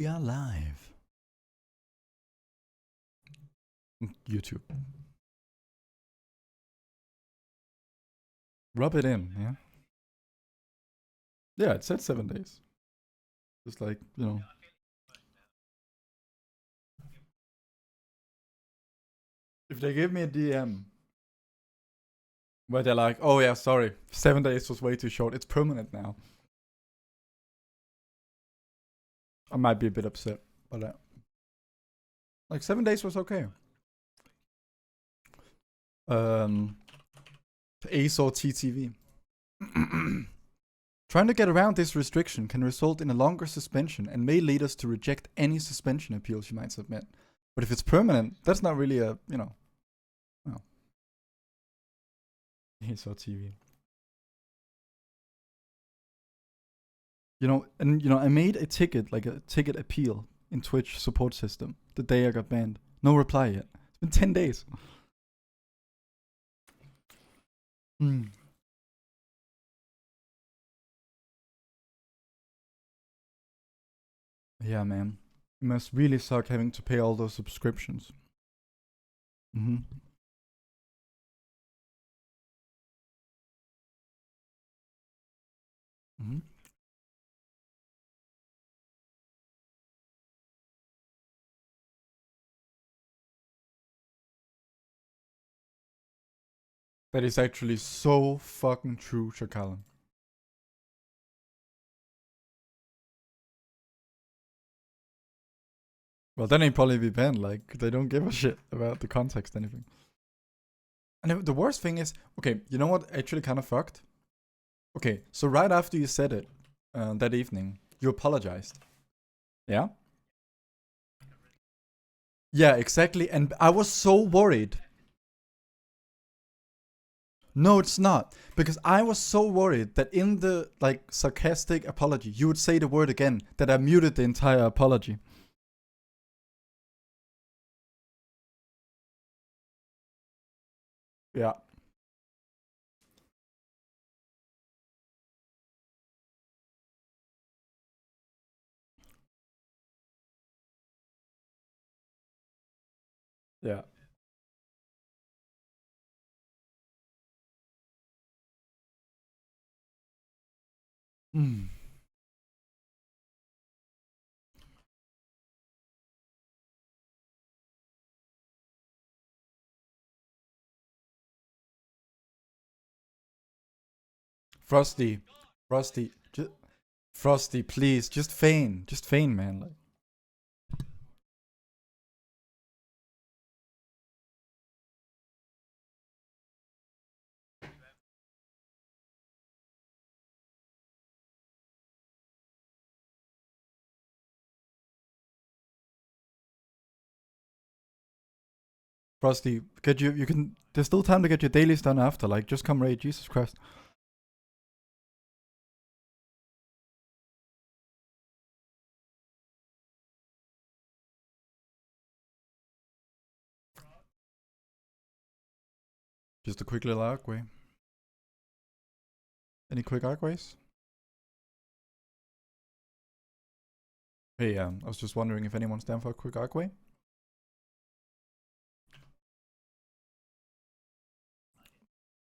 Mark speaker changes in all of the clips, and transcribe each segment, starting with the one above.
Speaker 1: We are live. YouTube. Rub it in, yeah? Yeah, it said 7 days. Just like, you know. If they give me a DM where they're like, oh yeah, sorry, 7 days was way too short, it's permanent now, I might be a bit upset. But like 7 days was okay. Azor TTV. Trying to get around this restriction can result in a longer suspension and may lead us to reject any suspension appeals you might submit. But if it's permanent, that's not really a, you know. Oh. Azor TV. You know, and I made a ticket, like a ticket appeal in Twitch support system the day I got banned. No reply yet. It's been 10 days. Yeah, man. It must really suck having to pay all those subscriptions. Mm-hmm. Mm-hmm. That is actually so fucking true, Shakalan. Well, then he'd probably be banned. Like, they don't give a shit about the context, anything. And the worst thing is, okay, you know what actually kind of fucked? Okay, so right after you said it that evening, you apologized. Yeah? Yeah, exactly. And I was so worried. No, it's not. Because I was so worried that in the like sarcastic apology, you would say the word again, that I muted the entire apology. Yeah. Yeah. Mm. Frosty. Frosty. Frosty, please. Just feign. Just feign, man. Like. Frosty, you can, there's still time to get your dailies done after. Like, just come raid. Jesus Christ. Just a quick little arcway. Any quick arcways? Hey, I was just wondering if anyone's down for a quick arcway.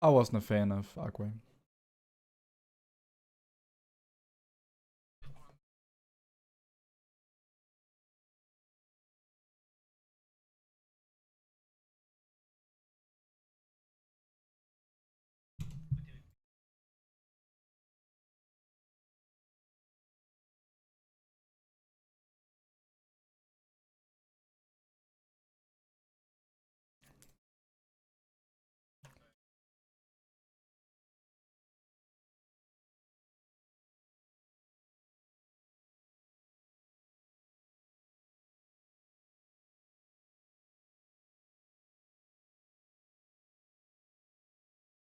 Speaker 1: I wasn't a fan of arcway.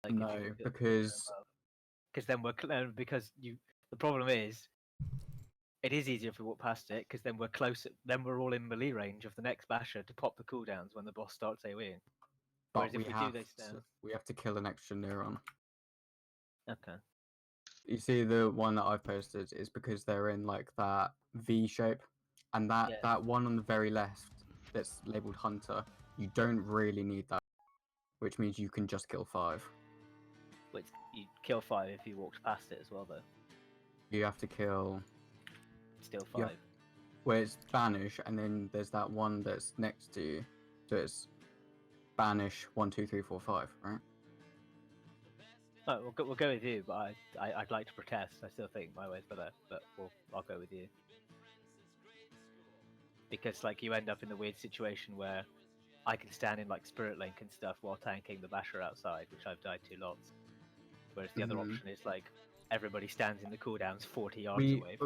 Speaker 2: Like no, because then because the problem is it is easier if we walk past it because then we're close. Then we're all in melee range of the next basher to pop the cooldowns when the boss starts AoEing.
Speaker 3: But we have to kill an extra neuron.
Speaker 2: Okay.
Speaker 3: You see, the one that I've posted is because they're in like that V shape. And that one on the very left that's labeled Hunter, you don't really need that, which means you can just kill 5.
Speaker 2: But you kill 5 if you walked past it as well, though.
Speaker 3: You have to kill...
Speaker 2: Still 5.
Speaker 3: Where it's banish, and then there's that one that's next to you. So it's banish 1, 2, 3, 4, 5, right?
Speaker 2: No, we'll go with you, but I'd like to protest. I still think my way's better, but I'll go with you. Because like you end up in the weird situation where I can stand in like Spirit Link and stuff while tanking the Basher outside, which I've died to lots. Whereas the other option is like everybody stands in the cooldowns 40 yards away.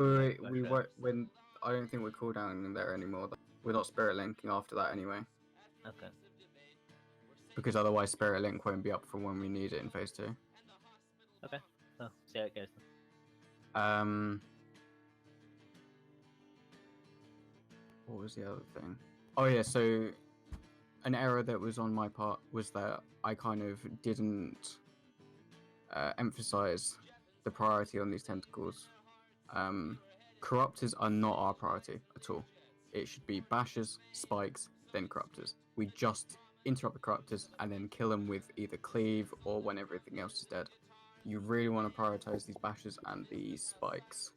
Speaker 3: When I don't think we're cooldowning there anymore. We're not Spirit Linking after that anyway.
Speaker 2: Okay.
Speaker 3: Because otherwise Spirit Link won't be up for when we need it in phase 2.
Speaker 2: Okay. Oh, see how it goes
Speaker 3: then. What was the other thing? Oh yeah, so an error that was on my part was that I kind of didn't emphasize the priority on these tentacles. Corruptors are not our priority at all. It should be bashers, spikes, then corruptors. We just interrupt the corruptors and then kill them with either cleave or when everything else is dead. You really want to prioritize these bashers and these spikes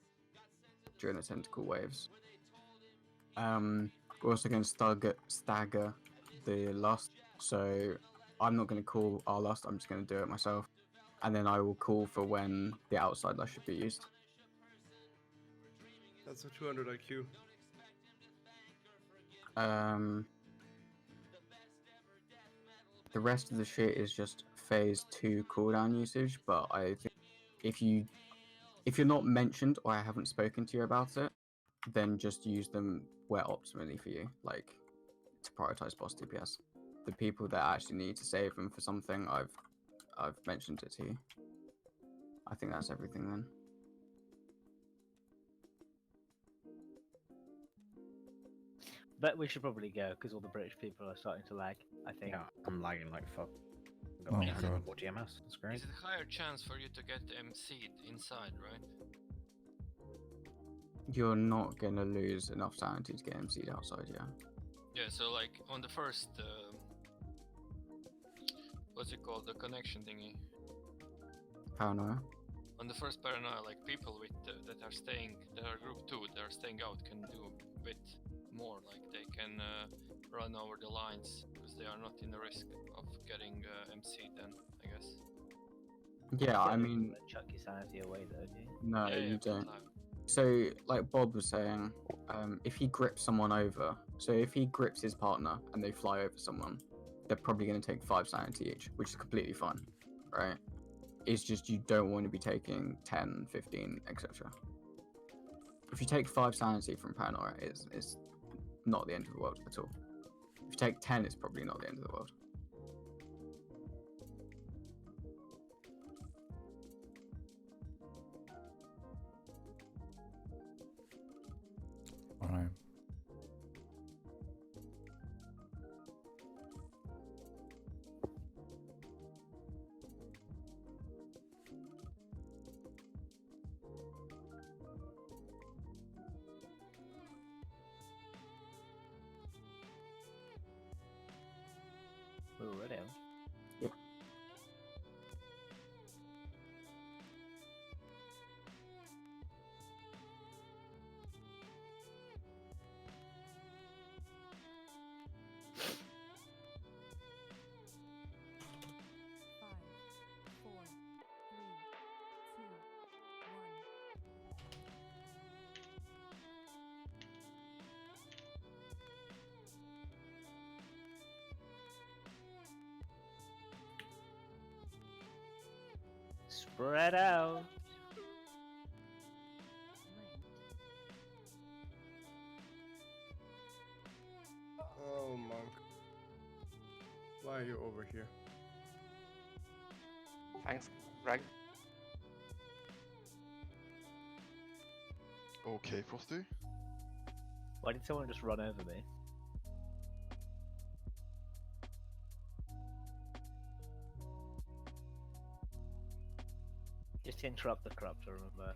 Speaker 3: during the tentacle waves. We're also going to stagger the lust, so I'm not going to call our lust, I'm just going to do it myself. And then I will call for when the outside lust should be used.
Speaker 4: That's a 200 IQ.
Speaker 3: The rest of the shit is just phase 2 cooldown usage, but I think if you're not mentioned or I haven't spoken to you about it, then just use them where optimally for you, like to prioritize boss DPS. The people that actually need to save them for something, I've mentioned it to you. I think that's everything then.
Speaker 2: But we should probably go because all the British people are starting to lag. I think.
Speaker 5: Yeah, I'm lagging like fuck.
Speaker 1: Oh my god.
Speaker 5: 4 GMS. That's great.
Speaker 6: Is it a higher chance for you to get MC'd inside, right?
Speaker 3: You're not gonna lose enough sanity to get MC'd outside, yeah.
Speaker 6: Yeah, so like on the first, what's it called, the connection thingy?
Speaker 3: Paranoia.
Speaker 6: On the first paranoia, like people with that are staying, that are group 2, that are staying out can do a bit more, like they can run over the lines because they are not in the risk of getting MC'd then, I guess.
Speaker 3: Yeah, I mean...
Speaker 2: Chuck your sanity away though, do you?
Speaker 3: No, you don't. So, like Bob was saying, if he grips someone over, so if he grips his partner and they fly over someone, they're probably going to take 5 sanity each, which is completely fine, right? It's just you don't want to be taking 10, 15, etc. If you take 5 sanity from paranoia, it's not the end of the world at all. If you take 10, it's probably not the end of the world.
Speaker 1: Alright.
Speaker 2: We're already on.
Speaker 3: Yep.
Speaker 2: Spread out.
Speaker 4: Oh, monk. Why are you over here?
Speaker 7: Thanks, Greg.
Speaker 8: Okay, Frosty.
Speaker 2: Why did someone just run over me? Just interrupt the corruptor, remember.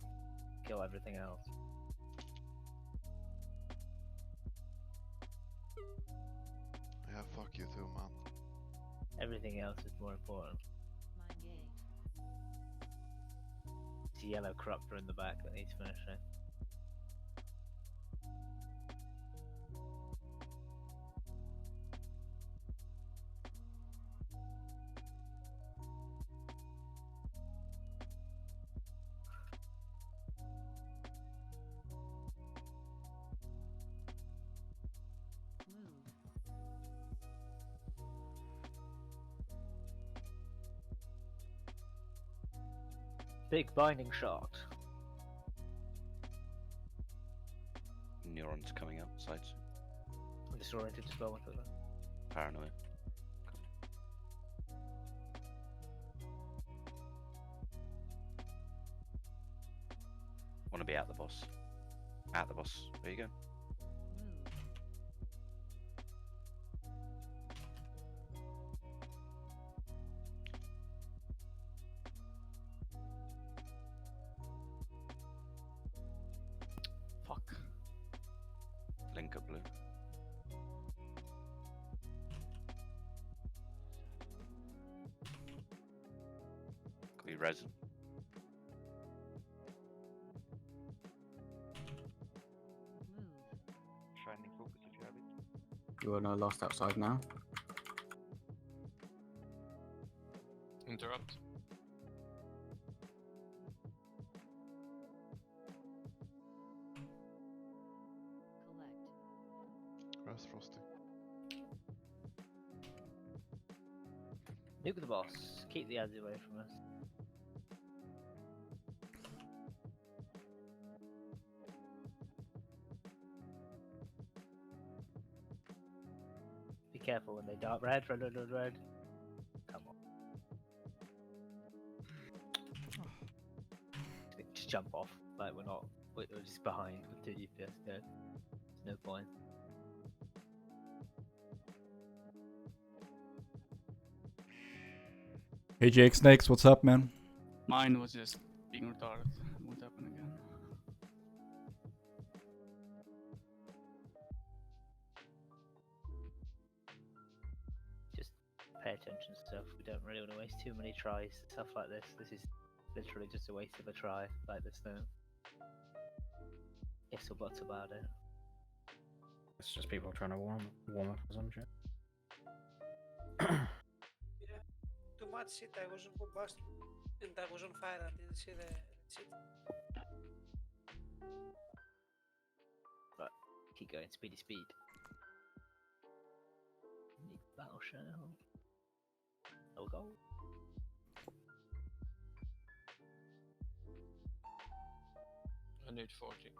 Speaker 2: Kill everything else.
Speaker 7: Fuck you too, man.
Speaker 2: Everything else is more important. It's a yellow corruptor in the back that needs finishing. Big binding shot.
Speaker 8: Neurons coming up sides.
Speaker 2: I'm disoriented as well with it.
Speaker 8: Paranoia. Want to be at the boss. At the boss. There you go.
Speaker 2: Fuck.
Speaker 8: Link up blue. Could be resin.
Speaker 9: Shining focus if you have it.
Speaker 3: You are lost outside now.
Speaker 6: Interrupt.
Speaker 7: Where's Frosty?
Speaker 2: Nuke the boss. Keep the ads away from us. Be careful when they dart. Red. Come on. Just jump off. Like we're just behind with 2 DPS. There's no point.
Speaker 1: Hey Jake Snakes, what's up, man?
Speaker 10: Mine was just being retarded. It won't happen again.
Speaker 2: Just pay attention to stuff. We don't really want to waste too many tries. Stuff like this. This is literally just a waste of a try. Like this now. Ifs or buts about it.
Speaker 5: It's just people trying to warm up or some shit.
Speaker 11: Too much shit, I was on bombast and I was on fire, I didn't see the shit.
Speaker 2: Right, keep going, speedy speed. Need battle shell. Oh go.
Speaker 6: I need 40.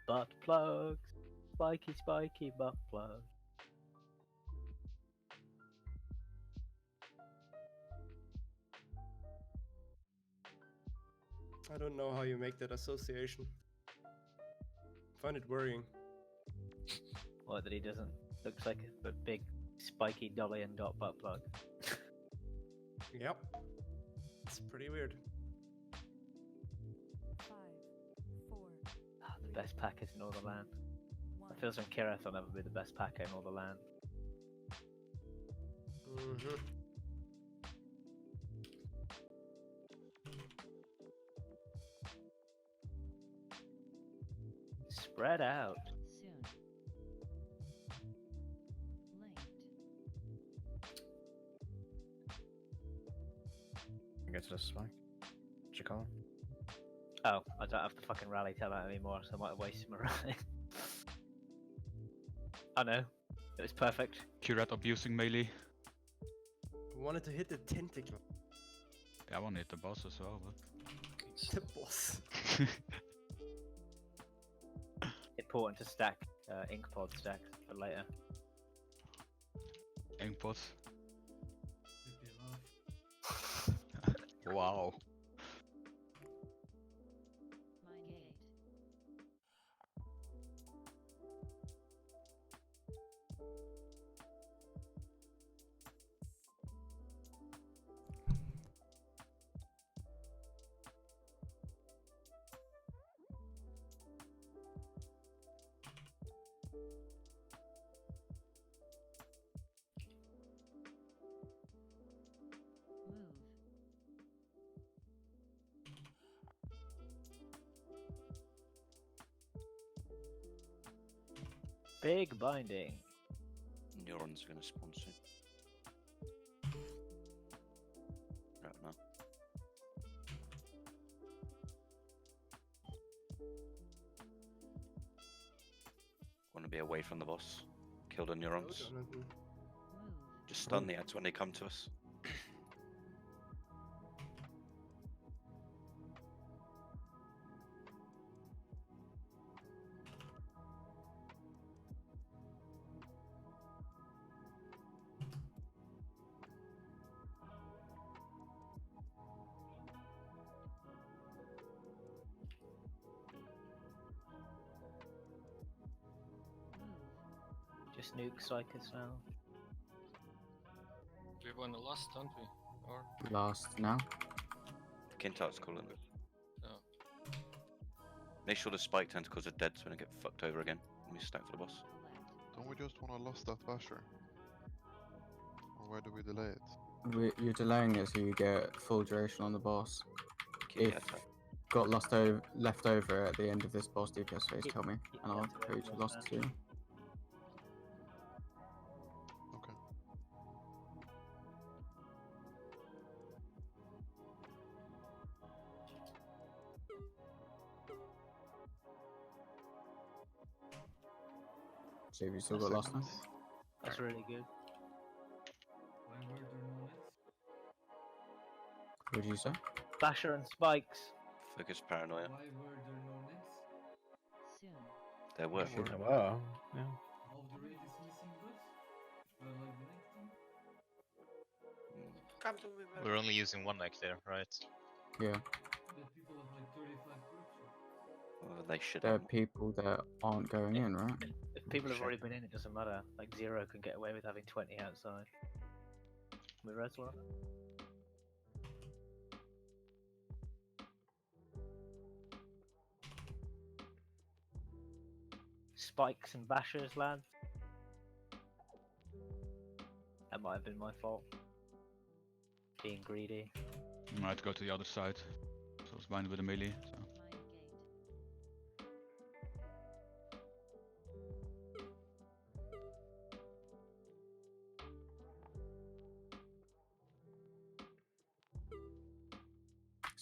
Speaker 2: Butt plugs, spiky butt plugs.
Speaker 4: I don't know how you make that association. Find it worrying.
Speaker 2: What, that he doesn't? Looks like a big spiky dolly and dot butt plug.
Speaker 4: Yep. It's pretty weird.
Speaker 2: The best packers in all the land. I feel some Kirith will never be the best packer in all the land.
Speaker 4: Mm-hmm.
Speaker 2: Spread out.
Speaker 5: Get to the spike. What you call?
Speaker 2: Oh, I don't have to fucking rally tell that anymore, so I might have wasted my rally. I know. It was perfect.
Speaker 10: Curate abusing melee.
Speaker 4: Wanted to hit the tentacle.
Speaker 10: I want to hit the boss as well, but...
Speaker 4: The boss.
Speaker 2: Important to stack ink pod stacks for later.
Speaker 10: Ink pot. Wow.
Speaker 2: Big binding.
Speaker 8: Neurons are gonna spawn soon. Right now. Want to be away from the boss. Kill the neurons. Just stun the ads when they come to us.
Speaker 2: Just nuke Psychus now.
Speaker 6: We won the last, don't we? Or
Speaker 3: Last now.
Speaker 8: Kintart's calling it.
Speaker 6: oh,
Speaker 8: Make sure the spike tentacles are dead so we don't get fucked over again when we stack for the boss.
Speaker 7: Don't we just want to lost that basher? Or why do we delay it?
Speaker 3: You're delaying it so you get full duration on the boss.
Speaker 8: Keep
Speaker 3: If
Speaker 8: the attack.
Speaker 3: got left over at the end of this boss DPS phase, tell me, and I'll go to lost too.
Speaker 7: Okay.
Speaker 3: So have you still got lost now?
Speaker 2: That's really good.
Speaker 3: What did you say?
Speaker 2: Basher and spikes.
Speaker 8: Focus paranoia.
Speaker 12: Why were there no next? Soon.
Speaker 8: There were.
Speaker 5: Oh, wow. Yeah.
Speaker 12: All the raid is missing goods? Well, like the next one?
Speaker 11: Come to me, man.
Speaker 9: We're only using one neck there, right?
Speaker 3: Yeah.
Speaker 12: That people have like 35 groups.
Speaker 8: Well, they should
Speaker 3: There are
Speaker 8: have.
Speaker 3: people that aren't going in, right?
Speaker 2: If people have already been in, it doesn't matter. Like Zero can get away with having 20 outside. With Azor. Spikes and bashers, lads. That might have been my fault. Being greedy.
Speaker 10: I might go to the other side. So it's bind with a melee. So.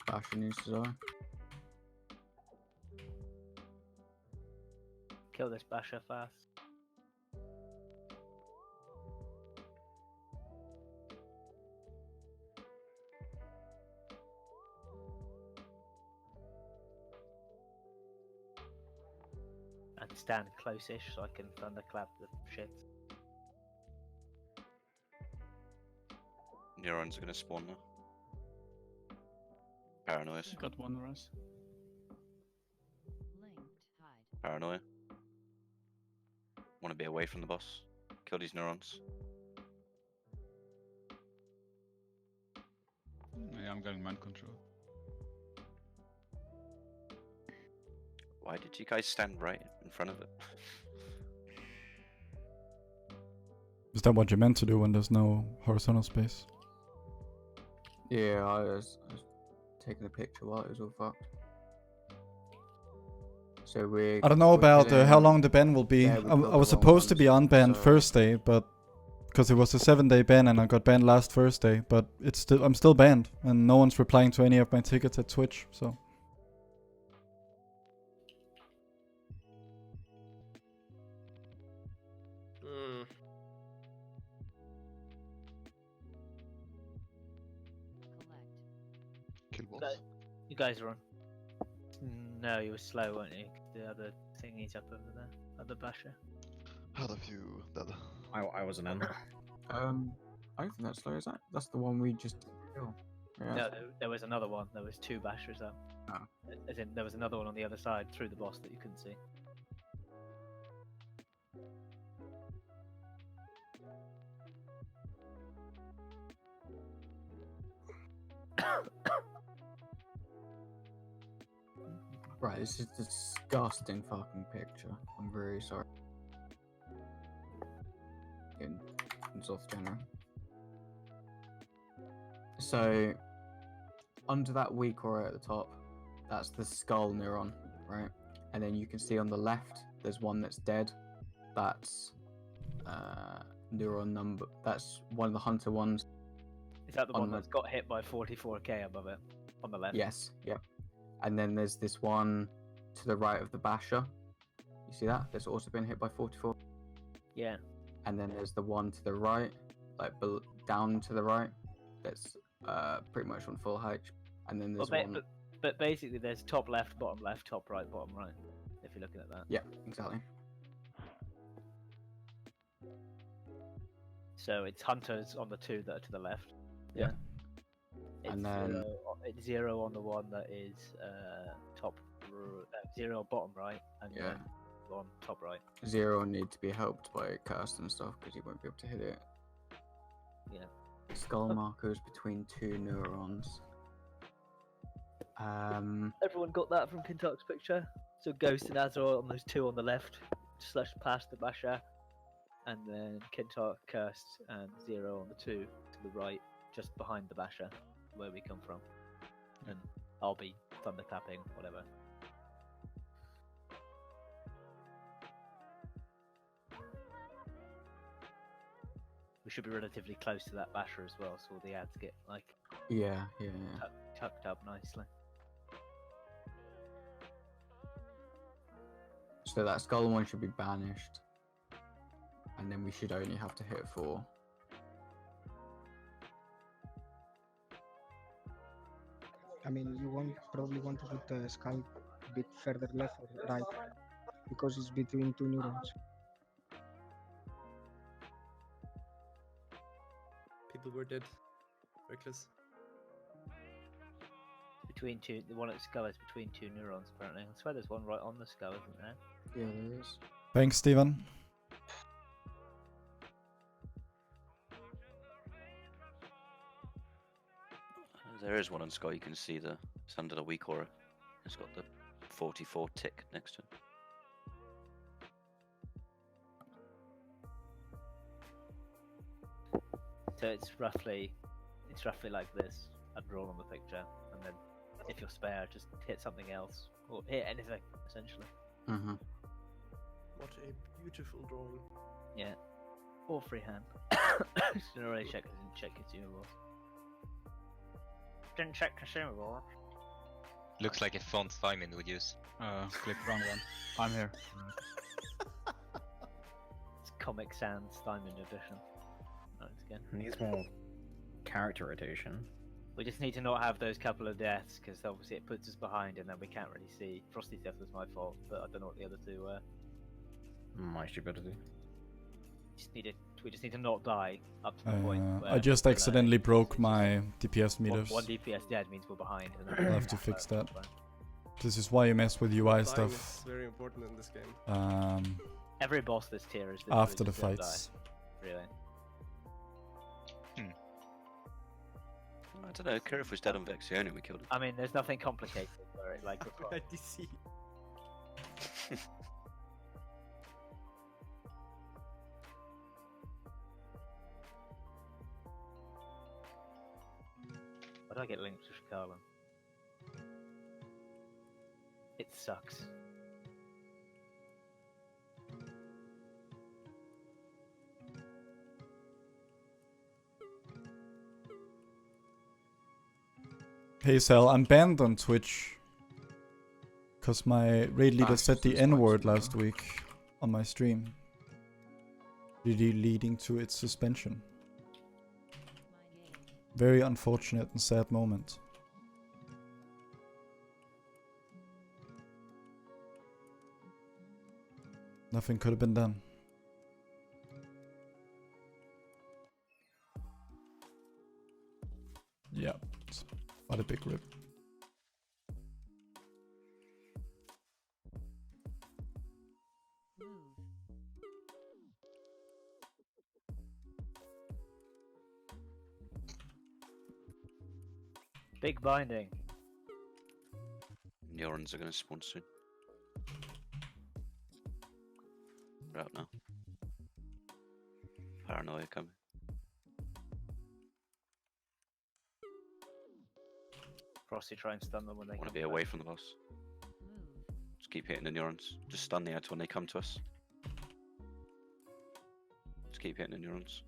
Speaker 3: Basher needs to die.
Speaker 2: Kill this basher fast. And stand close-ish so I can thunderclap the shit.
Speaker 8: Neurons are gonna spawn now. Paranoia.
Speaker 10: Got one rush.
Speaker 8: Paranoia. Want to be away from the boss. Kill these neurons.
Speaker 10: Yeah, I'm getting mind control.
Speaker 8: Why did you guys stand right in front of it?
Speaker 1: Is that what you meant to do when there's no horizontal space?
Speaker 3: Yeah, I was taking a picture while it was all fucked. So
Speaker 1: I don't know about how
Speaker 3: killing-
Speaker 1: long the ban will be.
Speaker 3: Yeah, we
Speaker 1: I
Speaker 3: killed
Speaker 1: was
Speaker 3: the wrong
Speaker 1: supposed to be
Speaker 3: ones,
Speaker 1: unbanned
Speaker 3: so-
Speaker 1: first day, but because it was a 7-day ban and I got banned last Thursday, but I'm still banned and no one's replying to any of my tickets at Twitch. So
Speaker 7: Kill boss.
Speaker 2: You guys are on. No, you were slow, weren't you? The other thingy's up over there. Other basher.
Speaker 7: Had a few dead.
Speaker 5: I wasn't in.
Speaker 3: I don't think that's slow, is that? That's the one we just killed. Yeah.
Speaker 2: No, there was another one. There was 2 bashers up.
Speaker 3: Oh.
Speaker 2: As in, there was another one on the other side through the boss that you couldn't see.
Speaker 3: Right, this is a disgusting fucking picture. I'm very sorry. In South General. So, under that weak aura at the top, that's the skull neuron, right? And then you can see on the left, there's one that's dead. That's neuron number. That's one of the hunter ones.
Speaker 2: Is that the
Speaker 3: on
Speaker 2: one
Speaker 3: the-
Speaker 2: that's got hit by 44k above it on the left?
Speaker 3: Yes. Yep. And then there's this one to the right of the basher. You see that? That's also been hit by 44.
Speaker 2: Yeah.
Speaker 3: And then there's the one to the right, like down to the right. That's pretty much on full height. And then there's one.
Speaker 2: But basically, there's top left, bottom right, bottom right. If you're looking at that.
Speaker 3: Yeah, exactly.
Speaker 2: So it's hunters on the two that are to the left.
Speaker 3: Yeah.
Speaker 2: It's
Speaker 3: And then
Speaker 2: it's 0 on the one that is top 0 bottom right, and
Speaker 3: Yeah.
Speaker 2: one top right.
Speaker 3: 0 need to be helped by cast and stuff because you won't be able to hit it.
Speaker 2: Yeah.
Speaker 3: Skull markers between 2 neurons.
Speaker 2: Everyone got that from Kintark's picture. So Ghost and Azor on those two on the left, slash past the basher, and then Kintark, Cursed, and 0 on the two to the right, just behind the basher, where we come from. And I'll be thunderclapping, whatever. We should be relatively close to that basher as well, so all the ads get like
Speaker 3: Yeah.
Speaker 2: tucked up nicely.
Speaker 3: So that skull one should be banished. And then we should only have to hit 4.
Speaker 13: I mean, you probably want to put the skull a bit further left or right, because it's between 2 neurons.
Speaker 4: People were dead. Reckless.
Speaker 2: Between two, the one at the skull is between 2 neurons apparently. I swear there's one right on the skull, isn't there?
Speaker 3: Yeah, there is.
Speaker 1: Thanks, Steven.
Speaker 8: There is one on Scott. You can see it's under the weak aura. It's got the 44 tick next to it.
Speaker 2: So it's roughly like this. I'd roll on the picture, and then if you're spare, just hit something else or hit anything essentially.
Speaker 3: Mm-hmm.
Speaker 4: What a beautiful drawing.
Speaker 2: Yeah, or freehand. Didn't really check consumables. Didn't check consumables.
Speaker 9: Looks like a font Simon would use.
Speaker 10: Click wrong one. I'm here.
Speaker 2: It's Comic Sans Diamond Edition. Once again.
Speaker 5: Needs more character rotation.
Speaker 2: We just need to not have those couple of deaths, because obviously it puts us behind and then we can't really see. Frosty's death was my fault, but I don't know what the other two were.
Speaker 5: My stupidity.
Speaker 2: We just need to not die up to the point where
Speaker 1: I just accidentally broke my DPS meters.
Speaker 2: One DPS dead means we're behind. And
Speaker 1: I'll have to fix that. This is why you mess with UI
Speaker 4: Dying
Speaker 1: stuff.
Speaker 4: is very important in this game.
Speaker 2: Every boss this tier is
Speaker 1: After the
Speaker 2: literally
Speaker 1: fights.
Speaker 2: die, really.
Speaker 8: I don't know. Kirif was dead on Vexione. We killed him.
Speaker 2: I mean, there's nothing complicated where it like.
Speaker 4: DC.
Speaker 2: Why do I get linked to Shikalan? It sucks.
Speaker 1: Hey Sal, I'm banned on Twitch. Cause my raid leader said the N-word last week on my stream. Really leading to its suspension. Very unfortunate and sad moment. Nothing could have been done. Yeah, it's quite a big rip.
Speaker 2: Big binding.
Speaker 8: Neurons are going to spawn soon. We're out now. Paranoia coming.
Speaker 2: Frosty try and stun them when they
Speaker 8: Want to
Speaker 2: come
Speaker 8: be
Speaker 2: back.
Speaker 8: away from the boss. Just keep hitting the neurons. Just stun the ads when they come to us. Just keep hitting the neurons.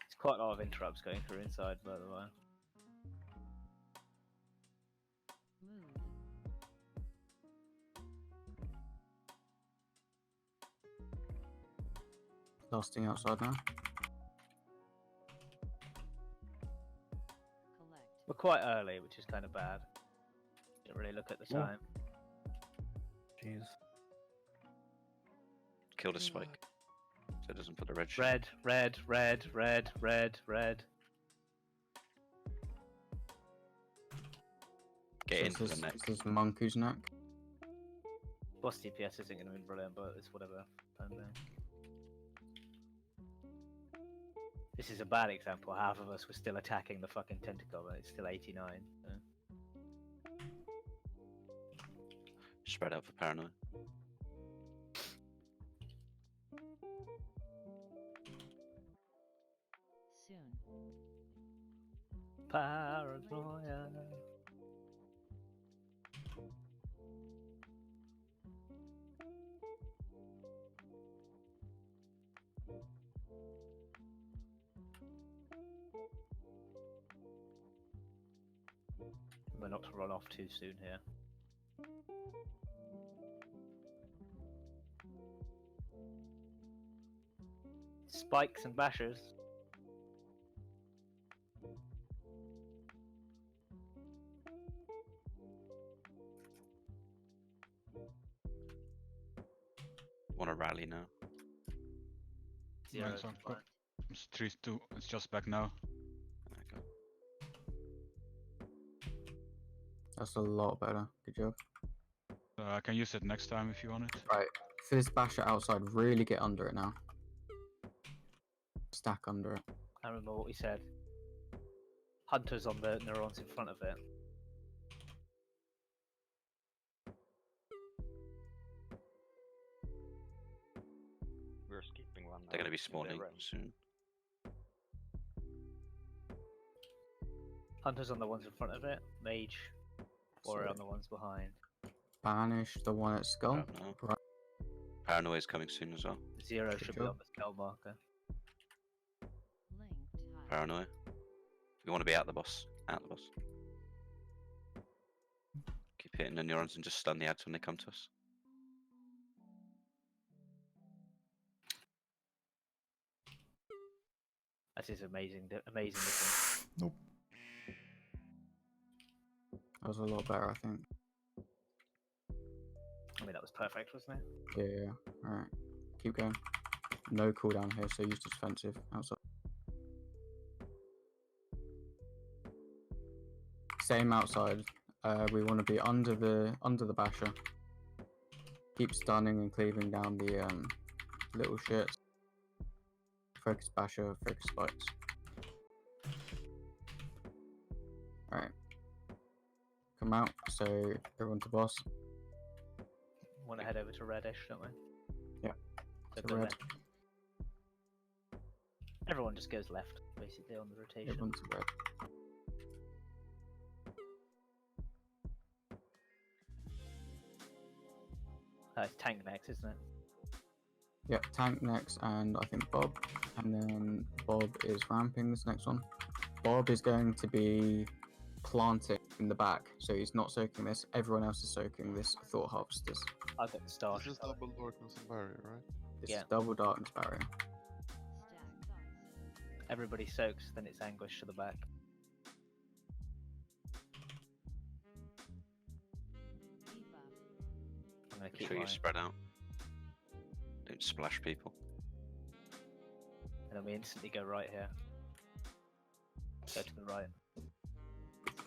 Speaker 2: It's quite a lot of interrupts going through inside, by the way.
Speaker 3: Last thing outside now.
Speaker 2: We're quite early, which is kind of bad. Didn't really look at the
Speaker 5: Ooh.
Speaker 2: time.
Speaker 5: Jeez.
Speaker 8: Kill the spike. So it doesn't put the red shit.
Speaker 2: Red, red, red, red, red, red.
Speaker 8: Get
Speaker 3: So
Speaker 8: into
Speaker 3: this,
Speaker 8: the neck.
Speaker 3: This is Monku's neck.
Speaker 2: Boss DPS isn't going to be brilliant, but it's whatever. This is a bad example. Half of us were still attacking the fucking tentacle, but it's still 89. So.
Speaker 8: Spread out for paranoia.
Speaker 2: Paranoia. We're not to run off too soon here. Spikes and bashers.
Speaker 8: Want to rally now?
Speaker 2: Zero.
Speaker 10: Nice one. Good. It's 3-2. It's just back now.
Speaker 8: Okay.
Speaker 3: That's a lot better. Good job.
Speaker 10: I can use it next time if you want it.
Speaker 3: Right. For this basher outside, really get under it now. Stack under it.
Speaker 2: I remember what we said. Hunters on the neurons in front of it.
Speaker 9: We're skipping one.
Speaker 8: They're going to be spawning soon.
Speaker 2: Hunters on the ones in front of it. Mage. Warrior on the ones behind.
Speaker 3: Banish the one at skull.
Speaker 8: No.
Speaker 3: Right.
Speaker 8: Paranoia is coming soon as well.
Speaker 2: Zero should be on the skull marker.
Speaker 8: Paranoia. We want to be at the boss. At the boss. Keep hitting the neurons and just stun the ads when they come to us.
Speaker 2: That is amazing. Amazing difference.
Speaker 1: Nope.
Speaker 3: That was a lot better, I think.
Speaker 2: I mean, that was perfect, wasn't it?
Speaker 3: Yeah. Alright. Keep going. No cooldown here, so use defensive outside. Same outside. We want to be under the basher. Keep stunning and cleaving down the little shits. Focus basher, focus spikes. Alright. Come out, so everyone to boss.
Speaker 2: Want to head over to reddish, don't we?
Speaker 3: Yeah.
Speaker 2: So
Speaker 3: To
Speaker 2: go
Speaker 3: red.
Speaker 2: left. Everyone just goes left, basically, on the rotation.
Speaker 3: Everyone to red.
Speaker 2: It's tank next, isn't it?
Speaker 3: Yep, tank next, and I think Bob. And then Bob is ramping this next one. Bob is going to be planting in the back, so he's not soaking this. Everyone else is soaking this Thought Harvesters.
Speaker 2: I've got the start.
Speaker 7: This is double darkness and barrier, right?
Speaker 3: This
Speaker 2: Yeah.
Speaker 3: is double darkness barrier.
Speaker 2: Everybody soaks, then it's anguish to the back. I'm gonna
Speaker 8: Make
Speaker 2: keep
Speaker 8: sure you
Speaker 2: mine.
Speaker 8: spread out. Don't splash people.
Speaker 2: And then we instantly go right here. Go to the right.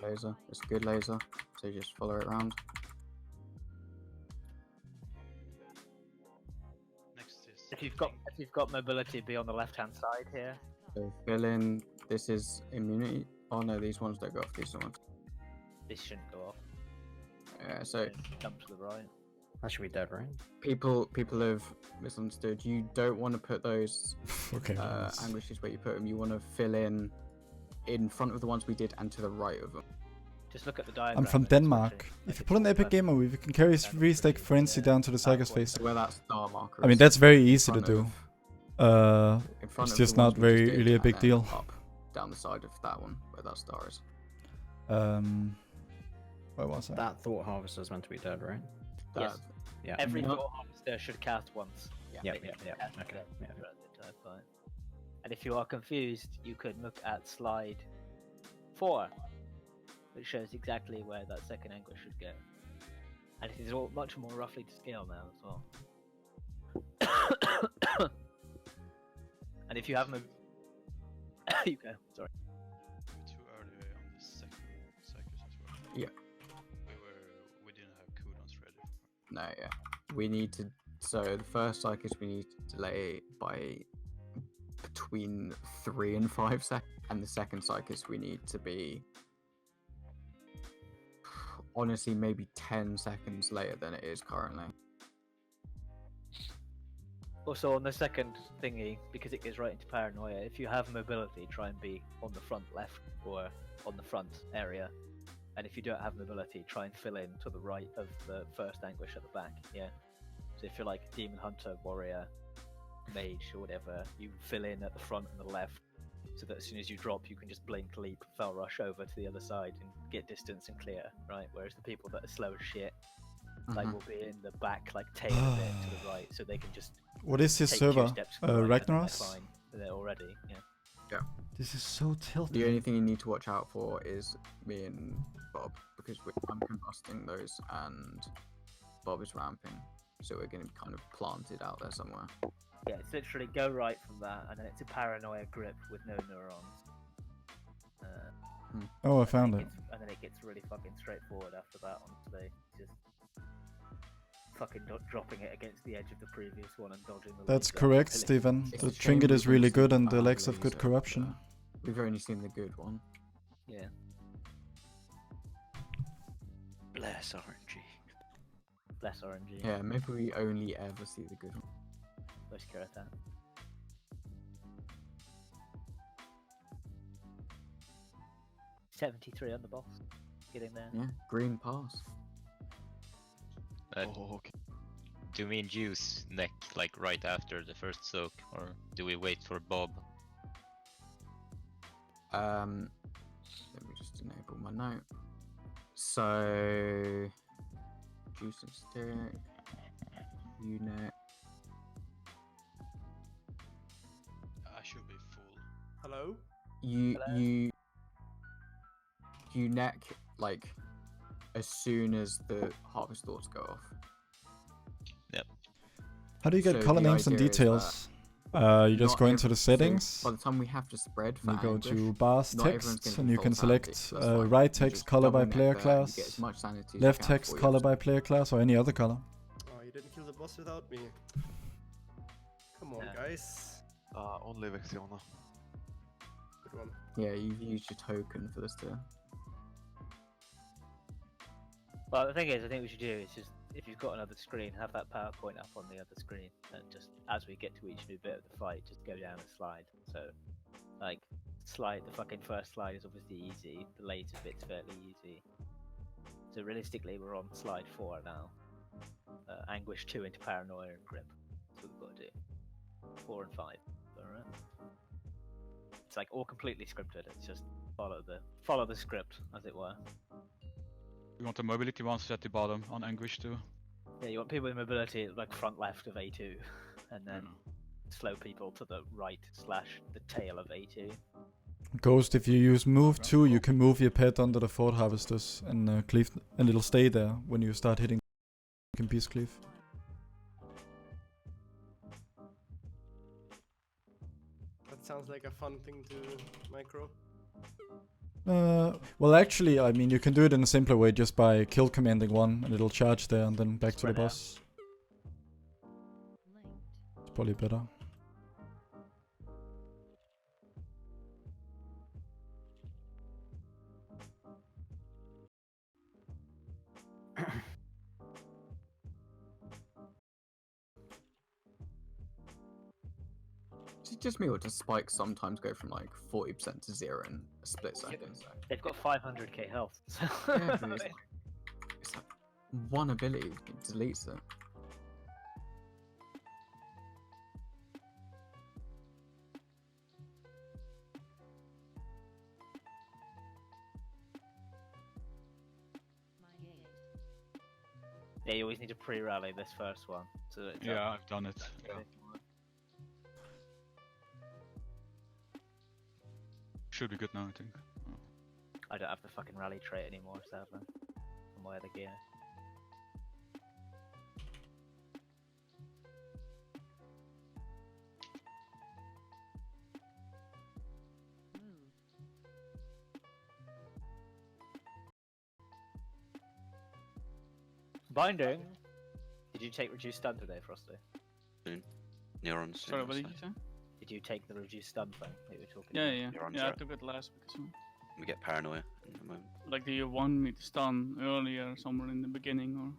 Speaker 3: Laser. It's a good laser, so you just follow it around.
Speaker 9: Next is.
Speaker 2: If you've got mobility, be on the left hand side here.
Speaker 3: So fill in. This is immunity. Oh no, these ones don't go off. These ones.
Speaker 2: This shouldn't go off.
Speaker 3: Yeah. So
Speaker 2: Jump to the right.
Speaker 5: That should be dead, right?
Speaker 3: People have misunderstood. You don't want to put those
Speaker 1: Okay. Nice.
Speaker 3: angushes where you put them. You want to fill in front of the ones we did and to the right of them.
Speaker 2: Just look at the diagram.
Speaker 1: I'm from
Speaker 2: and it's
Speaker 1: Denmark.
Speaker 2: watching,
Speaker 1: If
Speaker 2: like,
Speaker 1: you
Speaker 2: it's
Speaker 1: put an
Speaker 2: all
Speaker 1: epic
Speaker 2: perfect.
Speaker 1: gamer move, you can carry his
Speaker 2: And
Speaker 1: free stack
Speaker 2: pretty,
Speaker 1: frenzy
Speaker 2: yeah,
Speaker 1: down to the Sagas
Speaker 2: backwards.
Speaker 1: face.
Speaker 3: Where that star marker
Speaker 1: I mean,
Speaker 3: is,
Speaker 1: that's very
Speaker 3: in
Speaker 1: easy to
Speaker 3: front
Speaker 1: do.
Speaker 3: in front
Speaker 1: It's
Speaker 3: of
Speaker 1: just
Speaker 3: the ones
Speaker 1: not
Speaker 3: we just
Speaker 1: very
Speaker 3: did,
Speaker 1: really a
Speaker 3: and
Speaker 1: big
Speaker 3: then
Speaker 1: deal.
Speaker 3: Up down the side of that one where that star is.
Speaker 1: Where was I?
Speaker 5: That Thought Harvester is meant to be dead, right?
Speaker 2: Yes.
Speaker 5: Yeah.
Speaker 2: Every
Speaker 3: No.
Speaker 2: Thought Harvester should cast once.
Speaker 5: Yeah.
Speaker 2: They can
Speaker 5: Yeah.
Speaker 2: cast
Speaker 5: Okay.
Speaker 2: once
Speaker 5: Yeah.
Speaker 2: throughout the entire fight. And if you are confused, you could look at slide 4, which shows exactly where that second anguish should go. And it is all much more roughly to scale now as well. And if you have them, you go. Sorry.
Speaker 9: Too early on the second cycle as well.
Speaker 3: Yeah.
Speaker 9: We didn't have cooldowns ready for.
Speaker 3: No, yeah. We need to. So the first cycle we need to delay by between 3 and 5 seconds, and the second cycle we need to be honestly maybe 10 seconds later than it is currently.
Speaker 2: Also, on the second thingy, because it goes right into paranoia, if you have mobility, try and be on the front left or on the front area. And if you don't have mobility, try and fill in to the right of the first anguish at the back. Yeah. So if you're like Demon Hunter, Warrior, Mage, or whatever, you fill in at the front and the left, so that as soon as you drop, you can just blink, leap, fell rush over to the other side and get distance and clear, right? Whereas the people that are slow as shit, like, will be in the back, like tail a bit to the right, so they can just.
Speaker 1: What is his
Speaker 2: take
Speaker 1: server?
Speaker 2: 2 steps to the right, and then
Speaker 1: Ragnaros?
Speaker 2: they're fine. They're already, yeah.
Speaker 3: Yeah.
Speaker 1: This is so tilted.
Speaker 3: The only thing you need to watch out for is me and Bob, because I'm combusting those and Bob is ramping, so we're going to be kind of planted out there somewhere.
Speaker 2: Yeah, it's literally go right from that, and then it's a paranoia grip with no neurons.
Speaker 1: Oh, I found it.
Speaker 2: And then it gets really fucking straightforward after that, honestly. Just fucking dropping it against the edge of the previous one and dodging the
Speaker 1: That's
Speaker 2: laser.
Speaker 1: correct,
Speaker 2: It's
Speaker 1: Stephen.
Speaker 3: It's
Speaker 1: The
Speaker 3: a shame
Speaker 1: trinket
Speaker 3: we
Speaker 1: is
Speaker 3: didn't
Speaker 1: really
Speaker 3: see
Speaker 1: good and
Speaker 3: the
Speaker 1: the legs have good
Speaker 3: laser,
Speaker 1: corruption.
Speaker 3: but We've only seen the good one.
Speaker 2: Yeah.
Speaker 8: Bless RNG.
Speaker 2: Less RNG.
Speaker 3: Yeah, maybe we only ever see the good one.
Speaker 2: Let's cure that. 73 on the boss. Getting there.
Speaker 3: Yeah, green pass.
Speaker 7: Okay.
Speaker 14: Do me and Juice neck like right after the first soak, or do we wait for Bob?
Speaker 3: Let me just enable my note. So, juice and stick, unit.
Speaker 9: I should be full.
Speaker 4: Hello?
Speaker 3: You neck like as soon as the harvest thoughts go off.
Speaker 14: Yep.
Speaker 1: How do you get
Speaker 3: So
Speaker 1: color
Speaker 3: the
Speaker 1: names and
Speaker 3: idea is
Speaker 1: details? You just
Speaker 3: not
Speaker 1: go into
Speaker 3: every-
Speaker 1: the
Speaker 3: so
Speaker 1: settings.
Speaker 3: by the time we have to spread for
Speaker 1: You go
Speaker 3: Anguish,
Speaker 1: to bars
Speaker 3: not everyone's
Speaker 1: text,
Speaker 3: gonna
Speaker 1: and
Speaker 3: be
Speaker 1: you
Speaker 3: full
Speaker 1: can
Speaker 3: sanity,
Speaker 1: select
Speaker 3: so that's fine.
Speaker 1: right
Speaker 3: You
Speaker 1: text
Speaker 3: just
Speaker 1: color by
Speaker 3: double neck
Speaker 1: player
Speaker 3: there, and you
Speaker 1: class,
Speaker 3: get as much sanity as you
Speaker 1: left
Speaker 3: can
Speaker 1: text
Speaker 3: for
Speaker 1: color
Speaker 3: yourself.
Speaker 1: by player class, or any other color.
Speaker 4: Oh, you didn't kill the boss without me. Come on, guys.
Speaker 7: Only Vexiana.
Speaker 4: Good one.
Speaker 3: Yeah, you've used your token for this to.
Speaker 2: Well, the thing is, I think we should do is just, if you've got another screen, have that PowerPoint up on the other screen, and just as we get to each new bit of the fight, just go down a slide. So, like, the fucking first slide is obviously easy, the later bit's fairly easy. So realistically, we're on slide 4 now. Anguish 2 into Paranoia and Grip. That's what we've got to do. 4 and 5. Alright. It's like all completely scripted, it's just follow the script, as it were.
Speaker 10: We want the mobility ones at the bottom on Anguish too.
Speaker 2: Yeah, you want people with mobility at like front left of A2, and then slow people to the right / the tail of A2.
Speaker 1: Ghost, if you use move 2, you can move your pet under the Fort Harvesters and cleave, and it'll stay there when you start hitting in Peace Cleave.
Speaker 4: That sounds like a fun thing to micro.
Speaker 1: Well, actually, I mean, you can do it in a simpler way just by kill commanding one, and it'll charge there, and then back to the boss. It's probably better.
Speaker 3: just me, or does Spike sometimes go from like 40% to 0 in a split second?
Speaker 2: They've got 500k health. So
Speaker 3: Yeah, but it's like one ability, it deletes it.
Speaker 2: Yeah, you always need to pre-rally this first one. So it's
Speaker 10: Yeah, I've done it. Yeah. Should be good now, I think. Oh.
Speaker 2: I don't have the fucking rally trait anymore, sadly. On my other gear. Binding. Did you take reduced stun today, Frosty?
Speaker 8: Soon. Neurons.
Speaker 10: Sorry, what did you say?
Speaker 2: Did you take the reduced stun thing that you were talking
Speaker 10: Yeah,
Speaker 2: about?
Speaker 10: yeah.
Speaker 8: Neurons
Speaker 10: Yeah, I
Speaker 8: are-
Speaker 10: took it last because
Speaker 8: We get paranoia in the moment.
Speaker 10: like, do you want me to stun earlier, somewhere in the beginning, or?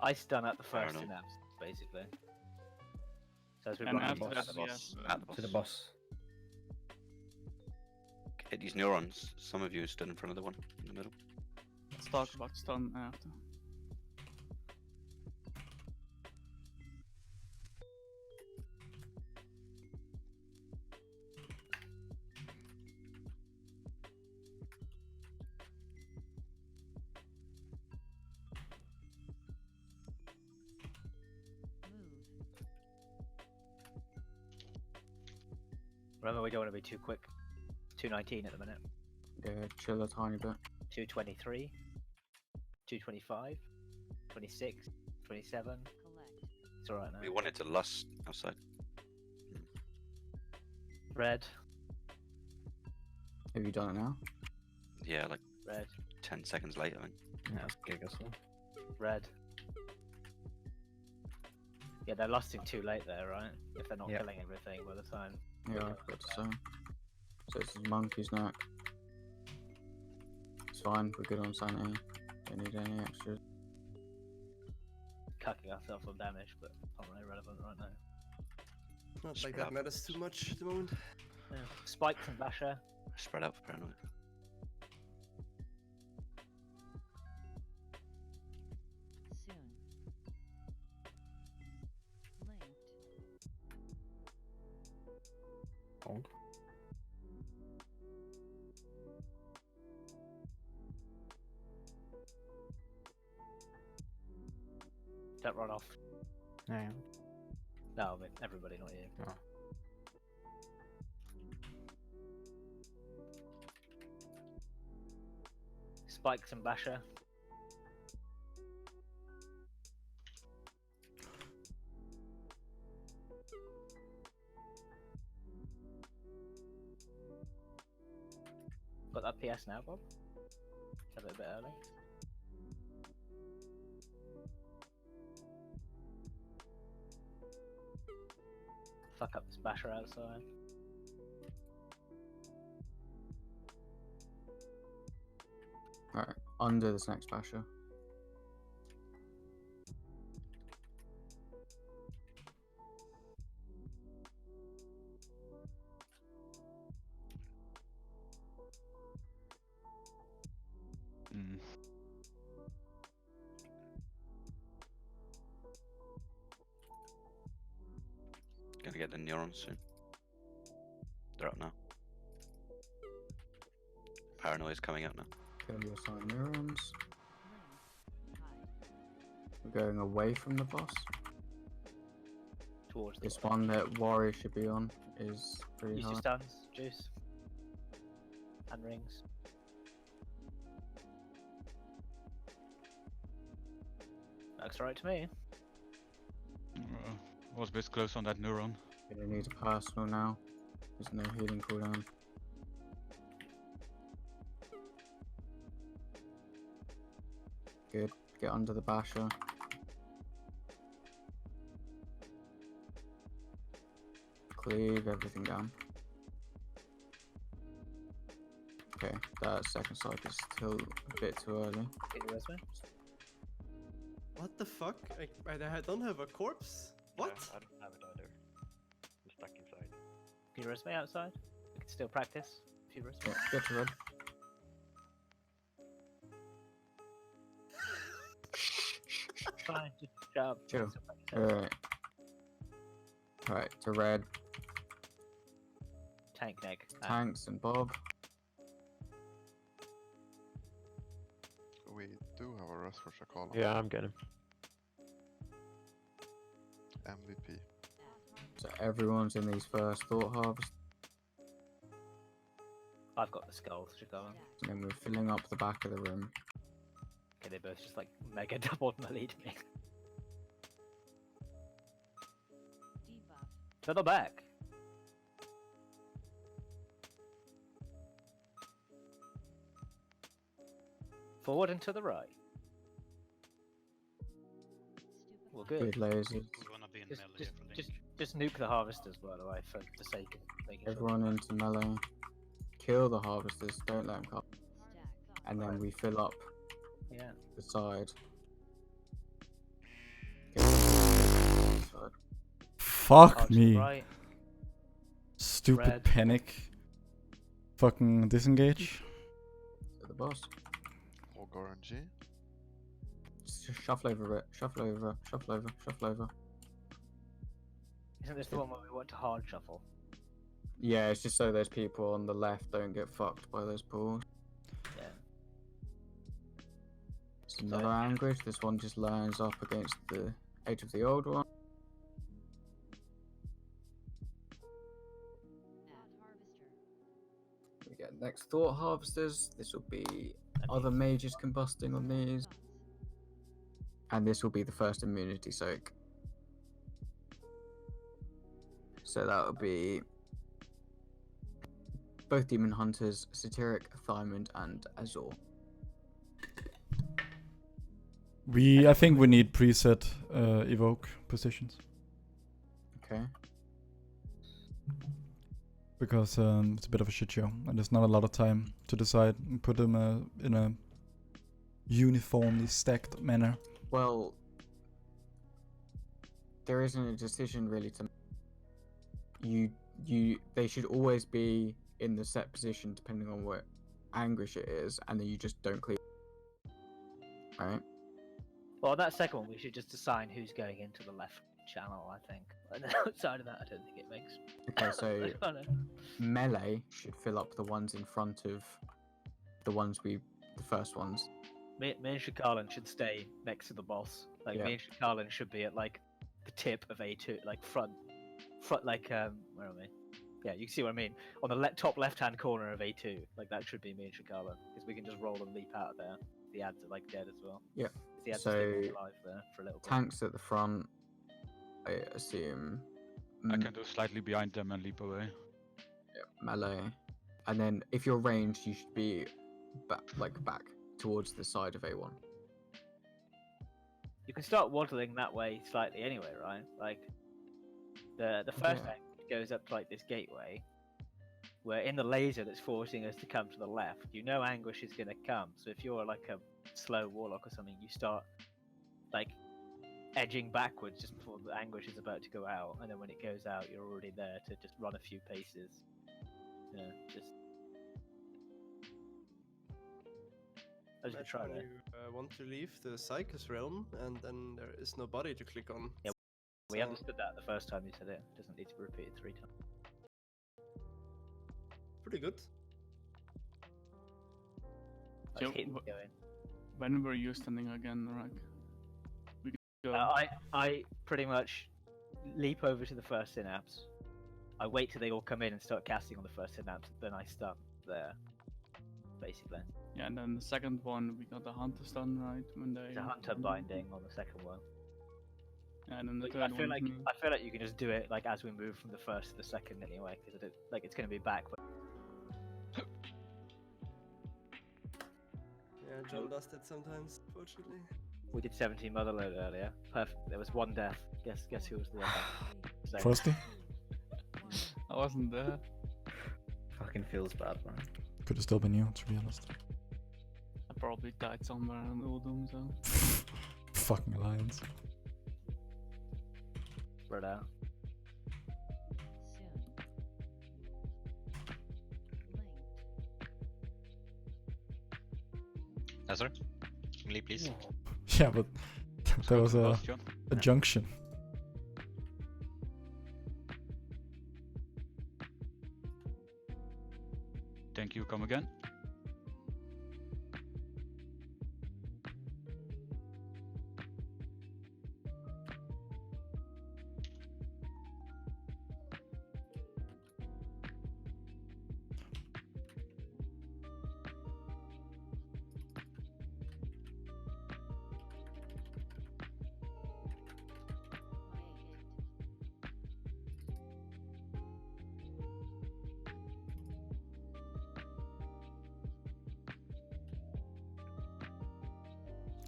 Speaker 2: I stun at the first
Speaker 8: Paranoid.
Speaker 2: synapse, basically. So as we
Speaker 10: And
Speaker 2: run
Speaker 10: after
Speaker 2: into
Speaker 10: that,
Speaker 2: the
Speaker 10: we
Speaker 2: boss.
Speaker 10: have,
Speaker 8: At the boss.
Speaker 5: To the boss.
Speaker 8: Hit these neurons. Some of you stood in front of the one in the middle.
Speaker 10: Let's talk about stun after.
Speaker 2: Remember, we don't want to be too quick. 219 at the minute.
Speaker 3: Yeah, chill a tiny bit.
Speaker 2: 223. 225. 26. 27. It's alright now.
Speaker 8: We wanted to lust outside.
Speaker 2: Red.
Speaker 3: Have you done it now?
Speaker 8: Yeah, like
Speaker 2: Red.
Speaker 8: 10 seconds later, I think.
Speaker 5: Yeah, that's Gigas.
Speaker 2: Red. Yeah, they're lusting too late there, right? If they're not
Speaker 5: Yeah.
Speaker 2: killing everything by the time.
Speaker 3: Yeah, I've got to say. So it's his monkey's neck. It's fine, we're good on sanity. Don't need any extras.
Speaker 2: Cucking ourselves on damage, but probably irrelevant right now.
Speaker 4: Not like that matters too much at the moment.
Speaker 2: Yeah. Spikes and Basher.
Speaker 8: Spread out for paranoia.
Speaker 5: Prog.
Speaker 2: Don't run off.
Speaker 5: Yeah.
Speaker 2: No, I mean, everybody, not you.
Speaker 5: Oh.
Speaker 2: Spikes and Basher. Got that PS now, Bob? Have it a bit early. Fuck up this Basher outside.
Speaker 3: Alright, under this next basher.
Speaker 8: Gonna get the neurons soon. They're up now. Paranoia's coming out now.
Speaker 3: Kill your sign neurons. We're going away from the boss.
Speaker 2: Towards the
Speaker 3: This one that Warrior should be on is pretty
Speaker 2: Use your
Speaker 3: high.
Speaker 2: stuns, juice. And rings. Looks right to me.
Speaker 10: Was a bit close on that neuron.
Speaker 3: Gonna need a personal now. There's no healing cooldown. Good. Get under the basher. Cleave everything down. Okay, that second strike is still a bit too early.
Speaker 4: What the fuck? I don't have a corpse? What?
Speaker 15: I don't have it either. I'm stuck inside.
Speaker 2: Can you rest me outside? We can still practice. If you rest me.
Speaker 3: Yeah, get to red.
Speaker 2: Fine, just shut up.
Speaker 3: Chill. Alright. Right, to red.
Speaker 2: Tank neck.
Speaker 3: Tanks and Bob.
Speaker 7: We do have a rest for Shakala.
Speaker 15: Yeah, I'm getting him.
Speaker 7: MVP.
Speaker 3: So everyone's in these first thought harvest.
Speaker 2: I've got the skulls, Chicago.
Speaker 3: And then we're filling up the back of the room.
Speaker 2: Okay, they both just like mega doubled my lead me. To the back. Forward and to the right. Well, good.
Speaker 3: Good lasers.
Speaker 9: We wanna be in melee for link.
Speaker 2: Just nuke the harvesters, by the way, for the sake of making
Speaker 3: Everyone into melee. Kill the harvesters, don't let them come. And then we fill up
Speaker 2: Yeah.
Speaker 3: the side. Get the side.
Speaker 1: Fuck
Speaker 2: Arch
Speaker 1: me.
Speaker 2: right.
Speaker 1: Stupid
Speaker 2: Red.
Speaker 1: panic. Fucking disengage.
Speaker 3: To the boss.
Speaker 7: Hog RNG.
Speaker 3: Just shuffle over it. Shuffle over. Shuffle over. Shuffle over.
Speaker 2: Isn't this the one where we want to hard shuffle?
Speaker 3: Yeah, it's just so those people on the left don't get fucked by those pools.
Speaker 2: Yeah.
Speaker 3: It's another anguish. This one just lines up against the edge of the old one. We get next thought harvesters. This will be other mages combusting on these. And this will be the first immunity soak. So that will be both demon hunters, satiric, Thymond, and Azor.
Speaker 1: I think we need preset evoke positions.
Speaker 3: Okay.
Speaker 1: Because it's a bit of a shit show, and there's not a lot of time to decide and put them in a uniformly stacked manner.
Speaker 3: Well, there isn't a decision really to. They should always be in the set position depending on what anguish it is, and then you just don't clear. Right.
Speaker 2: Well, that second one, we should just assign who's going into the left channel, I think. And then outside of that, I don't think it makes.
Speaker 3: Okay, so
Speaker 2: I don't know.
Speaker 3: melee should fill up the ones in front of the first ones.
Speaker 2: Me and Shakalan should stay next to the boss. Like
Speaker 3: Yeah.
Speaker 2: me and Shakalan should be at like the tip of A2, like front, like where are we? Yeah, you can see what I mean. On the top left-hand corner of A2, like that should be me and Shakalan, because we can just roll and leap out of there. The ads are like dead as well.
Speaker 3: Yeah.
Speaker 2: The ads
Speaker 3: So
Speaker 2: are still alive there for a little bit.
Speaker 3: tanks at the front, I assume.
Speaker 16: I can go slightly behind them and leap away.
Speaker 3: Yeah, melee, and then if you're ranged, you should be back towards the side of A1.
Speaker 2: You can start waddling that way slightly anyway, right? Like the first
Speaker 3: Yeah.
Speaker 2: tank goes up to like this gateway, where in the laser that's forcing us to come to the left, you know Anguish is gonna come. So if you're like a slow warlock or something, you start like edging backwards just before the Anguish is about to go out, and then when it goes out, you're already there to just run a few paces. Yeah, just. As you try
Speaker 4: Imagine
Speaker 2: that.
Speaker 4: you want to leave the Psychus realm, and then there is nobody to click on.
Speaker 2: Yeah, we
Speaker 4: So-
Speaker 2: understood that the first time you said it. It doesn't need to be repeated 3 times.
Speaker 4: Pretty good.
Speaker 2: Let's
Speaker 10: Joe,
Speaker 2: keep going.
Speaker 10: when were you standing again, Rag? We can go.
Speaker 2: I pretty much leap over to the first synapse. I wait till they all come in and start casting on the first synapse, then I stun there. Basically.
Speaker 10: Yeah, and then the second one we got the hunter stun, right? When they.
Speaker 2: The hunter binding on the second one.
Speaker 10: Yeah, and then the
Speaker 2: But
Speaker 10: third
Speaker 2: I feel
Speaker 10: one.
Speaker 2: like I feel like you can just do it like as we move from the first to the second anyway, because like it's gonna be back. But
Speaker 4: Yeah, John does that sometimes, fortunately.
Speaker 2: we did 17 motherload earlier. Perfect. There was one death. Guess who was the other? So-
Speaker 1: Frosty?
Speaker 10: I wasn't there.
Speaker 5: Fucking feels bad, man.
Speaker 1: Could have still been you, to be honest.
Speaker 10: I probably died somewhere in Uldum, so.
Speaker 1: Fucking Alliance.
Speaker 2: Spread out.
Speaker 14: Azor? Melee, please.
Speaker 1: Yeah, but there was a junction.
Speaker 16: Thank you, come again.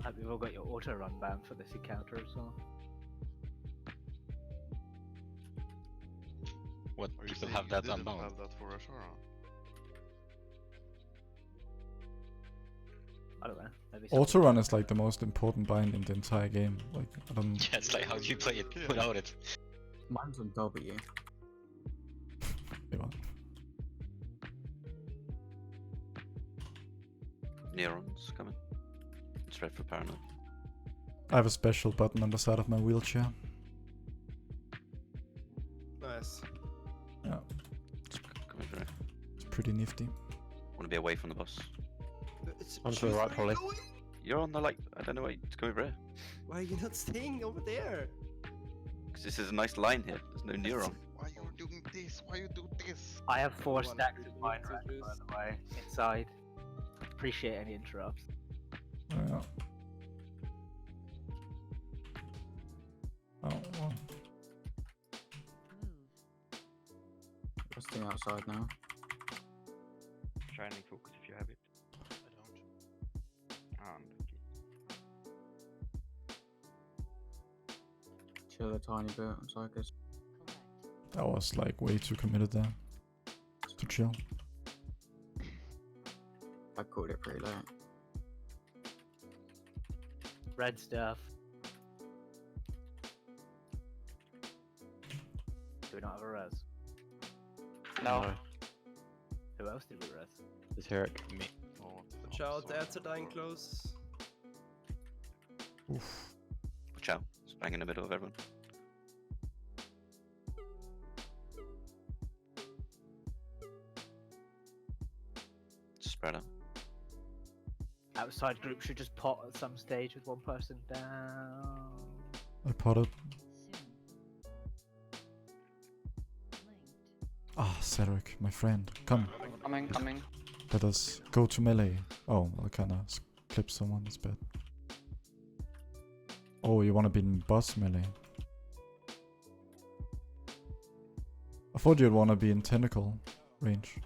Speaker 2: Hope you've all got your auto run banned for this encounter as well.
Speaker 14: What,
Speaker 7: Are you
Speaker 14: people
Speaker 7: saying
Speaker 14: have
Speaker 7: you
Speaker 14: that
Speaker 7: didn't
Speaker 14: unbound?
Speaker 7: have that for Ashara?
Speaker 2: I don't know. Maybe
Speaker 1: Auto run is like the most important bind in the entire game. Like, I don't.
Speaker 14: Yeah, it's like how do you play it without it?
Speaker 3: Mine's on W.
Speaker 1: Wait, what?
Speaker 8: Neurons coming. Straight for paranoid.
Speaker 1: I have a special button on the side of my wheelchair.
Speaker 4: Nice.
Speaker 1: Yeah,
Speaker 8: Coming through.
Speaker 1: it's pretty nifty.
Speaker 8: Want to be away from the boss.
Speaker 5: Onto the right, probably.
Speaker 8: You're on the like. I don't know why it's coming there.
Speaker 4: Why are you not staying over there?
Speaker 8: Because this is a nice line here. There's no neuron.
Speaker 7: Why you doing this? Why you do this?
Speaker 2: I have 4
Speaker 4: One,
Speaker 2: stacks
Speaker 4: two,
Speaker 2: of mine
Speaker 4: two,
Speaker 2: right,
Speaker 4: two.
Speaker 2: by the way, inside. Appreciate any interrupts.
Speaker 1: Yeah. Oh, well.
Speaker 3: Resting outside now.
Speaker 9: Shining focus if you have it.
Speaker 5: I don't.
Speaker 9: Unlucky.
Speaker 3: Chill a tiny bit on Psychos.
Speaker 1: That was like way too committed there. To chill.
Speaker 3: I called it pretty late.
Speaker 2: Red stuff. Do we not have a res?
Speaker 5: No.
Speaker 2: Who else did we res?
Speaker 5: It's Herrick.
Speaker 14: Me.
Speaker 7: Oh,
Speaker 4: Watch out, the ads are dying close.
Speaker 1: Oof.
Speaker 8: Watch out. It's bang in the middle of everyone. Spread out.
Speaker 2: Outside group should just pot at some stage with one person down.
Speaker 1: I potted. Ah, Cedric, my friend. Come.
Speaker 10: Coming.
Speaker 1: Let us go to melee. Oh, I kinda clip someone, it's bad. Oh, you wanna be in boss melee? I thought you'd wanna be in tentacle range.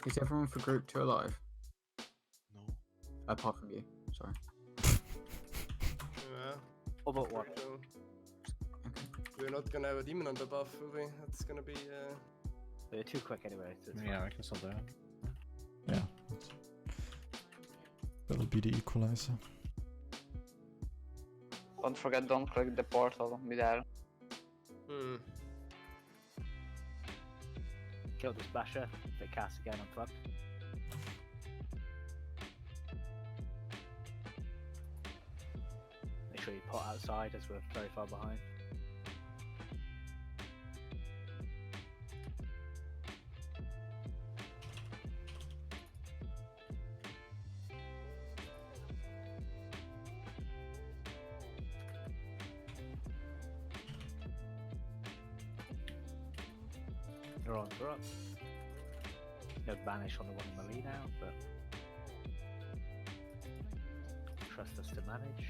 Speaker 3: Is everyone for group 2 alive?
Speaker 7: No.
Speaker 3: Apart from you, sorry.
Speaker 4: Yeah.
Speaker 2: Or about one.
Speaker 4: So, we're not gonna have a demon on the buff, will we? That's gonna be
Speaker 2: They're too quick anyway. So it's
Speaker 5: Yeah,
Speaker 2: fine.
Speaker 5: I can still do it.
Speaker 1: Yeah. That'll be the equalizer.
Speaker 10: Don't forget, don't click the portal, be there.
Speaker 2: Kill the splasher. If it casts again, I'm fucked. Make sure you pot outside as we're very far behind. They're on, they're up. No banish on the one in the lead now, but trust us to manage.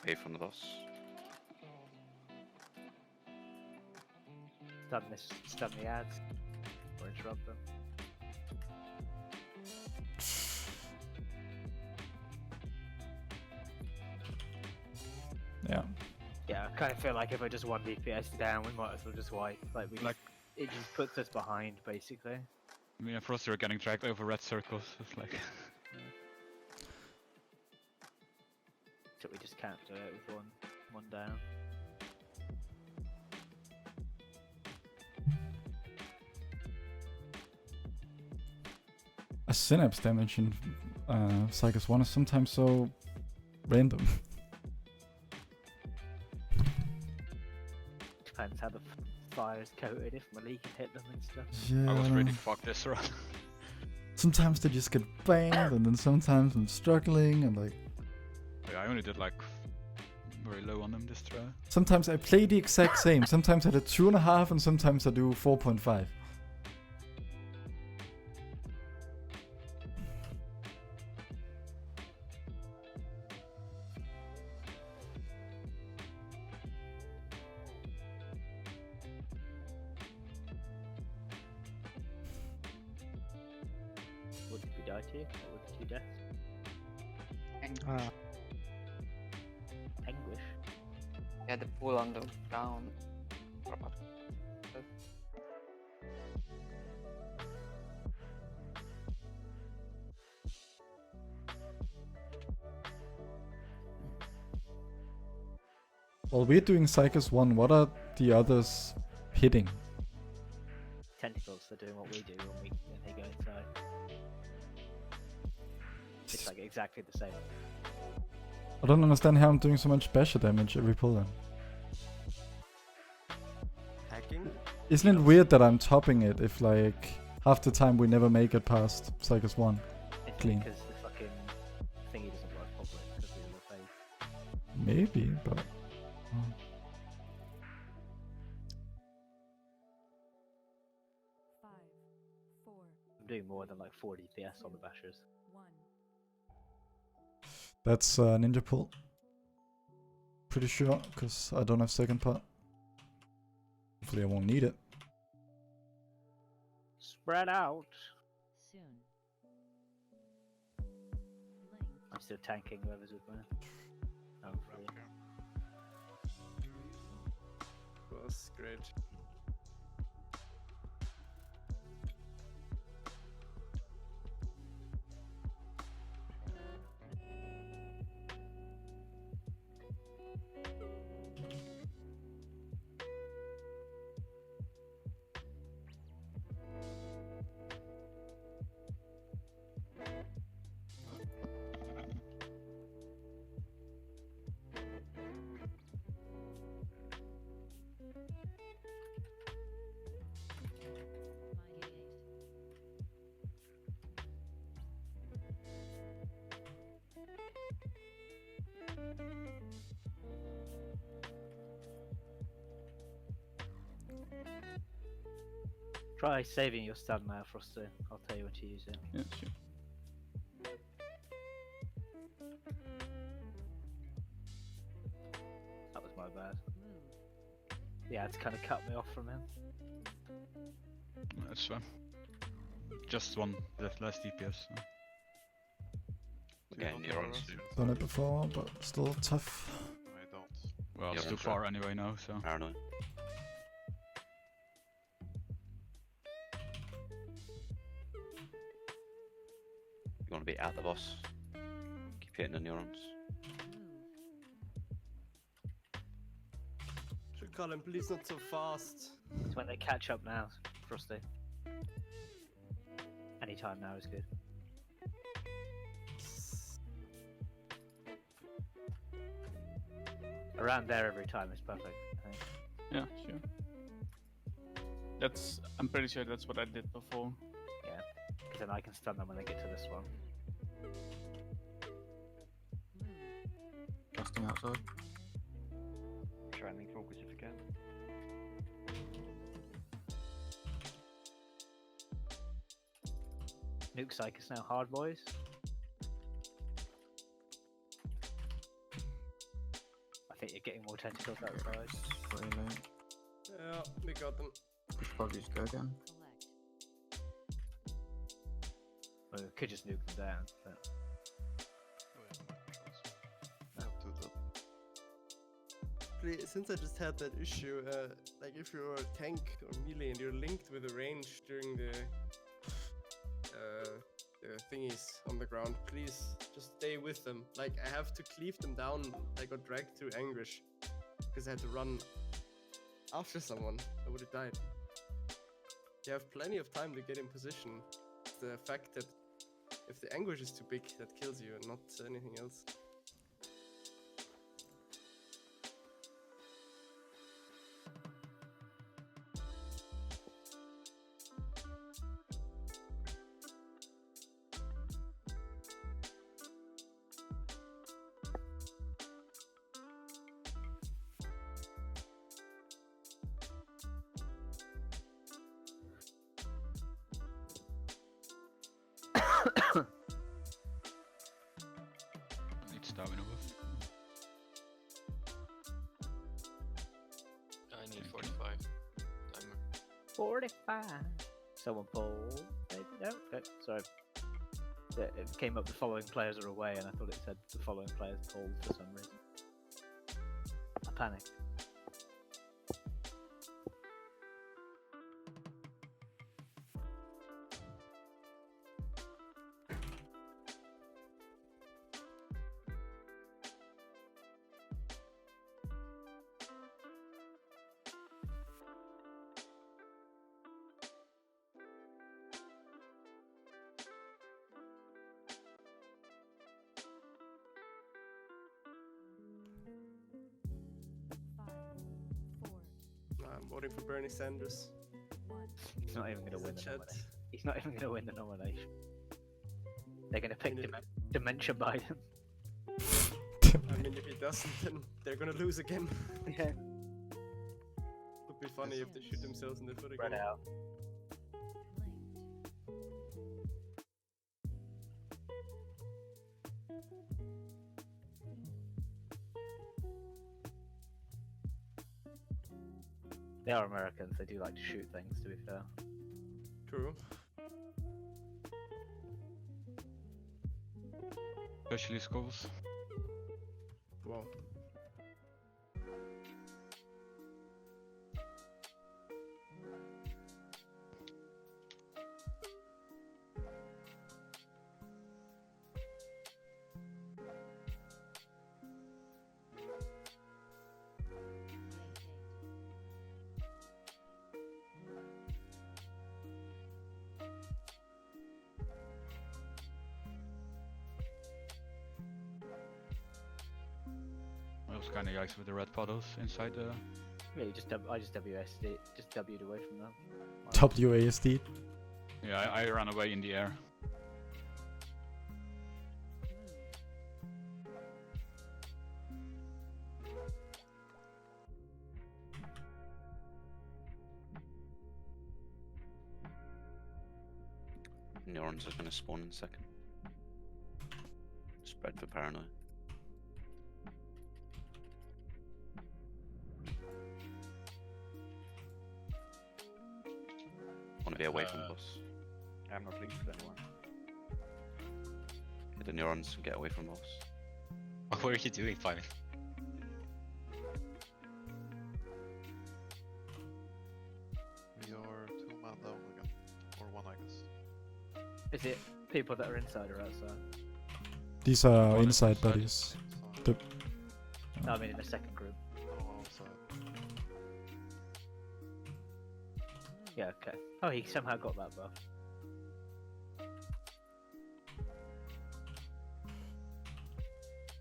Speaker 8: Away from the boss.
Speaker 2: Stun the ads or interrupt them.
Speaker 1: Yeah.
Speaker 2: Yeah, I kind of feel like if I just 1 DPS down, we might as well just wipe. Like it just puts us behind, basically.
Speaker 16: Me and Frosty are getting dragged over red circles. It's like.
Speaker 2: So we just can't do it with one down.
Speaker 1: A synapse damage in Psychos 1 is sometimes so random.
Speaker 2: Depends how the fire is coated, if Malik can hit them and stuff.
Speaker 1: Yeah.
Speaker 16: I was really fucked this run.
Speaker 1: Sometimes they just get banged, and then sometimes I'm struggling, and like...
Speaker 16: Yeah, I only did like very low on them this try.
Speaker 1: Sometimes I play the exact same. Sometimes I do 2.5 and sometimes I do 4.5.
Speaker 2: What did we die to? What were the 2 deaths? Anguish?
Speaker 15: Yeah, the pull on the down.
Speaker 1: While we're doing Psychos 1, what are the others hitting?
Speaker 2: Tentacles, they're doing what we do when they go inside. It's like exactly the same.
Speaker 1: I don't understand how I'm doing so much basher damage every pull then.
Speaker 4: Hacking?
Speaker 1: Isn't it weird that I'm topping it if like half the time we never make it past Psychos 1
Speaker 2: It's
Speaker 1: clean?
Speaker 2: because the fucking thingy doesn't work properly because we were fake.
Speaker 1: Maybe, but...
Speaker 2: I'm doing more than like 40 PS on the bashers.
Speaker 1: That's ninja pull. Pretty sure, because I don't have second part. Hopefully I won't need it.
Speaker 2: Spread out. I'm still tanking whoever's with me. I'm free.
Speaker 4: Was great.
Speaker 2: Try saving your stun now, Frosty. I'll tell you when to use it.
Speaker 10: Yeah, sure.
Speaker 2: That was my bad. Yeah, it's kind of cut me off from him.
Speaker 16: That's fine. Just one less DPS. So.
Speaker 8: Again, you're on soon.
Speaker 1: Done it before, but still tough.
Speaker 7: I don't.
Speaker 16: Well, it's too far anyway now, so.
Speaker 8: Paranoid. You want to be at the boss. Keep hitting the neurons.
Speaker 4: Should call him, please not so fast.
Speaker 2: It's when they catch up now, Frosty. Anytime now is good. Around there every time is perfect, I think.
Speaker 10: Yeah, sure. I'm pretty sure that's what I did before.
Speaker 2: Yeah, because then I can stun them when they get to this one.
Speaker 3: Casting outside.
Speaker 5: Try and focus if you can.
Speaker 2: Nuke Psych is now hard, boys. I think you're getting more tentacles outside.
Speaker 3: Very late.
Speaker 4: Yeah, we got them.
Speaker 3: We should probably just go again.
Speaker 2: Well, we could just nuke them down, but...
Speaker 4: Please, since I just had that issue, like if you're a tank or melee and you're linked with a range during the thingies on the ground, please just stay with them. Like I have to cleave them down. I got dragged through anguish because I had to run after someone. I would have died. You have plenty of time to get in position. The fact that If the anguish is too big, that kills you, and not anything else.
Speaker 16: Need stamina buff.
Speaker 6: I need 45 timer.
Speaker 2: 45. Someone pulled. Maybe no. Okay, sorry. It came up the following players are away, and I thought it said the following players pulled for some reason. I panicked.
Speaker 4: I'm voting for Bernie Sanders.
Speaker 2: He's not even going to win the
Speaker 4: Chat.
Speaker 2: nomination. He's not even going to win the nomination. They're going to pick Dementia Biden.
Speaker 4: I mean, if he doesn't, then they're gonna lose again.
Speaker 2: Yeah.
Speaker 4: Would be funny if they shoot themselves in the foot again.
Speaker 2: Spread out. They are Americans, they do like to shoot things, to be fair.
Speaker 4: True.
Speaker 16: Especially skulls.
Speaker 4: Wow.
Speaker 16: I was kinda yikes with the red puddles inside the...
Speaker 2: Yeah, you I just WSD, just W'd away from them.
Speaker 1: WASD.
Speaker 16: Yeah, I ran away in the air.
Speaker 8: Neurons are going to spawn in a second. Spread for paranoia. Want to be away from the boss.
Speaker 5: I'm not linked to anyone.
Speaker 8: Get the neurons and get away from boss.
Speaker 14: What are you doing, Simon?
Speaker 7: We are 2 man down again. Or 1, I guess.
Speaker 2: Is it people that are inside or outside?
Speaker 1: These are inside buddies. The
Speaker 2: No, I mean in the second group.
Speaker 7: Oh, outside.
Speaker 2: Yeah, okay. Oh, he somehow got that buff.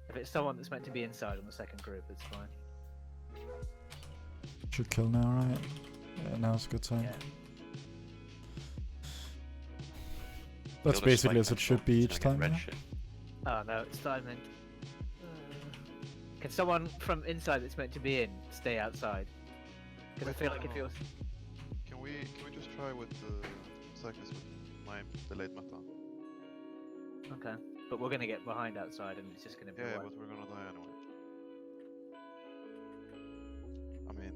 Speaker 2: If it's someone that's meant to be inside on the second group, it's fine.
Speaker 1: should kill now, right? Yeah, now's a good time.
Speaker 2: Yeah.
Speaker 1: That's
Speaker 8: Kill the
Speaker 1: basically as
Speaker 8: spike
Speaker 1: it should be
Speaker 8: and
Speaker 1: each
Speaker 8: get
Speaker 1: time.
Speaker 8: red
Speaker 1: Yeah?
Speaker 8: shit.
Speaker 2: Oh no, it's diamond. Can someone from inside that's meant to be in stay outside? Because I
Speaker 7: Wait,
Speaker 2: feel
Speaker 7: no,
Speaker 2: like if
Speaker 7: no.
Speaker 2: you're...
Speaker 7: Can we just try with cycles with my delayed meta?
Speaker 2: Okay. But we're gonna get behind outside and it's just gonna be
Speaker 7: Yeah,
Speaker 2: white.
Speaker 7: but we're gonna die anyway. I mean,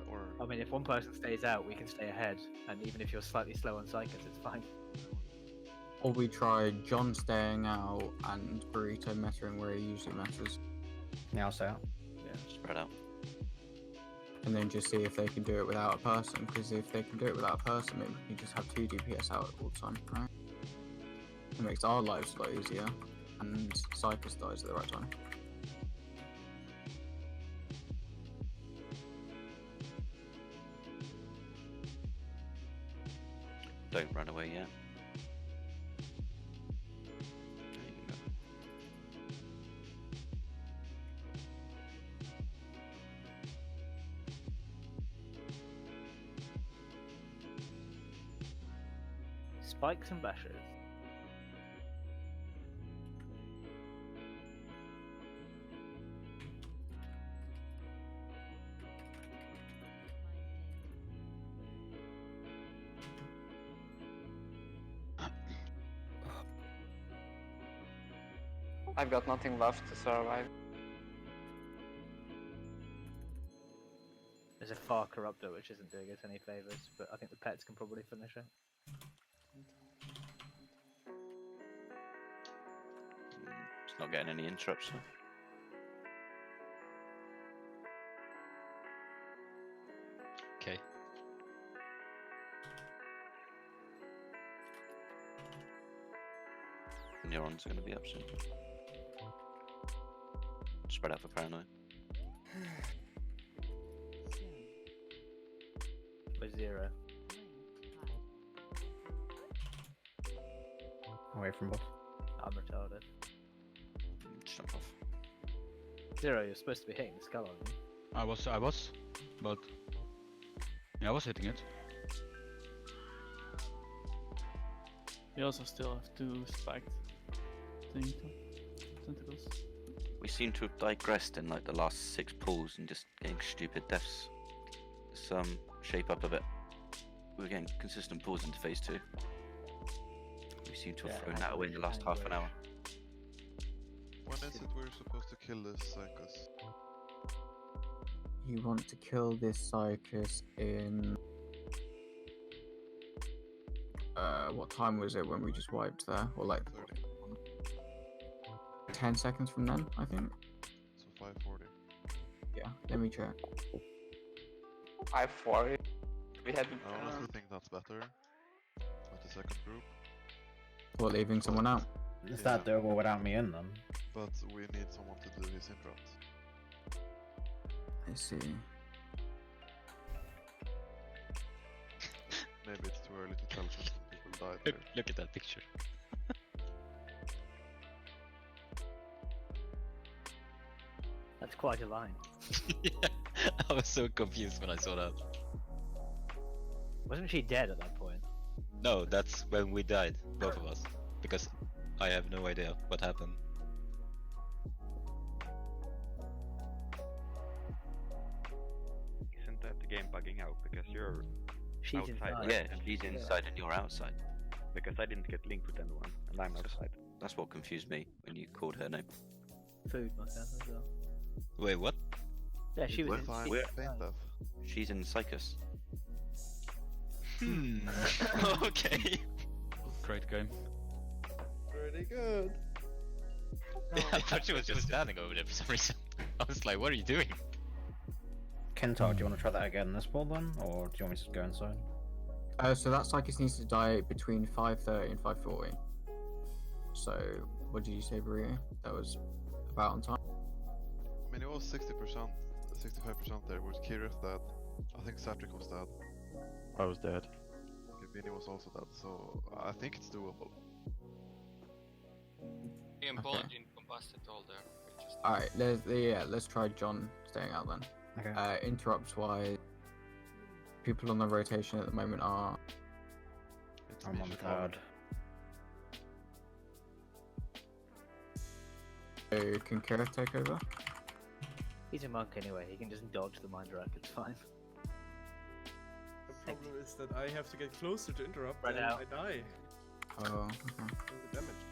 Speaker 7: or
Speaker 2: I mean, if one person stays out, we can stay ahead. And even if you're slightly slow on Psychos, it's fine.
Speaker 3: Or we try John staying out and Burrito metering where he usually metters.
Speaker 5: Yeah, I'll stay out.
Speaker 2: Yeah.
Speaker 8: Spread out.
Speaker 3: And then just see if they can do it without a person, because if they can do it without a person, maybe you just have 2 DPS out all the time, right? It makes our lives a lot easier, and Psychos dies at the right time.
Speaker 8: Don't run away yet.
Speaker 2: Spikes and bashers.
Speaker 15: I've got nothing left to survive.
Speaker 2: There's a far corruptor which isn't doing us any favours, but I think the pets can probably finish it.
Speaker 8: It's not getting any interrupts. So.
Speaker 14: Okay.
Speaker 8: Neuron's gonna be up soon. Spread out for paranoia.
Speaker 2: With 0.
Speaker 5: Away from boss.
Speaker 2: I'm retarded.
Speaker 8: Jump off.
Speaker 2: 0, you're supposed to be hitting the skull, aren't you?
Speaker 16: I was, but yeah, I was hitting it.
Speaker 10: You also still have 2 spiked tentacles.
Speaker 8: We seem to have digressed in like the last 6 pulls and just getting stupid deaths. Let's shape up a bit. We're getting consistent pulls into phase 2. We seem to have thrown that away in the last half an hour.
Speaker 7: When is it we're supposed to kill this Psychos?
Speaker 3: You want to kill this Psychos in... what time was it when we just wiped there? Or like 10 seconds from then, I think.
Speaker 7: So 5:40.
Speaker 3: Yeah, let me check.
Speaker 15: 540. We had.
Speaker 7: I honestly think that's better. With the second group.
Speaker 3: What, leaving someone out?
Speaker 5: Is that doable without me in them?
Speaker 7: But we need someone to do his interrupts.
Speaker 3: I see.
Speaker 7: Maybe it's too early to tell since some people died there.
Speaker 14: Look at that picture.
Speaker 2: That's quite a line.
Speaker 14: Yeah, I was so confused when I saw that.
Speaker 2: Wasn't she dead at that point?
Speaker 14: No, that's when we died, both of us. Because I have no idea what happened.
Speaker 9: Isn't that the game bugging out because you're
Speaker 2: She's
Speaker 9: outside?
Speaker 2: inside.
Speaker 8: Yeah, she's inside and you're outside.
Speaker 9: Because I didn't get linked with anyone, and I'm outside.
Speaker 8: That's what confused me when you called her name.
Speaker 2: Food myself as well.
Speaker 14: Wait, what?
Speaker 2: Yeah, she was.
Speaker 8: We're she's in Psychos.
Speaker 14: Okay.
Speaker 16: Great game.
Speaker 4: Pretty good.
Speaker 14: I thought she was just standing over there for some reason. I was like, what are you doing?
Speaker 5: Kentar, do you want to try that again this ball then? Or do you want me to go inside?
Speaker 3: So that Psychos needs to die between 5:30 and 5:40. So, what did you say, Maria? That was about on time?
Speaker 7: I mean, it was 60%, 65% there. Was Kirith dead? I think Satric was dead.
Speaker 9: I was dead.
Speaker 7: Vinny was also dead, so I think it's doable.
Speaker 6: Me and Paul didn't combust at all there. We just
Speaker 3: Alright, let's try John staying out then.
Speaker 5: Okay.
Speaker 3: Interrupts wise, people on the rotation at the moment are...
Speaker 5: I'm on the card.
Speaker 3: So, can Kirith take over?
Speaker 2: He's a monk anyway, he can just dodge the mind rack, it's fine.
Speaker 4: The problem is that I have to get closer to interrupt
Speaker 2: Right
Speaker 4: and
Speaker 2: out.
Speaker 4: I die.
Speaker 3: Oh, okay.
Speaker 4: From the damage.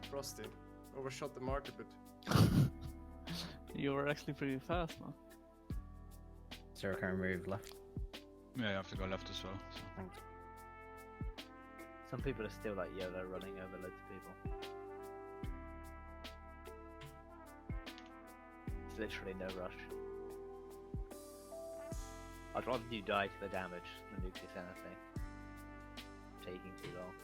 Speaker 4: Frosty. Overshot the mark a bit.
Speaker 10: You were actually pretty fast, man.
Speaker 5: Zero can move left.
Speaker 16: Yeah, you have to go left as well. So.
Speaker 5: Thanks.
Speaker 2: Some people are still like YOLO running over loads of people. It's literally no rush. I'd rather you die to the damage than nucleus anything. Taking too long.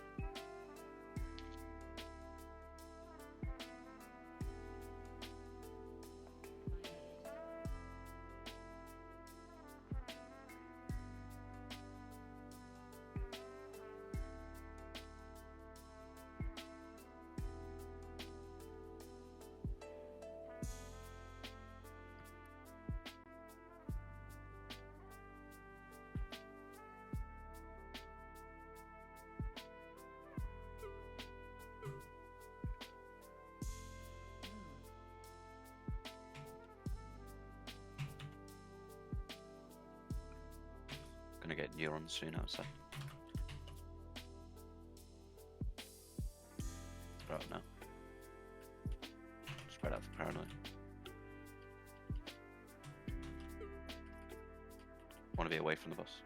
Speaker 8: neurons soon outside. Right now. Spread out for paranoid. Want to be away from the boss.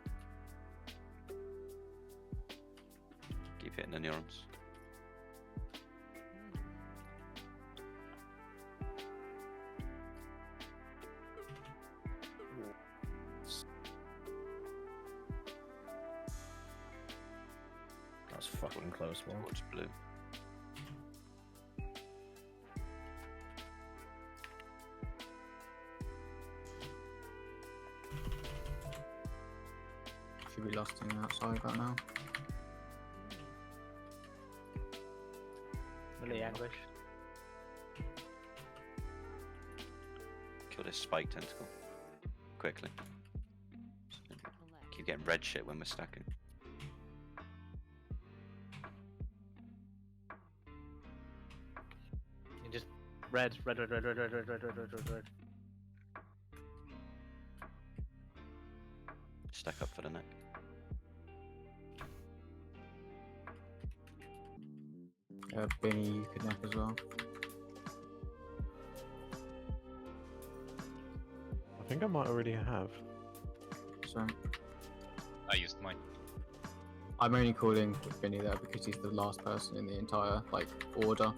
Speaker 8: Keep hitting the neurons.
Speaker 5: That's fucking close one.
Speaker 8: Towards blue.
Speaker 3: Should be lost in the outside right now.
Speaker 2: Really anguish.
Speaker 8: Kill this spike tentacle. Quickly. Keep getting red shit when we're stacking.
Speaker 2: You just red.
Speaker 8: Stack up for the neck.
Speaker 3: Benny, you could neck as well.
Speaker 17: I think I might already have.
Speaker 3: So
Speaker 14: I used mine.
Speaker 3: I'm only calling with Benny there because he's the last person in the entire order.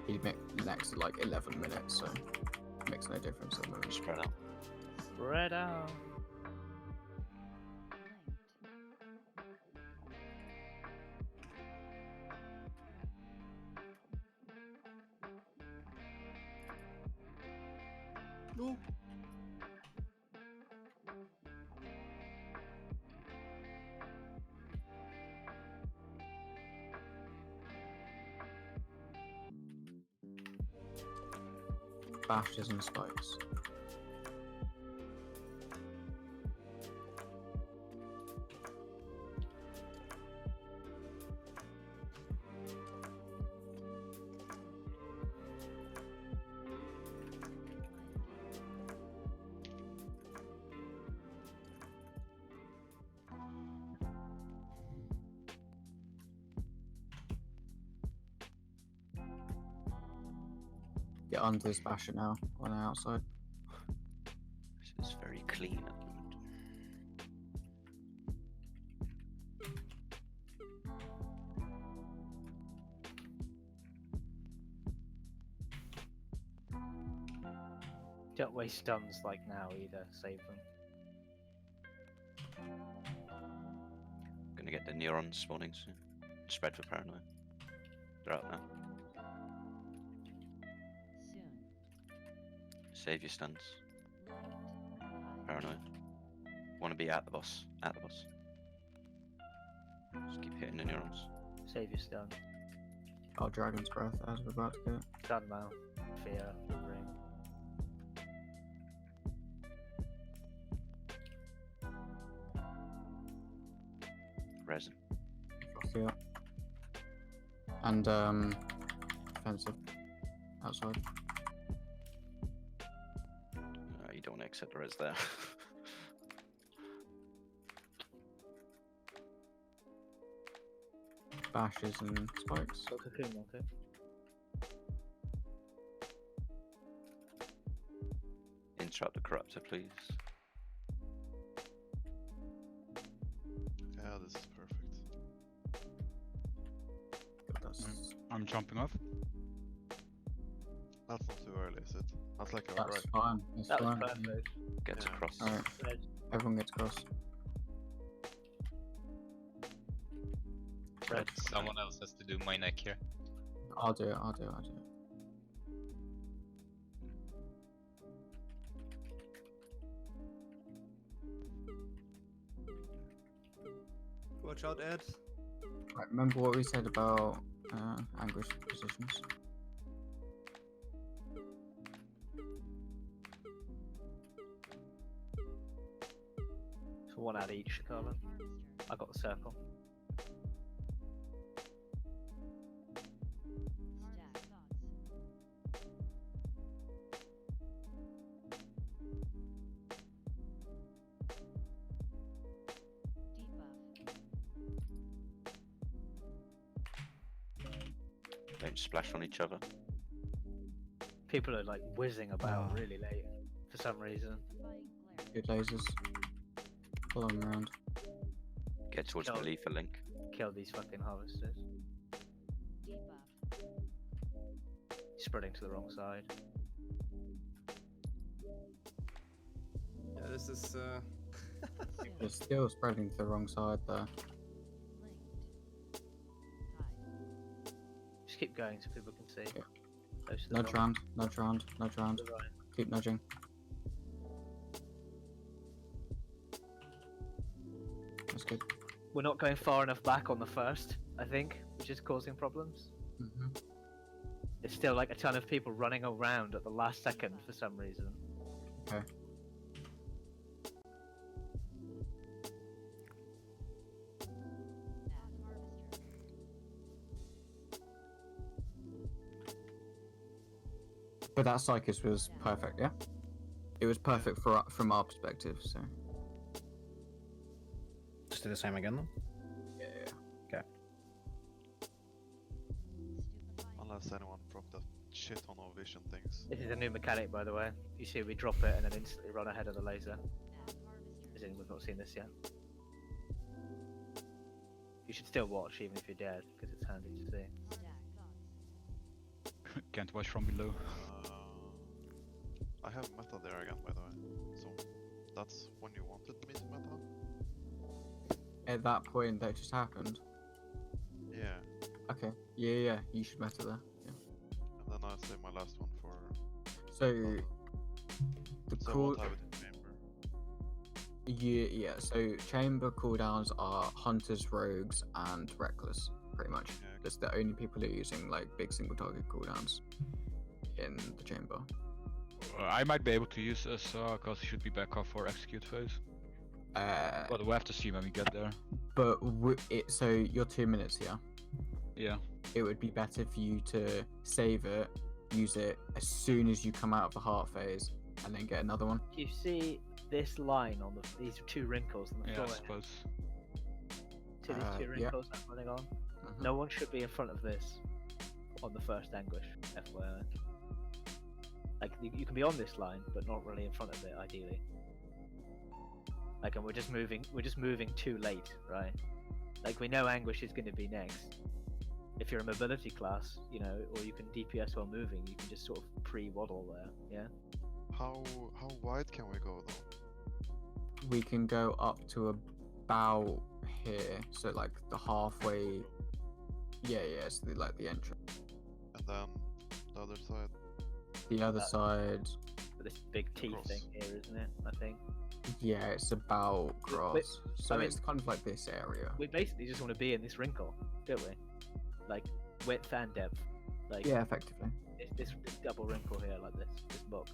Speaker 3: He next 11 minutes, so it makes no difference at the moment.
Speaker 8: Spread out.
Speaker 2: Spread out.
Speaker 4: No.
Speaker 3: Bashes and spikes. Get onto this basher now on the outside.
Speaker 8: This is very clean at the moment.
Speaker 2: Don't waste stuns like now either. Save them.
Speaker 8: Gonna get the neurons spawning soon. Spread for paranoid. They're out now. Save your stuns. Paranoid. Want to be at the boss. At the boss. Just keep hitting the neurons.
Speaker 2: Save your stun.
Speaker 3: Oh, Dragon's Breath as we're about to get it.
Speaker 2: Stun now. Fear. Ring.
Speaker 8: Resin.
Speaker 3: Yeah. And defensive. Outside.
Speaker 8: You don't want to accept the res there.
Speaker 3: Bashes and spikes.
Speaker 2: Okay.
Speaker 8: Interrupt the corruptor, please.
Speaker 7: Yeah, this is perfect.
Speaker 16: I'm jumping off.
Speaker 7: That's not too early, is it? That's like a
Speaker 3: That's
Speaker 7: right.
Speaker 3: fine. That's
Speaker 2: That was
Speaker 3: fine.
Speaker 2: perfect.
Speaker 8: Gets
Speaker 7: Yeah.
Speaker 8: across.
Speaker 3: Alright. Everyone gets cross.
Speaker 2: Red.
Speaker 14: Someone else has to do my neck here.
Speaker 3: I'll do it. I'll do it.
Speaker 4: Watch out, Ed.
Speaker 3: Right, remember what we said about anguish positions?
Speaker 2: So one out each, Colin. I got the circle.
Speaker 8: Don't splash on each other.
Speaker 2: People are like whizzing about really late for some reason.
Speaker 3: Good lasers. Follow them around.
Speaker 8: Get towards
Speaker 2: Kill-
Speaker 8: Melee for Link.
Speaker 2: Kill these fucking harvesters. Spreading to the wrong side.
Speaker 4: Yeah, this is.
Speaker 3: They're still spreading to the wrong side there.
Speaker 2: Just keep going so people can see.
Speaker 3: Yeah.
Speaker 2: Close to the
Speaker 3: Nudge
Speaker 2: right.
Speaker 3: round, nudge round, nudge round.
Speaker 2: To the right.
Speaker 3: Keep nudging. That's good.
Speaker 2: We're not going far enough back on the first, I think, which is causing problems.
Speaker 3: Mm-hmm.
Speaker 2: It's still like a ton of people running around at the last second for some reason.
Speaker 3: Okay. But that Psychus was perfect, yeah? It was perfect from our perspective, so.
Speaker 5: Just do the same again, then?
Speaker 3: Yeah.
Speaker 5: Okay.
Speaker 7: Unless anyone dropped a shit ton of vision things.
Speaker 2: This is a new mechanic, by the way. You see, we drop it and then instantly run ahead of the laser. As in, we've not seen this yet. You should still watch, even if you're dead, because it's handy to see.
Speaker 16: Can't watch from below.
Speaker 7: I have meta there again, by the way. So that's when you wanted me to meta?
Speaker 3: At that point, that just happened.
Speaker 7: Yeah.
Speaker 3: Okay. Yeah, you should meta there. Yeah.
Speaker 7: And then I'll save my last one for.
Speaker 3: So the
Speaker 7: So I
Speaker 3: cool.
Speaker 7: won't have it in chamber.
Speaker 3: Yeah. So chamber cooldowns are hunters, rogues, and reckless, pretty much.
Speaker 7: Yeah.
Speaker 3: That's the only people who are using like big single target cooldowns in the chamber.
Speaker 16: I might be able to use Azor because he should be back off for execute phase. But we'll have to see when we get there.
Speaker 3: But so you're 2 minutes here.
Speaker 16: Yeah.
Speaker 3: It would be better for you to save it, use it as soon as you come out of the heart phase, and then get another one.
Speaker 2: You see this line on these two wrinkles on the
Speaker 16: Yeah,
Speaker 2: floor.
Speaker 16: I suppose.
Speaker 2: See these two
Speaker 3: yeah.
Speaker 2: wrinkles I'm running on? No one should be in front of this on the first anguish, FYI. Like, you can be on this line, but not really in front of it, ideally. Like, and we're just moving too late, right? Like, we know anguish is going to be next. If you're a mobility class, you know, or you can DPS while moving, you can just sort of pre-waddle there, yeah?
Speaker 7: How wide can we go though?
Speaker 3: We can go up to about here, so like the halfway. Yeah, so like the entrance.
Speaker 7: And then the other side.
Speaker 3: The other side.
Speaker 2: This big T
Speaker 7: Cross.
Speaker 2: thing here, isn't it? I think.
Speaker 3: Yeah, it's about cross. So
Speaker 2: I mean-
Speaker 3: it's kind of like this area.
Speaker 2: We basically just want to be in this wrinkle, don't we? Like, width and depth. Like,
Speaker 3: Yeah, effectively.
Speaker 2: this double wrinkle here, like this box.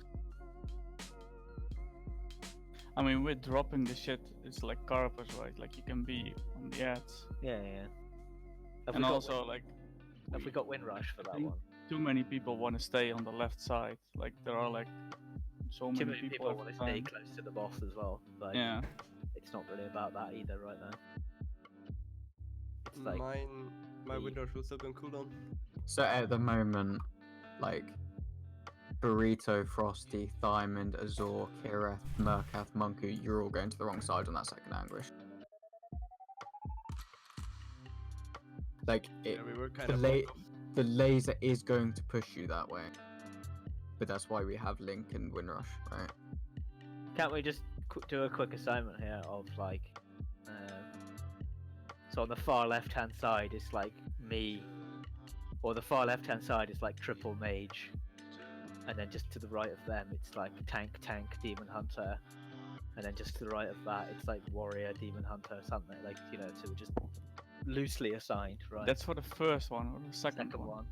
Speaker 10: I mean, with dropping the shit, it's like carpers, right? Like you can be on the edge.
Speaker 2: Yeah. Have
Speaker 10: And
Speaker 2: we got
Speaker 10: also,
Speaker 2: wind-
Speaker 10: like,
Speaker 2: have we got Windrush for that
Speaker 10: think
Speaker 2: one?
Speaker 10: too many people want to stay on the left side. Like there are like so
Speaker 2: Too
Speaker 10: many
Speaker 2: many
Speaker 10: people
Speaker 2: people
Speaker 10: at
Speaker 2: want
Speaker 10: the
Speaker 2: to stay
Speaker 10: time.
Speaker 2: close to the boss as well. Like,
Speaker 10: Yeah.
Speaker 2: it's not really about that either right now. It's like,
Speaker 4: My window will still be on cooldown.
Speaker 3: So at the moment, like Burrito, Frosty, Diamond, Azor, Kireth, Murkath, Munku, you're all going to the wrong side on that second anguish. Like it,
Speaker 4: Yeah, we were kind
Speaker 3: the,
Speaker 4: of
Speaker 3: the laser is going to push you that way, but that's why we have Link and Windrush, right?
Speaker 2: can't we just do a quick assignment here of like, so on the far left hand side it's like me, or the far left hand side is like triple mage, and then just to the right of them it's like tank, demon hunter, and then just to the right of that it's like warrior, demon hunter, something like, you know, so just loosely assigned, right?
Speaker 10: That's for the first one or the second one.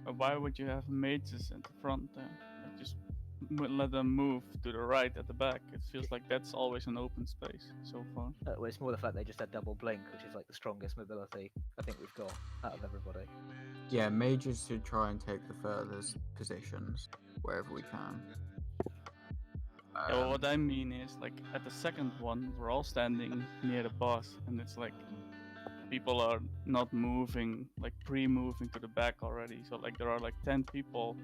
Speaker 10: But why would you have mages at the front there? Like just let them move to the right at the back. It feels like that's always an open space so far.
Speaker 2: Well, it's more the fact they just had double blink, which is like the strongest mobility I think we've got out of everybody.
Speaker 3: Yeah, mages should try and take the furthest positions wherever we can.
Speaker 10: Yeah, well, what I mean is, like, at the second one, we're all standing near the boss, and it's like, people are not moving, like pre-moving to the back already. So like there are like 10 people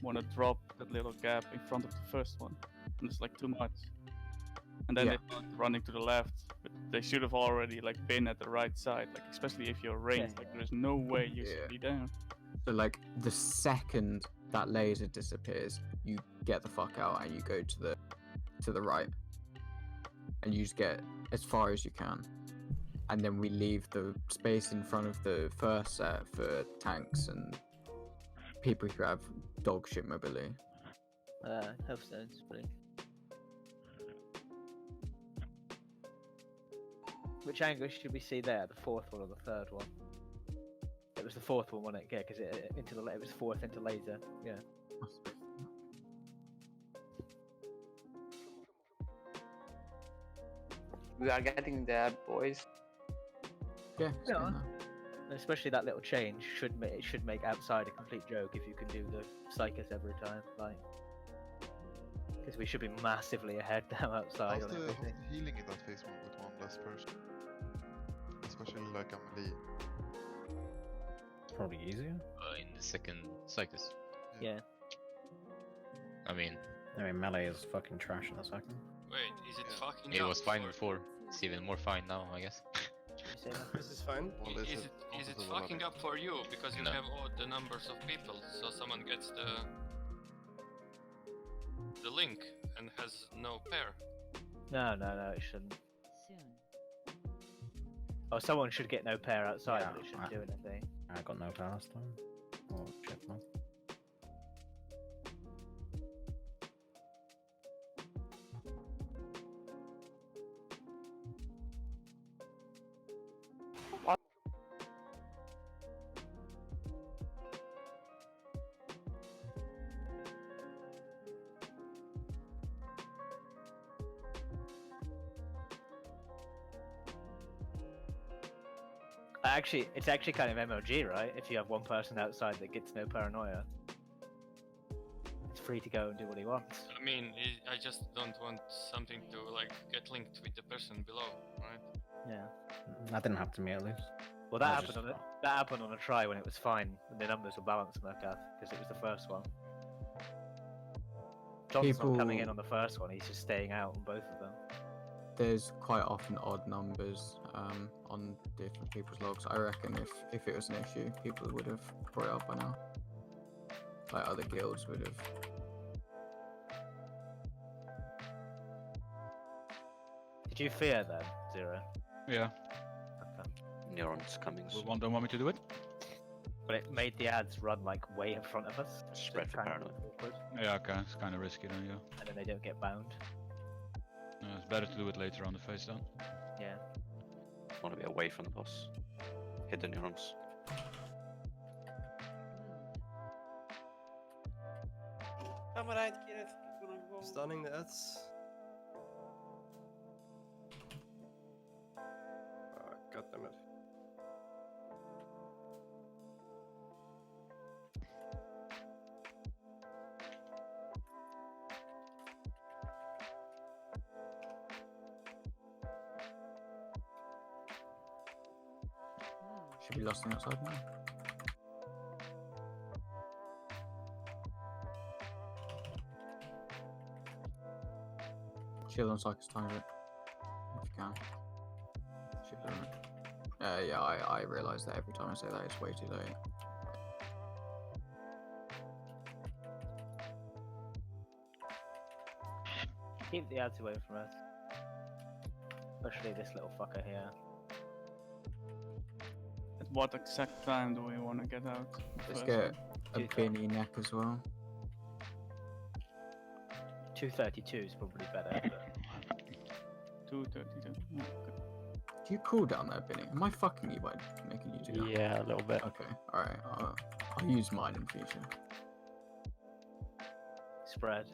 Speaker 10: want to drop that little gap in front of the first one, and it's like too much. And then
Speaker 3: Yeah.
Speaker 10: they start running to the left, but they should have already like been at the right side, like especially if you're ranged. Like there's no way you should be down.
Speaker 3: So like the second that laser disappears, you get the fuck out and you go to the right, and you just get as far as you can, and then we leave the space in front of the first set for tanks and people who have dog shit mobility.
Speaker 2: Health stones, pretty. Which angle should we see there? The fourth one or the third one? It was the fourth one, wasn't it? Yeah, because it was fourth into laser. Yeah.
Speaker 15: We are getting there, boys.
Speaker 3: Yeah.
Speaker 2: Yeah. Especially that little change should make outside a complete joke if you can do the Psychus every time, like. Because we should be massively ahead now outside.
Speaker 7: How's
Speaker 2: on
Speaker 7: the
Speaker 2: everything.
Speaker 7: healing in that phase with one less person? Especially like Amelie.
Speaker 14: Probably easier. In the second Psychus.
Speaker 2: Yeah.
Speaker 14: I mean, melee is fucking trash in the second.
Speaker 6: Wait, is it fucking
Speaker 14: It
Speaker 6: up
Speaker 14: was fine
Speaker 6: for-
Speaker 14: before. It's even more fine now, I guess.
Speaker 4: This is fine.
Speaker 6: Is it fucking up for you because you
Speaker 14: No.
Speaker 6: have all the numbers of people, so someone gets the link and has no pair?
Speaker 2: No, it shouldn't. Oh, someone should get no pair outside, but it shouldn't do anything.
Speaker 14: I got no pair last time. Oh shit, man.
Speaker 2: It's actually kind of MLG, right? If you have one person outside that gets no paranoia, it's free to go and do what he wants.
Speaker 6: I mean, I just don't want something to like get linked with the person below, right?
Speaker 2: Yeah.
Speaker 14: That didn't happen to me at least.
Speaker 2: Well, that happened on a try when it was fine, and the numbers were balanced, Murkath, because it was the first one. John's not coming in on the first one; he's just staying out on both of them.
Speaker 3: There's quite often odd numbers on different people's logs. I reckon if it was an issue, people would have brought it up by now. Like other guilds would have.
Speaker 2: Did you fear that, Zero?
Speaker 16: Yeah.
Speaker 2: Okay.
Speaker 8: Neurons coming.
Speaker 16: Don't want me to do it?
Speaker 2: But it made the ads run like way in front of us.
Speaker 8: Spread for paranoia.
Speaker 16: Yeah, okay. It's kind of risky then, yeah.
Speaker 2: And then they don't get bound.
Speaker 16: It's better to do it later on the phase then.
Speaker 2: Yeah.
Speaker 8: Want to be away from the boss. Hit the neurons.
Speaker 11: I'm right here. I'm gonna go.
Speaker 4: Stunning the ads. God damn it.
Speaker 3: Should be lost on outside now. Shield on Psychus tiny bit. If you can. Shield on it. Yeah, I realise that every time I say that it's way too late.
Speaker 2: Keep the ads away from us. Especially this little fucker here.
Speaker 10: At what exact time do we want to get out?
Speaker 3: Let's
Speaker 10: first?
Speaker 3: get a Binny neck as well.
Speaker 2: 232 is probably better. But...
Speaker 10: 232. Yeah, okay.
Speaker 3: Do you cool down there, Binny? Am I fucking you by making you do that?
Speaker 14: Yeah, a little bit.
Speaker 3: Okay, alright. I'll use mine in future.
Speaker 2: Spread.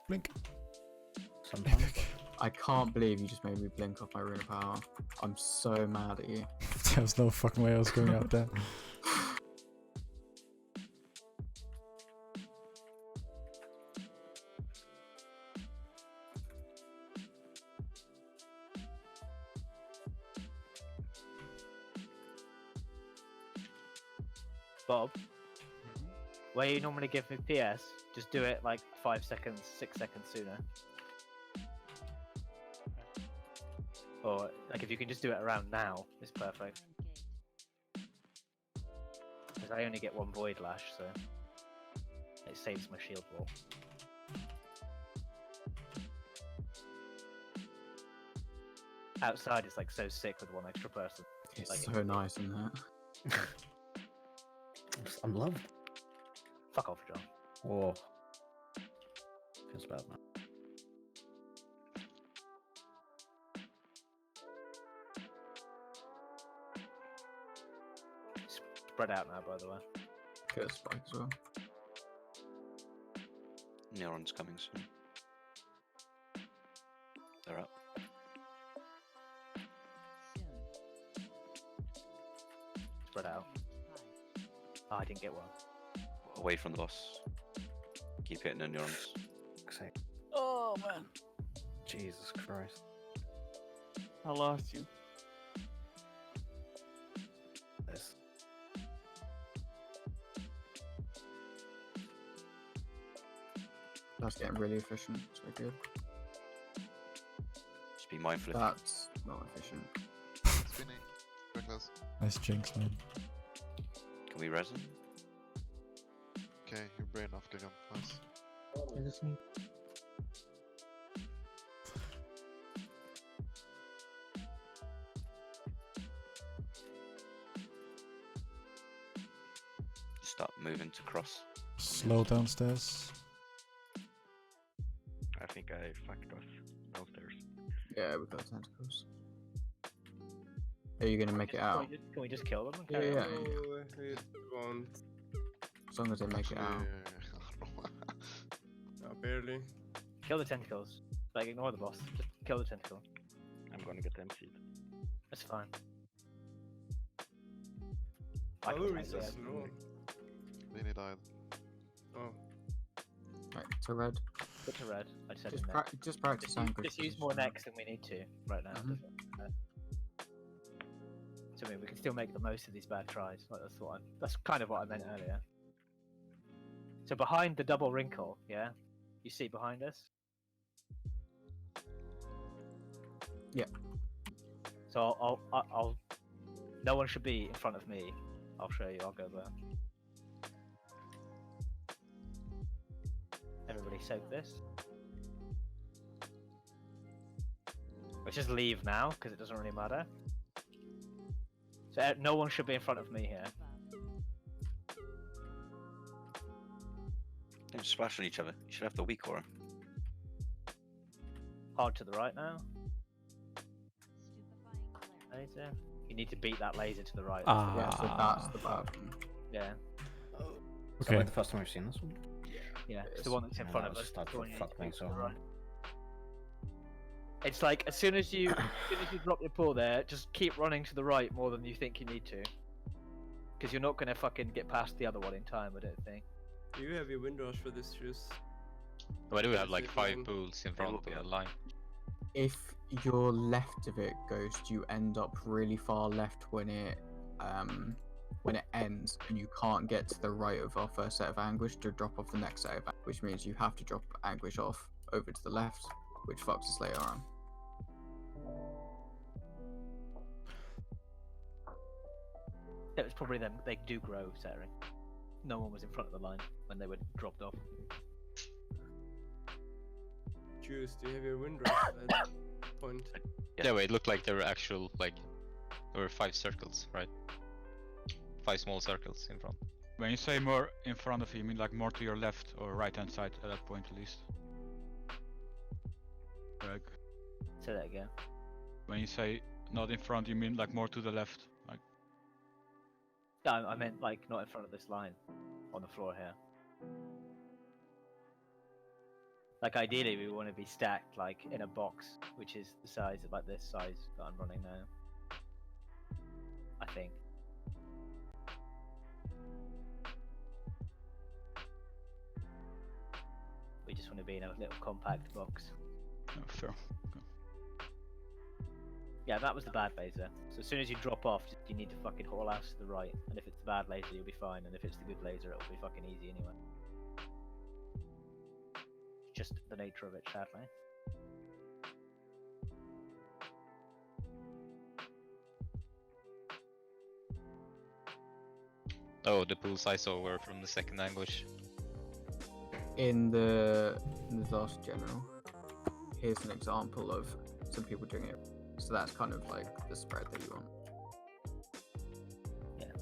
Speaker 1: Blink.
Speaker 14: Sometimes.
Speaker 3: I can't believe you just made me blink off my rune of power. I'm so mad at you.
Speaker 1: There's no fucking way I was going out there.
Speaker 2: Bob, where you normally give me PS, just do it like 5 seconds, 6 seconds sooner. Or like if you can just do it around now, it's perfect. Because I only get 1 Void Lash, so it saves my shield wall. Outside it's like so sick with 1 extra person.
Speaker 3: It's
Speaker 2: like,
Speaker 3: so nice in that.
Speaker 5: I'm loved.
Speaker 2: Fuck off, John.
Speaker 5: Oh. Feels bad now.
Speaker 2: Spread out now, by the way.
Speaker 3: Get a spike as well.
Speaker 8: Neuron's coming soon. They're up.
Speaker 2: Spread out. Oh, I didn't get one.
Speaker 8: Away from the boss. Keep hitting the neurons.
Speaker 5: Oh man. Jesus Christ.
Speaker 10: I lost you.
Speaker 5: This.
Speaker 3: That's getting really efficient. It's very good.
Speaker 8: Just be mindful if
Speaker 3: That's not efficient.
Speaker 7: Spinning. Very close.
Speaker 1: Nice jinx, man.
Speaker 8: Can we res him?
Speaker 7: Okay, your brain off again. Nice.
Speaker 8: Start moving to cross.
Speaker 1: Slow downstairs.
Speaker 18: I think I fucked us downstairs.
Speaker 3: Yeah, we got tentacles. Are you gonna make it out?
Speaker 2: Can we just kill them? And
Speaker 3: Yeah,
Speaker 2: carry
Speaker 3: yeah.
Speaker 2: on?
Speaker 4: No, it won't.
Speaker 3: As long as they make it out.
Speaker 4: Barely.
Speaker 2: Kill the tentacles. Like, ignore the boss. Just kill the tentacle.
Speaker 18: I'm gonna get MC'd.
Speaker 2: That's fine.
Speaker 4: Cavalry is so slow.
Speaker 7: Vinny died.
Speaker 4: Oh.
Speaker 3: Right, to red.
Speaker 2: Put to red. I said
Speaker 3: Just practice anchor.
Speaker 2: Just use more necks than we need to right now.
Speaker 3: Mhm.
Speaker 2: So I mean, we can still make the most of these bad tries. Like, that's kind of what I meant earlier. So behind the double wrinkle, yeah, you see behind us.
Speaker 3: Yeah.
Speaker 2: So I'll. No one should be in front of me. I'll show you. I'll go there. Everybody soak this. Let's just leave now because it doesn't really matter. So no one should be in front of me here.
Speaker 8: Don't splash on each other. You should have the weak aura.
Speaker 2: Hard to the right now. Laser. You need to beat that laser to the right.
Speaker 3: Yeah, so that's the bad one.
Speaker 2: Yeah.
Speaker 5: Is that like the first time we've seen this one?
Speaker 2: Yeah, it's the one that's in front of us.
Speaker 5: That
Speaker 2: the one you
Speaker 5: fucked
Speaker 2: need
Speaker 5: me
Speaker 2: to
Speaker 5: so
Speaker 2: beat to the
Speaker 5: hard.
Speaker 2: right. It's like as soon as you drop your pull there, just keep running to the right more than you think you need to, because you're not gonna fucking get past the other one in time. I don't think.
Speaker 4: You have your windows for this juice.
Speaker 14: Why do we have like
Speaker 4: Sit
Speaker 14: 5
Speaker 4: down.
Speaker 14: pools in front of the line?
Speaker 3: If your left of it Ghost, you end up really far left when it ends, and you can't get to the right of our first set of anguish to drop off the next set of anguish, which means you have to drop anguish off over to the left, which fucks us later on.
Speaker 2: It was probably them. They do grow, Sarah. No one was in front of the line when they were dropped off.
Speaker 4: Juice, do you have your windows at that point?
Speaker 14: Yeah, wait, it looked like there were actual, like, there were 5 circles, right? 5 small circles in front.
Speaker 16: When you say more in front of you, you mean like more to your left or right hand side at that point at least? Like,
Speaker 2: Say that again.
Speaker 16: when you say not in front, you mean like more to the left? Like,
Speaker 2: No, I meant like not in front of this line, on the floor here. Like ideally, we want to be stacked like in a box, which is the size of like this size that I'm running now. I think. We just want to be in a little compact box.
Speaker 16: oh, fair.
Speaker 2: Yeah, that was the bad laser. So as soon as you drop off, you need to fucking haul ass to the right. And if it's the bad laser, you'll be fine. And if it's the good laser, it'll be fucking easy anyway. Just the nature of it, sadly.
Speaker 14: Oh, the pools I saw were from the second language.
Speaker 3: In the last general, here's an example of some people doing it. So that's kind of like the spread that you want.
Speaker 2: Yeah.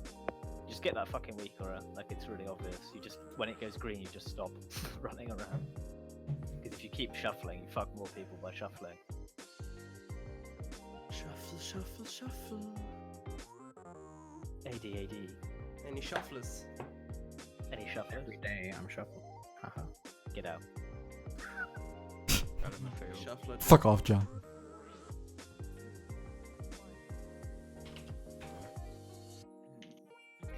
Speaker 2: Just get that fucking weak aura. Like, it's really obvious. You just, when it goes green, you just stop running around. Because if you keep shuffling, you fuck more people by shuffling.
Speaker 4: Shuffle, shuffle, shuffle.
Speaker 2: AD.
Speaker 4: Any shufflers?
Speaker 2: Any shufflers?
Speaker 5: Every day I'm shuffling. Haha.
Speaker 2: Get out.
Speaker 4: Shuffler.
Speaker 1: Fuck off, John.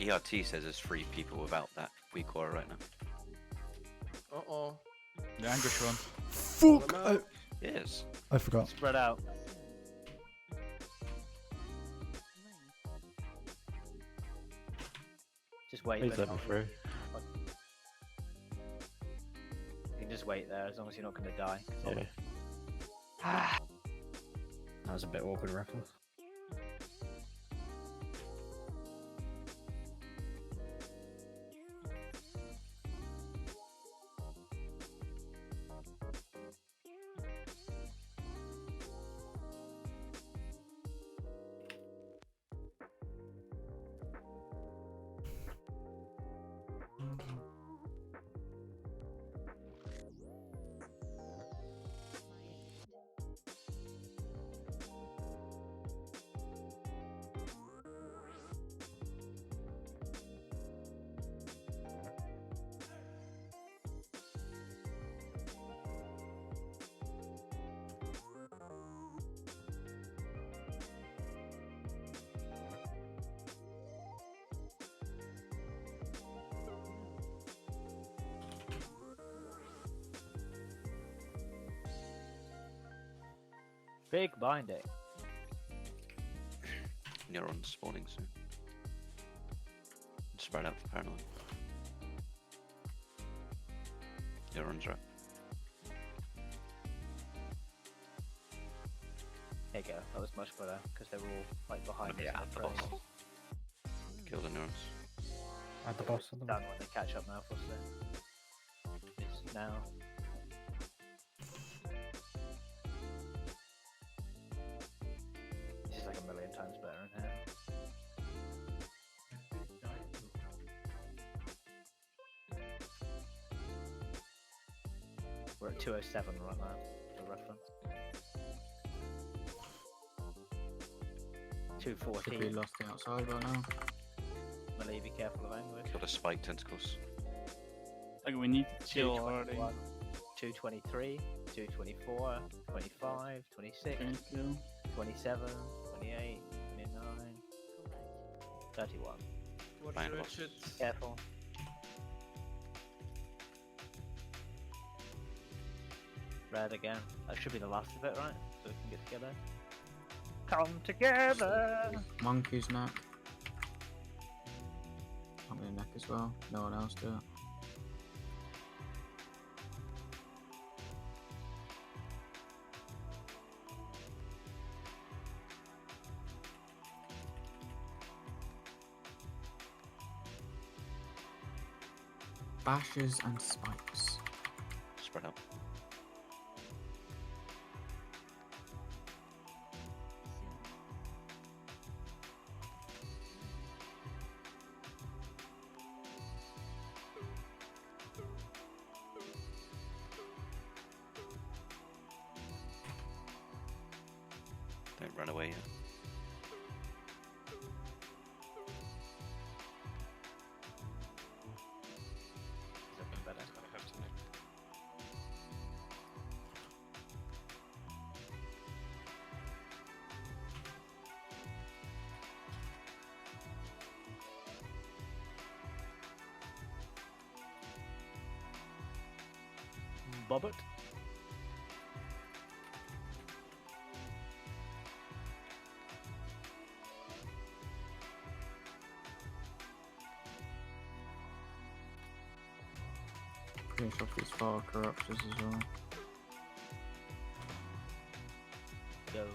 Speaker 8: ERT says there's 3 people without that weak aura right now.
Speaker 4: Uh-oh.
Speaker 16: The Anguish one.
Speaker 1: Fuck!
Speaker 8: Yes.
Speaker 1: I forgot.
Speaker 2: Spread out. Just wait.
Speaker 17: Please let me through.
Speaker 2: You can just wait there as long as you're not going to die.
Speaker 17: Yeah.
Speaker 5: That was a bit awkward reference.
Speaker 2: Big binding.
Speaker 8: Neurons spawning soon. Spread out for paranoid. Neurons right.
Speaker 2: There you go. That was much better because they were all like behind us.
Speaker 8: Yeah, at the boss. Kill the neurons.
Speaker 5: At the boss.
Speaker 2: Done when they catch up now, possibly. It's now. This is like a million times better in here. We're at 207 right now, for reference. 214.
Speaker 3: Should be lost outside right now.
Speaker 2: Melee, be careful of anguish.
Speaker 8: Kill the spike tentacles.
Speaker 10: Like, we need to chill already.
Speaker 2: 223, 224, 25, 26,
Speaker 10: 22.
Speaker 2: 27, 28, 29, 31.
Speaker 4: Watch
Speaker 8: Fine,
Speaker 4: Richard.
Speaker 2: Careful. Red again. That should be the last of it, right? So we can get together. Come together!
Speaker 3: Monkey's neck. I'm gonna neck as well. No one else do it. Bashes and spikes.
Speaker 8: Spread out. Don't run away yet.
Speaker 2: Bobbit.
Speaker 3: finish off these far corruptors as well.
Speaker 2: Go.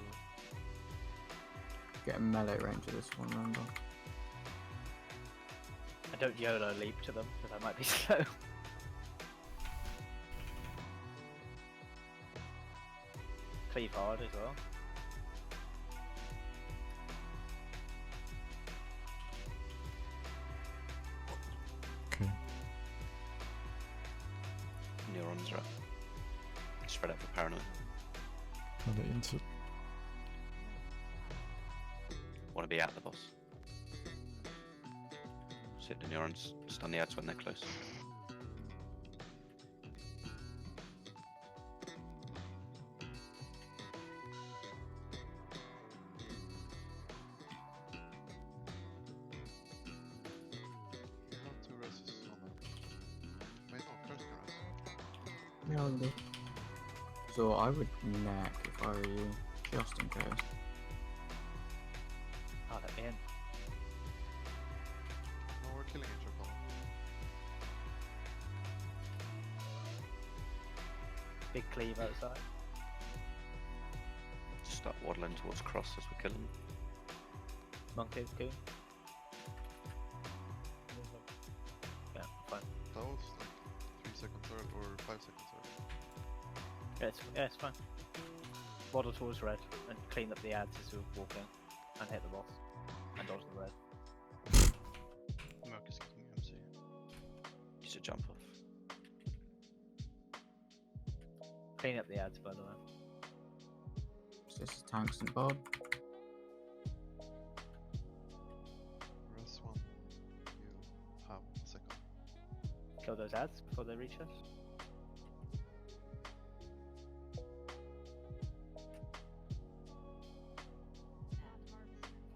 Speaker 3: Get a melee range of this one, remember?
Speaker 2: I don't YOLO leap to them because I might be slow. Cleave hard as well.
Speaker 1: Okay.
Speaker 8: Neurons are up. Spread out for paranoid.
Speaker 1: Kinda into.
Speaker 8: Want to be at the boss. Sit the neurons, stun the ads when they're close.
Speaker 7: Not two rests on that. Wait, no, Curse can rest.
Speaker 13: Yeah, I'll do.
Speaker 3: So I would neck if I were you, just in case.
Speaker 2: Oh, let me in.
Speaker 7: No, we're killing each other.
Speaker 2: Big cleave outside.
Speaker 8: Just start waddling towards cross as we're killing them.
Speaker 2: Monkey, coon. Yeah, fine.
Speaker 7: That was like 3 seconds early or 5 seconds early.
Speaker 2: Yeah, it's fine. Waddle towards red and clean up the ads as we're walking and hit the boss and dodge the red.
Speaker 9: Merc is getting MC.
Speaker 8: Just a jump off.
Speaker 2: Clean up the ads, by the way.
Speaker 3: So this is tanks and Bob.
Speaker 7: Rest one. You have a second.
Speaker 2: Kill those ads before they reach us.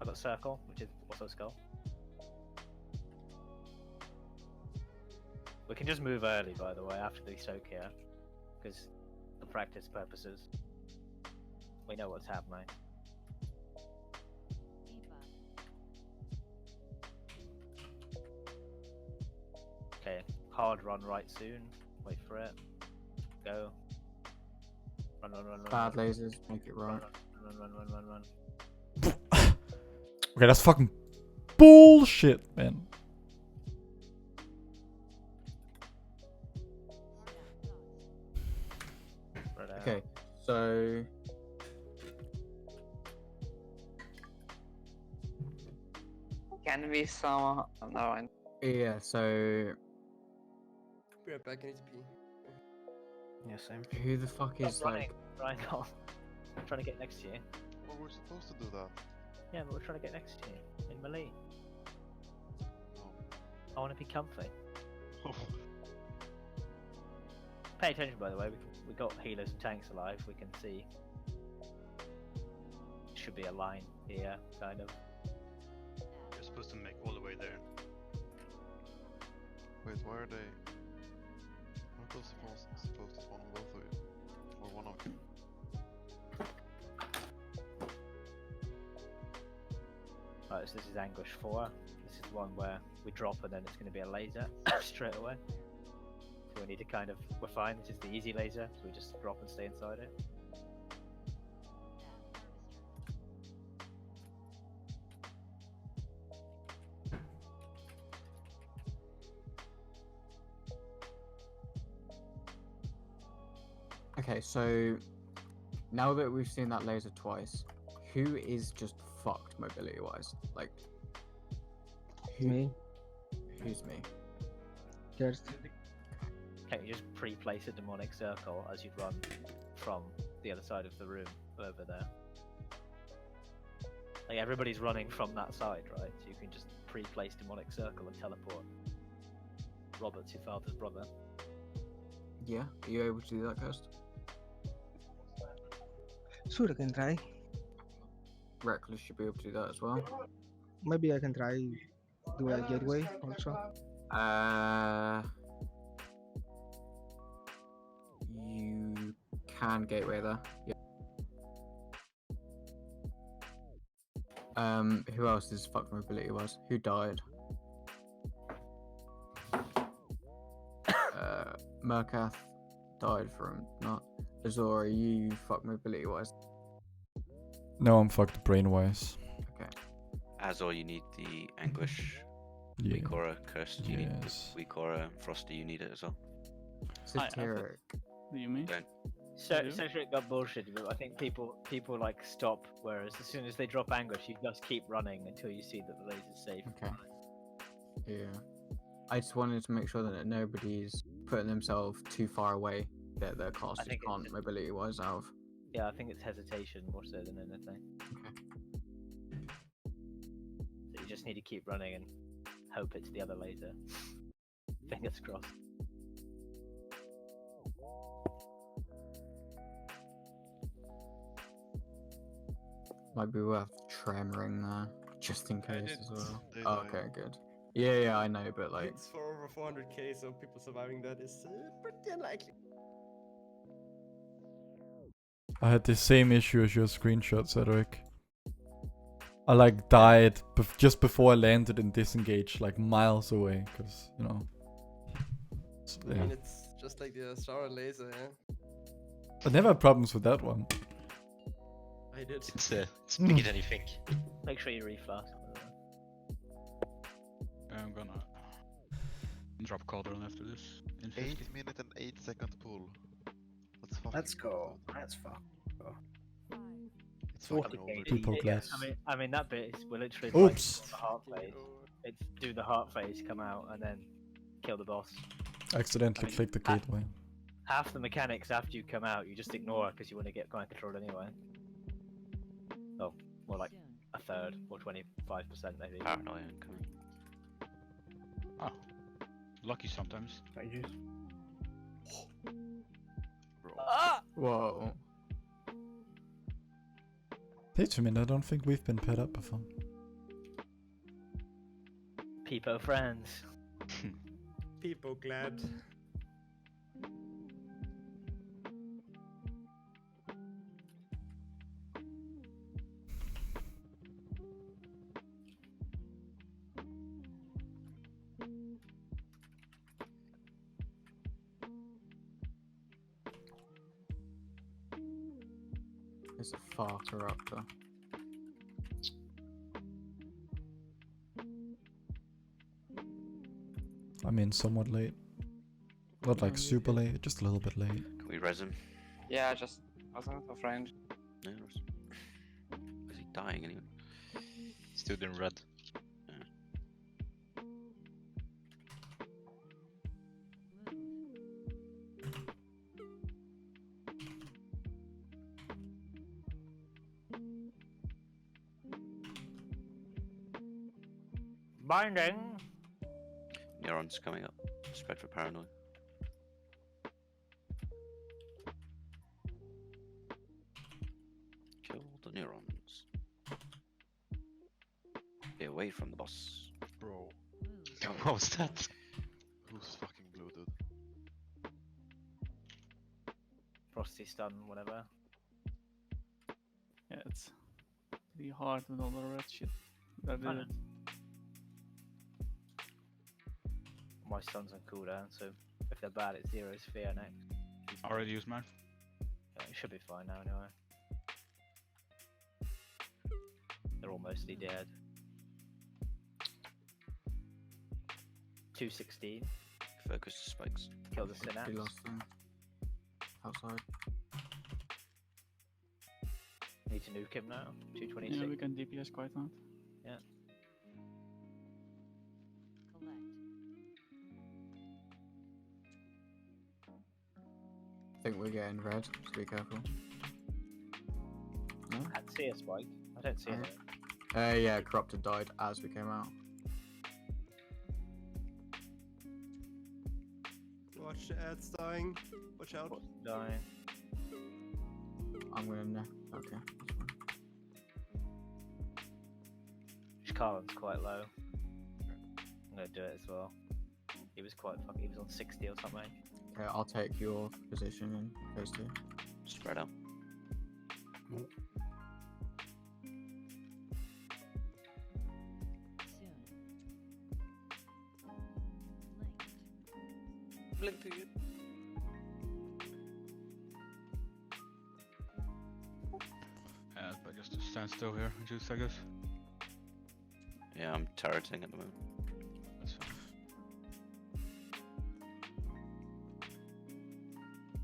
Speaker 2: I've got circle, which is also skull. We can just move early, by the way, after they soak here, because for practice purposes, we know what's happening. Okay, hard run right soon. Wait for it. Go. Run, run, run, run.
Speaker 3: Bad
Speaker 2: run.
Speaker 3: lasers, make it right.
Speaker 2: Run, run, run, run, run.
Speaker 1: Okay, that's fucking bullshit, man.
Speaker 2: Right out.
Speaker 3: Okay, so
Speaker 15: Can we somehow? No, I.
Speaker 3: yeah, so
Speaker 4: Be right back, I need to pee.
Speaker 5: Yeah, same.
Speaker 3: who the fuck is
Speaker 2: Stop running,
Speaker 3: like?
Speaker 2: Ryan. I'm trying to get next to you.
Speaker 7: Well, we're supposed to do that.
Speaker 2: Yeah, but we're trying to get next to you in melee.
Speaker 7: No.
Speaker 2: I want to be comfy. Pay attention, by the way. We got healers and tanks alive. We can see. Should be a line here, kind of.
Speaker 9: You're supposed to make all the way there.
Speaker 7: Wait, why are they? Aren't those supposed to spawn on both of you? Or one of you?
Speaker 2: Right, so this is Anguish 4. This is the one where we drop and then it's going to be a laser straight away. So we need to kind of, we're fine, this is the easy laser, so we just drop and stay inside it.
Speaker 3: Okay, so now that we've seen that laser twice, who is just fucked mobility wise? Like,
Speaker 13: Me.
Speaker 3: Who's me?
Speaker 13: First.
Speaker 2: Okay, you just pre-place a demonic circle as you run from the other side of the room over there. Like everybody's running from that side, right? So you can just pre-place demonic circle and teleport. Robert's your father's brother.
Speaker 3: Yeah, are you able to do that, Kirst?
Speaker 13: Sure, I can try.
Speaker 3: Reckless should be able to do that as well.
Speaker 13: Maybe I can try do a gateway also.
Speaker 3: You can gateway there. Yeah. Who else is fucked mobility wise? Who died? Murkath died from not Azor. Are you fuck mobility wise?
Speaker 1: No, I'm fucked brain wise.
Speaker 3: Okay.
Speaker 8: Azor, you need the Anguish.
Speaker 1: Yeah.
Speaker 8: Weak Aura, Cursed, you need the
Speaker 1: Yes.
Speaker 8: Weak Aura. Frosty, you need it as well.
Speaker 3: Satiric.
Speaker 10: Do you mean?
Speaker 8: Don't.
Speaker 2: So
Speaker 10: Yeah.
Speaker 2: Cedric got bullshit, but I think people like stop. Whereas as soon as they drop Anguish, you just keep running until you see that the laser's safe.
Speaker 3: Okay. Yeah. I just wanted to make sure that nobody's putting themselves too far away that their casters
Speaker 2: think it's
Speaker 3: can't
Speaker 2: just-
Speaker 3: mobility wise out of.
Speaker 2: Yeah, I think it's hesitation more so than anything.
Speaker 3: Okay.
Speaker 2: So you just need to keep running and hope it's the other laser. Fingers crossed.
Speaker 3: Might be worth tremoring there, just in case as well.
Speaker 7: They
Speaker 3: Oh,
Speaker 7: died.
Speaker 3: okay, good. Yeah, I know, but like,
Speaker 4: It's for over 400k, so people surviving that is pretty unlikely.
Speaker 1: I had the same issue as your screenshot, Cedric. I like died just before I landed and disengaged, like miles away, because you know.
Speaker 4: I mean, it's just like the Azor laser, yeah.
Speaker 1: I never had problems with that one.
Speaker 4: I did.
Speaker 14: It's bigger than you think.
Speaker 2: Make sure you reflash.
Speaker 16: I'm gonna drop Cauldron after this. In 50.
Speaker 7: 8 minute and 8 second pull.
Speaker 5: Let's go. Let's fuck.
Speaker 7: It's fucking over.
Speaker 1: People glass.
Speaker 2: I mean that bit is we're literally
Speaker 1: Oops.
Speaker 2: like the heart phase. It's do the heart phase, come out, and then kill the boss.
Speaker 1: Accidentally clicked the gateway.
Speaker 2: Half the mechanics after you come out, you just ignore because you want to get mind control anyway. Oh, more like a third or 25% maybe.
Speaker 8: Paranoia.
Speaker 16: Oh, lucky sometimes.
Speaker 3: whoa.
Speaker 1: Teach me, I don't think we've been paired up before.
Speaker 2: Peepo friends.
Speaker 4: People glad.
Speaker 3: There's a farter up there.
Speaker 1: I mean, somewhat late. Not like super late, just a little bit late.
Speaker 8: Can we res him?
Speaker 15: Yeah, just wasn't of range.
Speaker 8: No. Is he dying anyway?
Speaker 14: Stood in red.
Speaker 2: Binding.
Speaker 8: Neuron's coming up. Spread for paranoia. Kill the neurons. Be away from the boss.
Speaker 7: Bro.
Speaker 14: What was that?
Speaker 7: Who's fucking blue, dude?
Speaker 2: Frosty stun, whatever.
Speaker 10: Yeah, it's pretty hard with all the red shit. That did it.
Speaker 2: My stuns on cooldown, so if they're bad, it's 0 sphere next.
Speaker 16: Already used mine.
Speaker 2: Yeah, it should be fine now anyway. They're all mostly dead. 216.
Speaker 8: Focus to spikes.
Speaker 2: Kill the synapse.
Speaker 3: We lost them. Outside.
Speaker 2: Need to nuke him now. 226.
Speaker 10: Yeah, we can DPS quite hard.
Speaker 2: Yeah.
Speaker 3: I think we're getting red, so be careful. No?
Speaker 2: I can't see a spike. I don't see it.
Speaker 3: Yeah, Corrupted died as we came out.
Speaker 4: Watch the ads dying. Watch out.
Speaker 2: Dying.
Speaker 3: I'm gonna no. Okay.
Speaker 2: Carlin's quite low. I'm gonna do it as well. He was quite fucking. He was on 60 or something.
Speaker 3: Okay, I'll take your position in phase 2.
Speaker 8: Spread out.
Speaker 11: Blink to you.
Speaker 16: stand still here, juice, I guess.
Speaker 8: Yeah, I'm turreting at the moment.
Speaker 16: That's fine.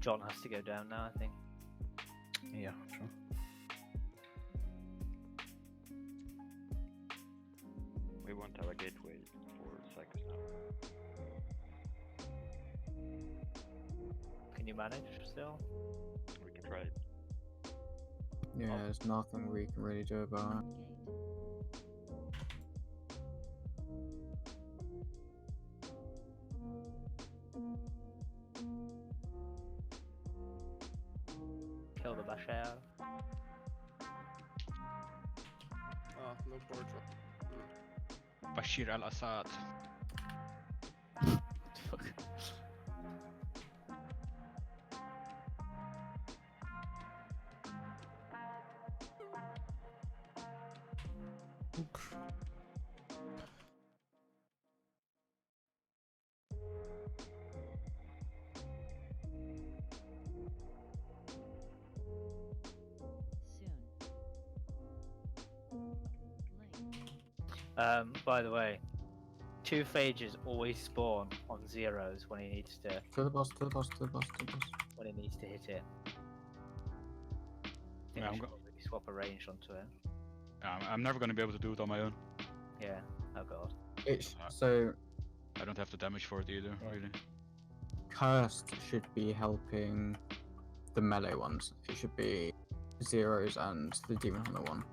Speaker 2: John has to go down now, I think.
Speaker 5: Yeah, sure.
Speaker 18: We won't have a gateway for Cycles now.
Speaker 2: Can you manage still?
Speaker 18: We can try it.
Speaker 3: Yeah, there's nothing we can really do about it.
Speaker 2: Kill the Bashar.
Speaker 4: Ah, no portal.
Speaker 16: Bashir al-Assad.
Speaker 10: Fuck.
Speaker 2: By the way, 2 phages always spawn on zeros when he needs to.
Speaker 3: To the boss, to the boss, to the boss, to the boss.
Speaker 2: When he needs to hit it.
Speaker 16: Yeah, I'm
Speaker 2: swap a range onto it.
Speaker 16: I'm never gonna be able to do it on my own.
Speaker 2: Yeah. Oh god.
Speaker 3: It's so.
Speaker 16: I don't have the damage for it either, really.
Speaker 3: Cursed should be helping the melee ones. It should be zeros and the demon hunter one.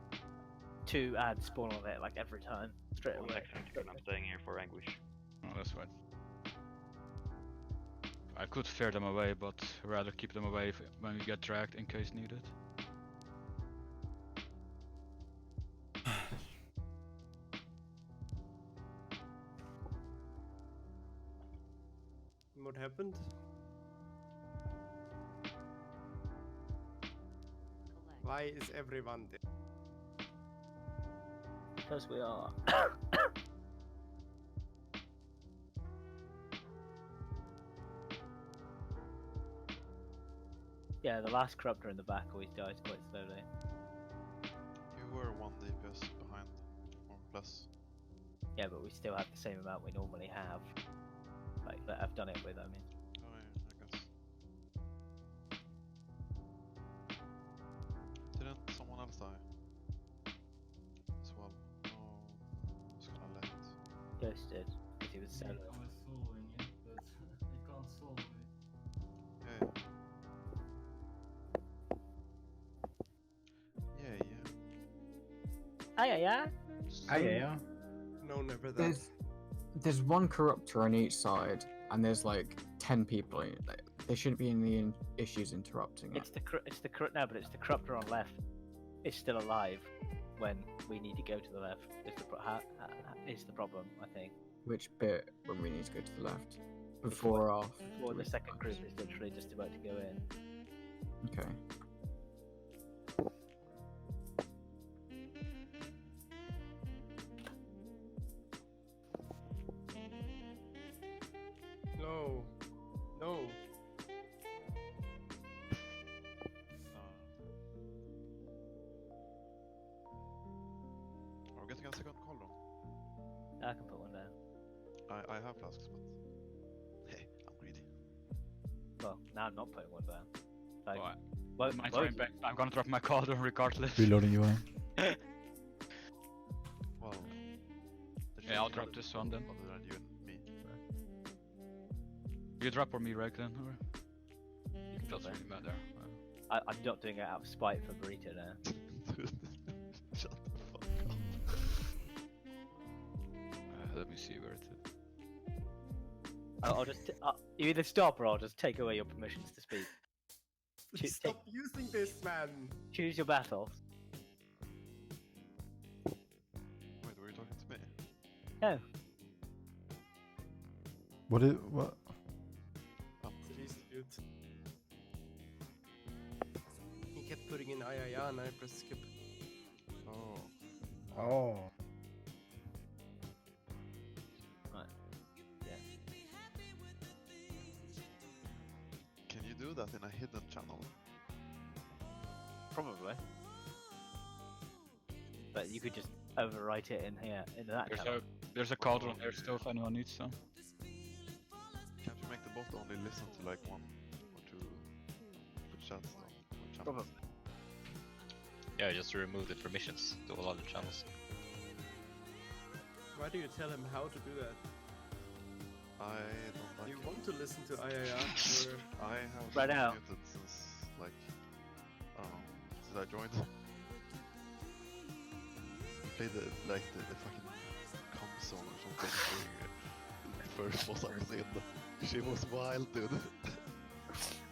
Speaker 2: 2 ads spawn on it like every time. Straight away.
Speaker 18: I'm staying here for Anguish.
Speaker 16: Oh, that's fine. I could fear them away, but rather keep them away when we get dragged in case needed.
Speaker 4: What happened? Why is everyone there?
Speaker 2: Because we are. Yeah, the last corruptor in the back always dies quite slowly.
Speaker 7: You were 1 DPS behind, or plus.
Speaker 2: Yeah, but we still have the same amount we normally have. Like, that I've done it with, I mean.
Speaker 7: Oh yeah, I guess. Didn't someone else die? As well? Oh, I was kinda late.
Speaker 2: Ghost did, because he was solo.
Speaker 12: I was soloing it, but I can't solo it.
Speaker 7: Yeah.
Speaker 2: Yeah.
Speaker 4: No, never that.
Speaker 3: There's 1 corruptor on each side, and there's like 10 people. Like, there shouldn't be any issues interrupting it.
Speaker 2: It's the but it's the corruptor on left. It's still alive when we need to go to the left. Is the problem, I think.
Speaker 3: Which bit when we need to go to the left? Before or after?
Speaker 2: Before the second group is literally just about to go in.
Speaker 3: Okay.
Speaker 4: No. No.
Speaker 7: Are we getting a second cauldron?
Speaker 2: I can put one down.
Speaker 7: I have flasks, but hey, I'm greedy.
Speaker 2: Well, now I'm not putting one down. Like,
Speaker 16: I'm gonna drop my cauldron regardless.
Speaker 1: Reloading you are.
Speaker 7: Well,
Speaker 16: yeah, I'll drop this one then.
Speaker 7: Other than you and me.
Speaker 16: You drop or me, Reg, then? Or?
Speaker 2: You can drop
Speaker 16: Doesn't really matter.
Speaker 2: I'm not doing it out of spite for Burrito now.
Speaker 7: Shut the fuck up.
Speaker 16: Let me see where it is.
Speaker 2: I'll just you either stop or I'll just take away your permissions to speak.
Speaker 4: Stop using this, man.
Speaker 2: Choose your battles.
Speaker 7: Wait, were you talking to me?
Speaker 2: No.
Speaker 1: What?
Speaker 4: Dispute. He kept putting in Ayaya and I pressed skip.
Speaker 7: Oh.
Speaker 5: Oh.
Speaker 2: Right. Yeah.
Speaker 7: Can you do that in a hidden channel?
Speaker 2: Probably. but you could just overwrite it in here, in that channel.
Speaker 16: There's a cauldron here still if anyone needs some.
Speaker 7: Can't you make the bot only listen to like 1 or 2 chats on channels?
Speaker 2: Probably.
Speaker 14: Yeah, just to remove the permissions to all other channels.
Speaker 4: Why do you tell him how to do that?
Speaker 7: I don't like
Speaker 4: You
Speaker 7: it.
Speaker 4: want to listen to IIR? Or...
Speaker 7: I have
Speaker 2: Right
Speaker 7: been
Speaker 2: now.
Speaker 7: muted since like I don't know, since I joined. Played the fucking com song or something. The first boss I was in. She was wild, dude.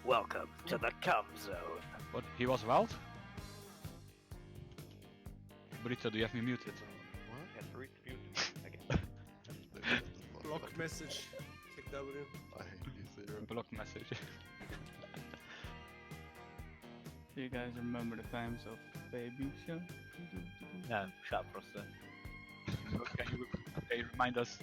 Speaker 2: Welcome to the cum zone.
Speaker 16: What? He was wild? Burrito, do you have me muted?
Speaker 18: Yeah, Burrito muted again.
Speaker 4: Block message. Click W.
Speaker 7: I hate you, Zero.
Speaker 16: Block message.
Speaker 10: Do you guys remember the times of Baby Show?
Speaker 2: No, shut up, Froster.
Speaker 16: Can you remind us?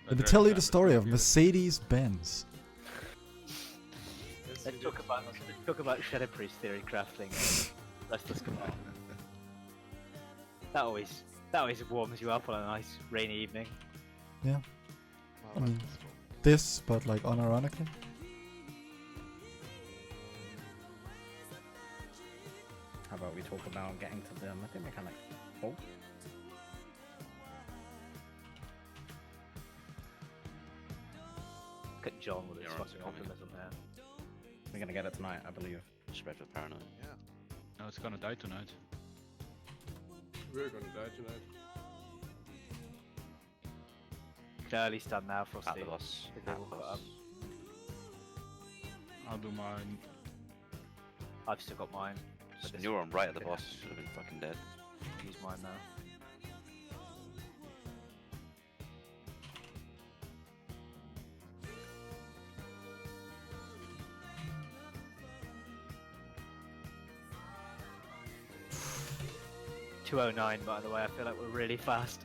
Speaker 1: Let me tell you the story of Mercedes-Benz.
Speaker 2: Let's talk about Shadow Priest theory crafting and Restless Command. That always warms you up on a nice rainy evening.
Speaker 1: Yeah. I mean, this, but like unironically.
Speaker 5: How about we talk about getting to the Mythic mechanic? Oh.
Speaker 2: Look at John with his fucking optimism there.
Speaker 5: We're gonna get it tonight, I believe.
Speaker 8: Spread for paranoid.
Speaker 7: Yeah.
Speaker 16: No, it's gonna die tonight.
Speaker 4: We're gonna die tonight.
Speaker 2: Early stun now, Frosty.
Speaker 8: At the boss.
Speaker 2: If they
Speaker 8: At
Speaker 2: will
Speaker 8: the
Speaker 2: put
Speaker 8: boss.
Speaker 2: up.
Speaker 16: I'll do mine.
Speaker 2: I've still got mine. but
Speaker 8: You were on right at the
Speaker 2: this-
Speaker 8: boss. Should have been fucking dead.
Speaker 2: Use mine now. .209, by the way. I feel like we're really fast.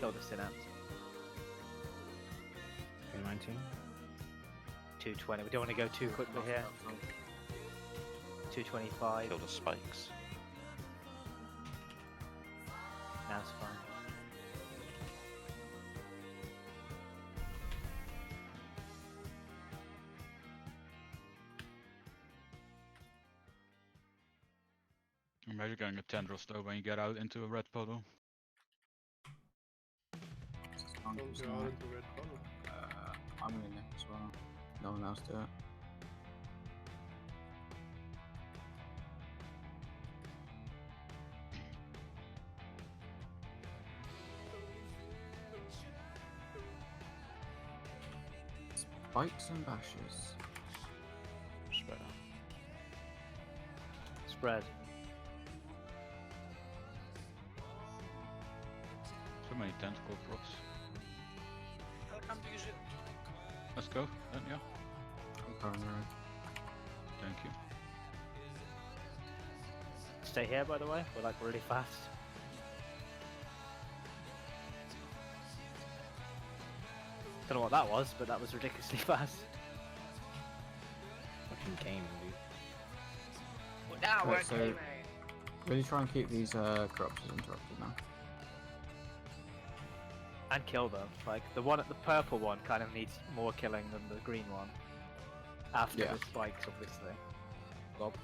Speaker 2: Kill the synapse.
Speaker 5: 219.
Speaker 2: 220. We don't want to go too quickly here. 225.
Speaker 8: Kill the spikes.
Speaker 2: Now it's fine.
Speaker 16: Imagine getting a tendril stove when you get out into a red puddle.
Speaker 4: Don't go out into red puddle.
Speaker 3: I'm gonna nick as well. No one else do it. Spikes and bashes.
Speaker 8: Spread out.
Speaker 2: Spread.
Speaker 16: So many tentacle procs.
Speaker 11: I'll come to use it.
Speaker 16: Let's go, then, yeah.
Speaker 3: Paranoid.
Speaker 16: Thank you.
Speaker 2: Stay here, by the way. We're like really fast. Don't know what that was, but that was ridiculously fast.
Speaker 5: Fucking game, dude.
Speaker 11: Well, now we're
Speaker 3: Right, so
Speaker 11: gaming.
Speaker 3: really try and keep these corruptors interrupted now.
Speaker 2: And kill them. Like the purple one kind of needs more killing than the green one. After
Speaker 3: Yeah.
Speaker 2: the spikes, obviously. Bob.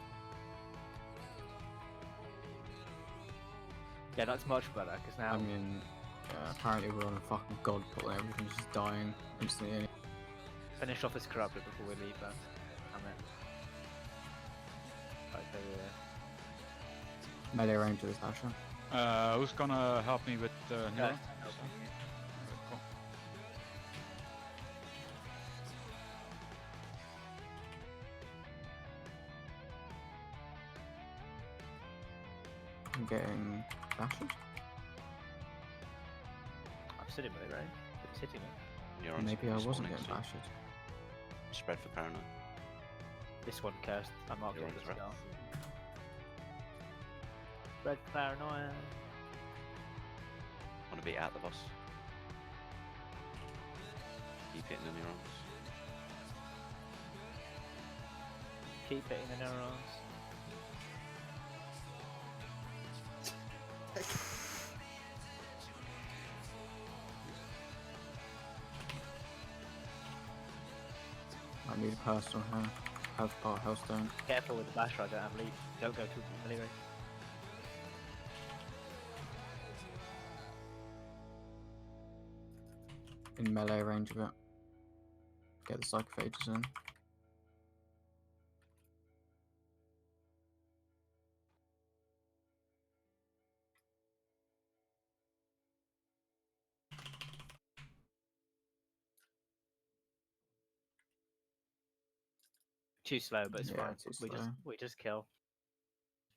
Speaker 2: Yeah, that's much better because now
Speaker 3: I mean, apparently we're on a fucking god pull and everything's just dying instantly.
Speaker 2: finish off this corrupted before we leave. That. Damn it. Right,
Speaker 3: Melee range to this Asher.
Speaker 16: Who's gonna help me with Nero?
Speaker 2: Yeah.
Speaker 16: Okay, cool.
Speaker 3: I'm getting bashes.
Speaker 2: I'm sitting with it, right? It's hitting it.
Speaker 8: You're on
Speaker 3: Maybe I wasn't
Speaker 8: spawning
Speaker 3: getting
Speaker 8: soon.
Speaker 3: bashes.
Speaker 8: Spread for paranoid.
Speaker 2: This one cursed. I'm not
Speaker 8: You're
Speaker 2: getting
Speaker 8: on
Speaker 2: this
Speaker 8: threat.
Speaker 2: now. Red paranoia.
Speaker 8: Want to be at the boss. Keep hitting the neurons.
Speaker 2: Keep hitting the neurons.
Speaker 3: I need a personal health bar, hellstone.
Speaker 2: Careful with the basher, I don't have lead. Don't go too melee range.
Speaker 3: In melee range of it. Get the psychophages in.
Speaker 2: Too slow, but it's
Speaker 3: Yeah,
Speaker 2: fine.
Speaker 3: too
Speaker 2: We just kill.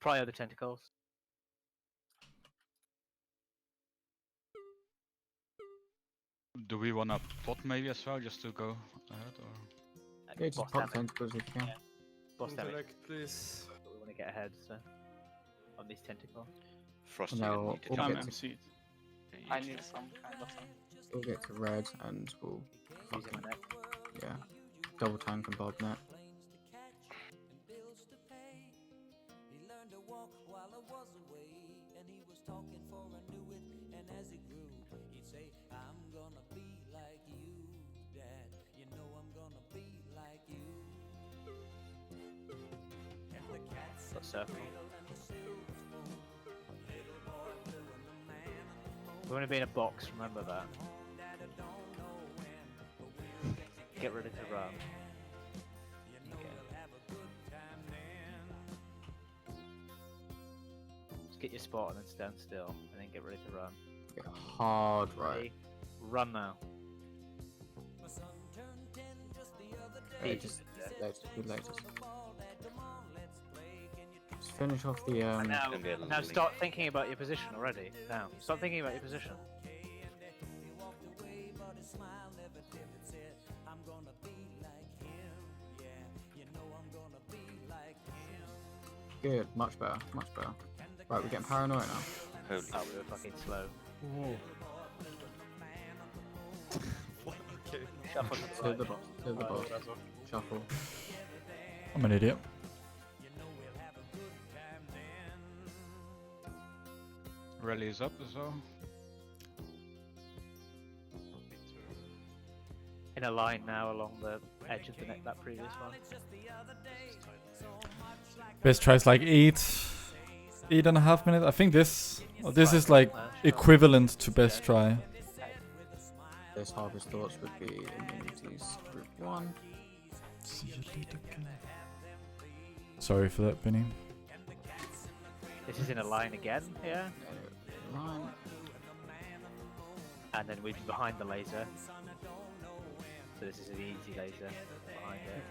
Speaker 2: Pry the tentacles.
Speaker 16: Do we wanna pot maybe as well, just to go ahead, or?
Speaker 3: Yeah, just pop tentacles if you can.
Speaker 2: Yeah. Boss damage.
Speaker 4: Intellect, please.
Speaker 2: We want to get ahead, so on these tentacles.
Speaker 8: Frosty,
Speaker 3: No,
Speaker 8: you need to
Speaker 3: we'll
Speaker 8: jump.
Speaker 3: get to-
Speaker 10: MC.
Speaker 15: I need some kind of thing.
Speaker 3: We'll get to red and we'll
Speaker 2: Using my neck.
Speaker 3: yeah. Double tank and bob net.
Speaker 2: Got circle. We want to be in a box, remember that. Get ready to run. Okay. Just get your spot and then stand still, and then get ready to run.
Speaker 3: Get hard right.
Speaker 2: Ready? Run now.
Speaker 3: Just finish off the
Speaker 2: Now start thinking about your position already. Now, start thinking about your position.
Speaker 3: Good, much better, much better. Right, we're getting paranoid now.
Speaker 8: Holy
Speaker 2: Oh, we were fucking slow.
Speaker 4: Okay.
Speaker 2: Shuffle
Speaker 3: To the boss, to the boss. Shuffle.
Speaker 1: I'm an idiot.
Speaker 16: Rally is up as well.
Speaker 2: In a line now along the edge of the neck, that previous one.
Speaker 1: Best tries like 8.5 minutes. I think this is like equivalent to best try.
Speaker 3: This harvest thoughts would be immunities group 1.
Speaker 1: See you later, sorry for that, Benny.
Speaker 2: This is in a line again, yeah?
Speaker 3: Line.
Speaker 2: And then we'd be behind the laser. So this is an easy laser behind it.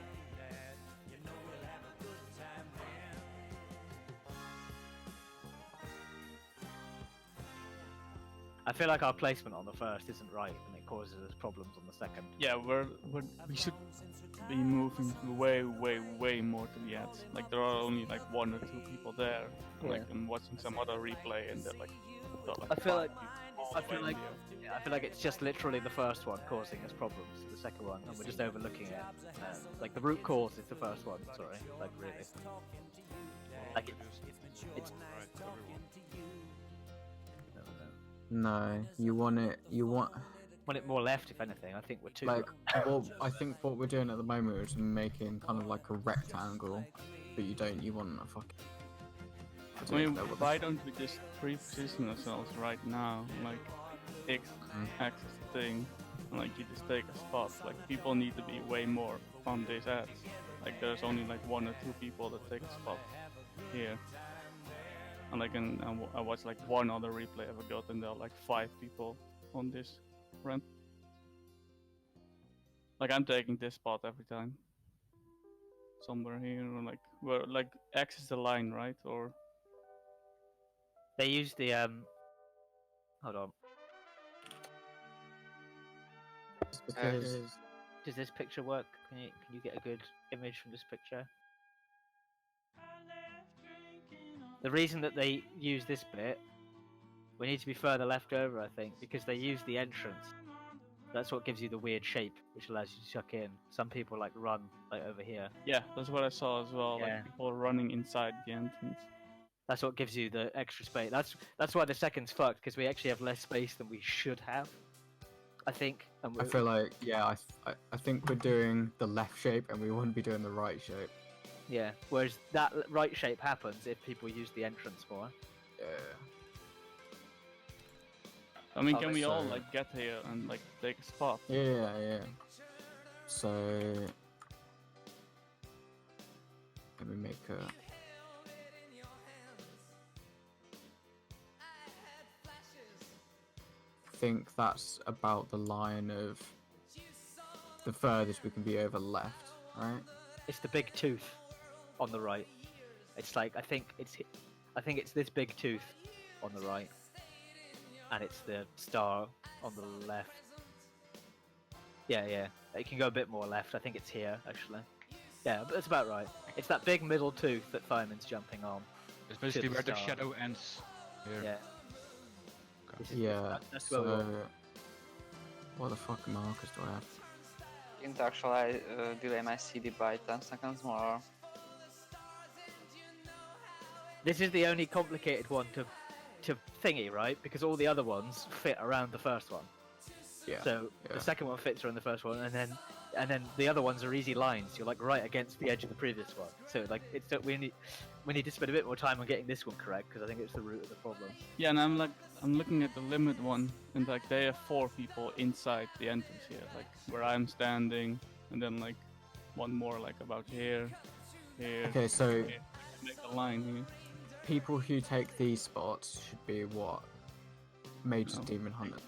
Speaker 2: I feel like our placement on the first isn't right, and it causes us problems on the second.
Speaker 10: Yeah, we should be moving way more to the ads. Like there are only like 1 or 2 people there. Like I'm watching some other replay, and they're like.
Speaker 2: I feel like it's just literally the first one causing us problems. The second one, and we're just overlooking it. Like the root cause is the first one. Sorry, like really. Like it's
Speaker 3: No, you want it. You want
Speaker 2: it more left, if anything. I think we're too.
Speaker 3: like. Well, I think what we're doing at the moment is making kind of like a rectangle, but you don't. You want a fucking.
Speaker 10: I mean, why don't we just pre-position ourselves right now? Like, X axis thing, and like you just take a spot. Like, people need to be way more on these ads. Like, there's only like 1 or 2 people that take a spot here. And like, I watched like 1 other replay I ever got, and there are like 5 people on this run. Like, I'm taking this spot every time. Somewhere here, or like, where like X is the line, right? Or
Speaker 2: they use the Hold on. Does this picture work? Can you get a good image from this picture? The reason that they use this bit, we need to be further left over, I think, because they use the entrance. That's what gives you the weird shape, which allows you to chuck in. Some people like run like over here.
Speaker 10: Yeah, that's what I saw as well.
Speaker 2: Yeah.
Speaker 10: Like people running inside the entrance.
Speaker 2: That's what gives you the extra space. That's why the second's fucked, because we actually have less space than we should have. I think. And
Speaker 3: I feel like, yeah, I think we're doing the left shape and we wouldn't be doing the right shape.
Speaker 2: Yeah. Whereas that right shape happens if people use the entrance more.
Speaker 3: Yeah.
Speaker 10: I mean, can we all like get here and like take a spot?
Speaker 3: Yeah. So let me make a. I think that's about the line of the furthest we can be over left, right?
Speaker 2: It's the big tooth on the right. It's like I think it's this big tooth on the right, and it's the star on the left. Yeah. It can go a bit more left. I think it's here actually. Yeah, but that's about right. It's that big middle tooth that Fireman's jumping on.
Speaker 16: It's basically where the
Speaker 2: star.
Speaker 16: shadow ends. Here.
Speaker 2: Yeah.
Speaker 3: Yeah.
Speaker 2: That's where
Speaker 3: So what the fuck markers do I have?
Speaker 15: Didn't actually delay my CD by 10 seconds more.
Speaker 2: This is the only complicated one to thingy, right? Because all the other ones fit around the first one.
Speaker 3: Yeah.
Speaker 2: So the second one fits around the first one, and then the other ones are easy lines. You're like right against the edge of the previous one. So like we need to spend a bit more time on getting this one correct, because I think it's the root of the problem.
Speaker 10: Yeah, and I'm looking at the limit one, and like they have 4 people inside the entrance here, like where I'm standing, and then like one more like about here.
Speaker 3: Okay, so
Speaker 10: here. Make a line here.
Speaker 3: People who take these spots should be what? Mages, Demon Hunters.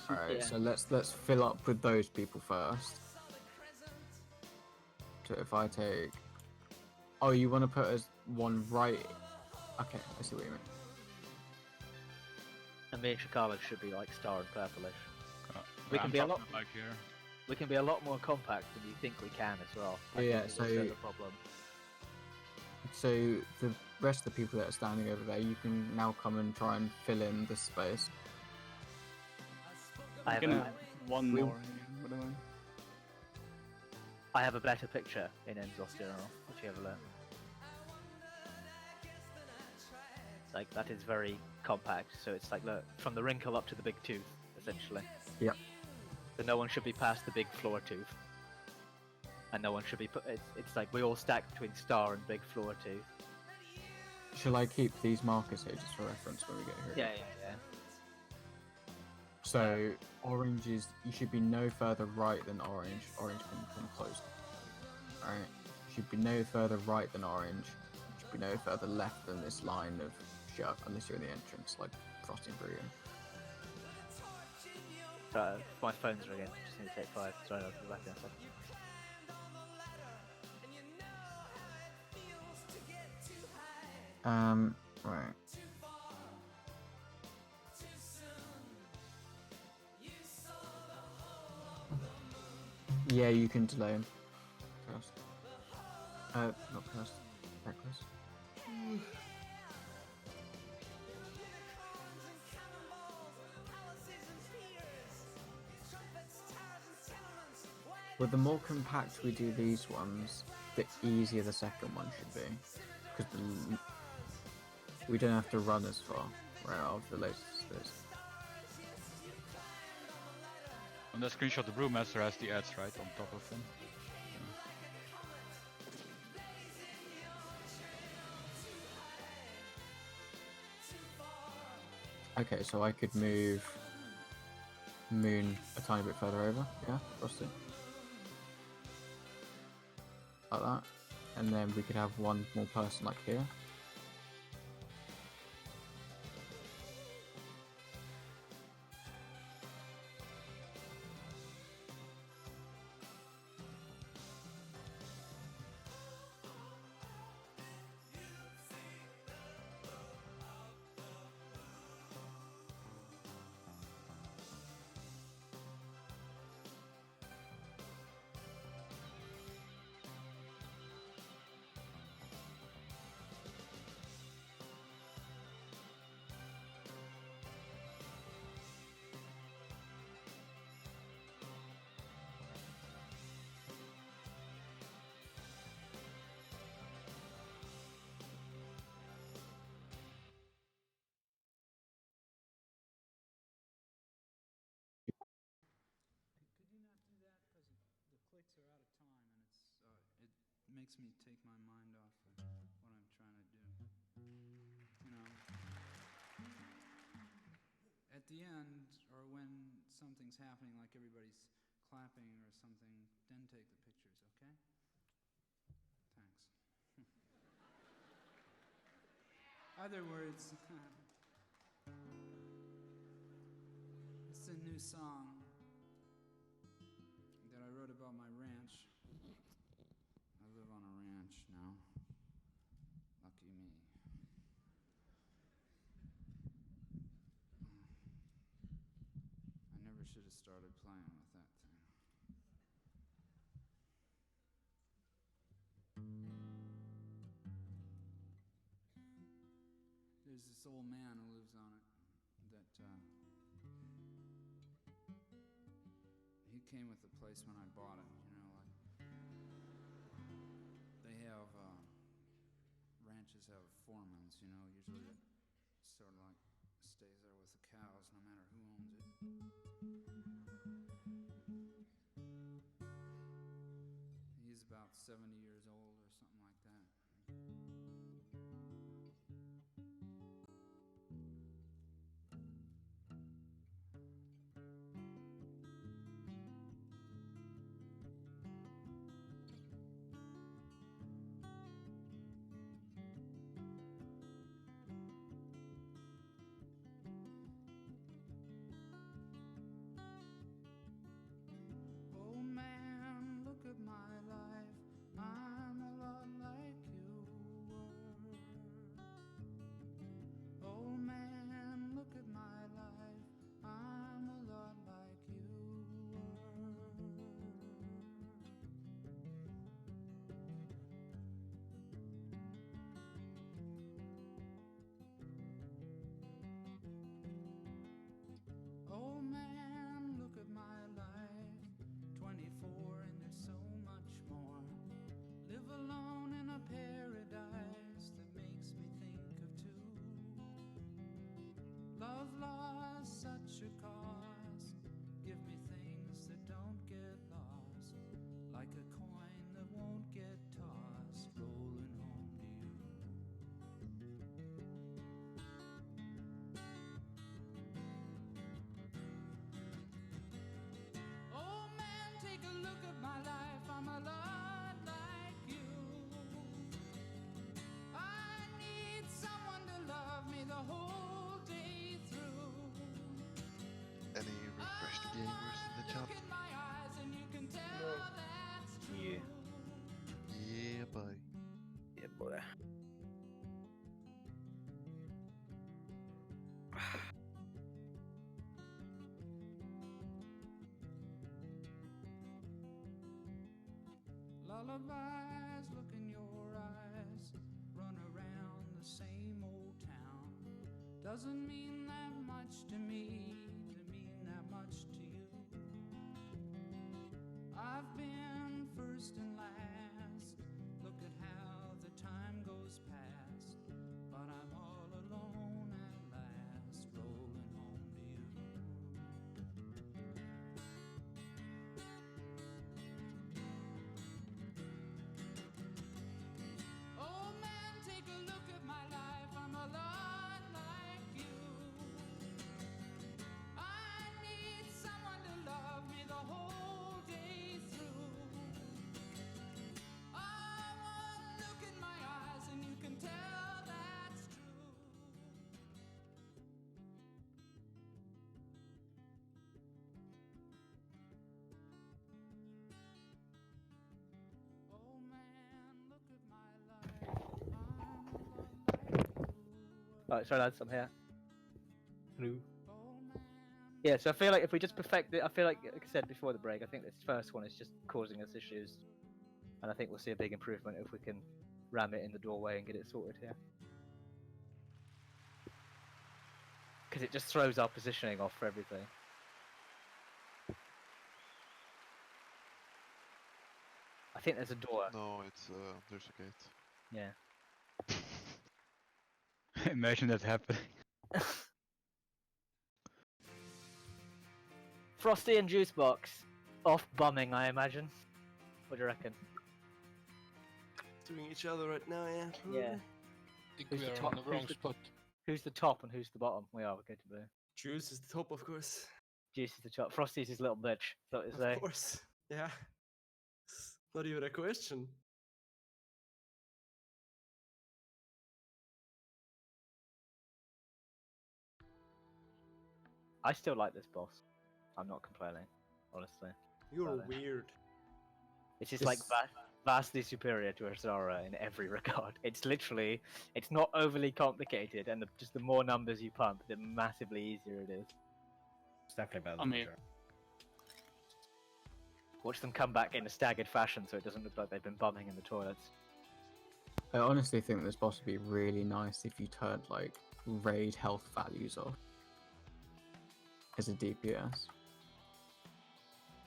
Speaker 3: Alright, so let's fill up with those people first. So if I take... Oh, you want to put as one right... Okay, I see what you mean.
Speaker 2: And miniature colours should be like star and purplish.
Speaker 16: We can be a lot like here.
Speaker 2: We can be a lot more compact than you think we can as well.
Speaker 3: Yeah, so
Speaker 2: the problem.
Speaker 3: So the rest of the people that are standing over there, you can now come and try and fill in the space.
Speaker 2: I have
Speaker 10: one more. Whatever.
Speaker 2: I have a better picture in Enzos General, if you have a look. Like that is very compact, so it's like look from the wrinkle up to the big tooth, essentially.
Speaker 3: Yep.
Speaker 2: So no one should be past the big floor tooth, and no one should be put. It's like we all stack between star and big floor tooth.
Speaker 3: Shall I keep these markers here just for reference when we get here?
Speaker 2: Yeah.
Speaker 3: So orange is you should be no further right than orange. Orange can come close. Alright. You should be no further right than orange. You should be no further left than this line of shut unless you're in the entrance, like Frosty and Brilliant.
Speaker 2: My phone's ringing. Just need to take 5. Sorry, I'll be back in a second.
Speaker 3: Right. Yeah, you can delay him. First. Not first. Reckless. But the more compact we do these ones, the easier the second one should be. Because we don't have to run as far right out of the latest stairs.
Speaker 16: On the screenshot, the Brewmaster has the ads right on top of him.
Speaker 3: Okay, so I could move Moon a tiny bit further over, yeah, Frosty. Like that. And then we could have one more person like here.
Speaker 19: makes me take my mind off of what I'm trying to do. You know, at the end, or when something's happening, like everybody's clapping or something, then take the pictures, okay? Thanks. Other words, it's a new song that I wrote about my ranch. I live on a ranch now. Lucky me. I never should have started playing with that thing. There's this old man who lives on it that he came with the place when I bought it, you know, like they have ranches have foremans, you know, usually it sort of like stays there with the cows no matter who owns it. He's about 70 years old or something like that. Oh man, look at my life. I'm a lot like you were. Oh man, look at my life. I'm a lot like you were. Oh man, look at my life. 24 and there's so much more. Live alone in a paradise that makes me think of two. Love lost such a cost. Give me things that don't get lost, like a coin that won't get tossed, rolling home to you. Oh man, take a look at my life. I'm a lot like you. I need someone to love me the whole day through.
Speaker 7: Any refreshed gamers in the chat?
Speaker 19: Look at my eyes and you can tell that's true.
Speaker 7: Yeah, boy.
Speaker 5: Yeah, boy.
Speaker 19: Lullabies look in your eyes, run around the same old town. Doesn't mean that much to me, to mean that much to you. I've been first and last, look at how the time goes past. But I'm all alone at last, rolling home to you. Oh man, take a look at my life. I'm a lot like you. I need someone to love me the whole day through. Oh, look in my eyes and you can tell that's true. Oh man, look at my life. I'm a lot like you.
Speaker 2: Alright, sorry lads, I'm here. Hello. Yeah, so I feel like if we just perfect it, I feel like I said before the break, I think this first one is just causing us issues. And I think we'll see a big improvement if we can ram it in the doorway and get it sorted here. Because it just throws our positioning off for everything. I think there's a door.
Speaker 7: No, it's there's a gate.
Speaker 2: Yeah.
Speaker 16: Imagine that happening.
Speaker 2: Frosty and Juicebox. Off bumming, I imagine. What do you reckon?
Speaker 4: doing each other right now, yeah. Probably.
Speaker 2: Yeah.
Speaker 6: I think
Speaker 2: Who's
Speaker 6: we
Speaker 2: the
Speaker 6: are
Speaker 2: top?
Speaker 6: on the wrong spot.
Speaker 2: Who's the top and who's the bottom? We are. We're good to blue.
Speaker 4: Juice is the top, of course.
Speaker 2: Juice is the top. Frosty's his little bitch. Is that what you
Speaker 4: Of
Speaker 2: say?
Speaker 4: course. Yeah. It's not even a question.
Speaker 2: I still like this boss. I'm not complaining, honestly.
Speaker 4: You're weird.
Speaker 2: It's just like vastly superior to Azora in every regard. It's literally, it's not overly complicated, and just the more numbers you pump, the massively easier it is.
Speaker 5: It's definitely better
Speaker 10: I
Speaker 5: than
Speaker 10: mean,
Speaker 5: Azor.
Speaker 2: Watch them come back in a staggered fashion, so it doesn't look like they've been bumming in the toilets.
Speaker 3: I honestly think this boss would be really nice if you turned like raid health values off as a DPS.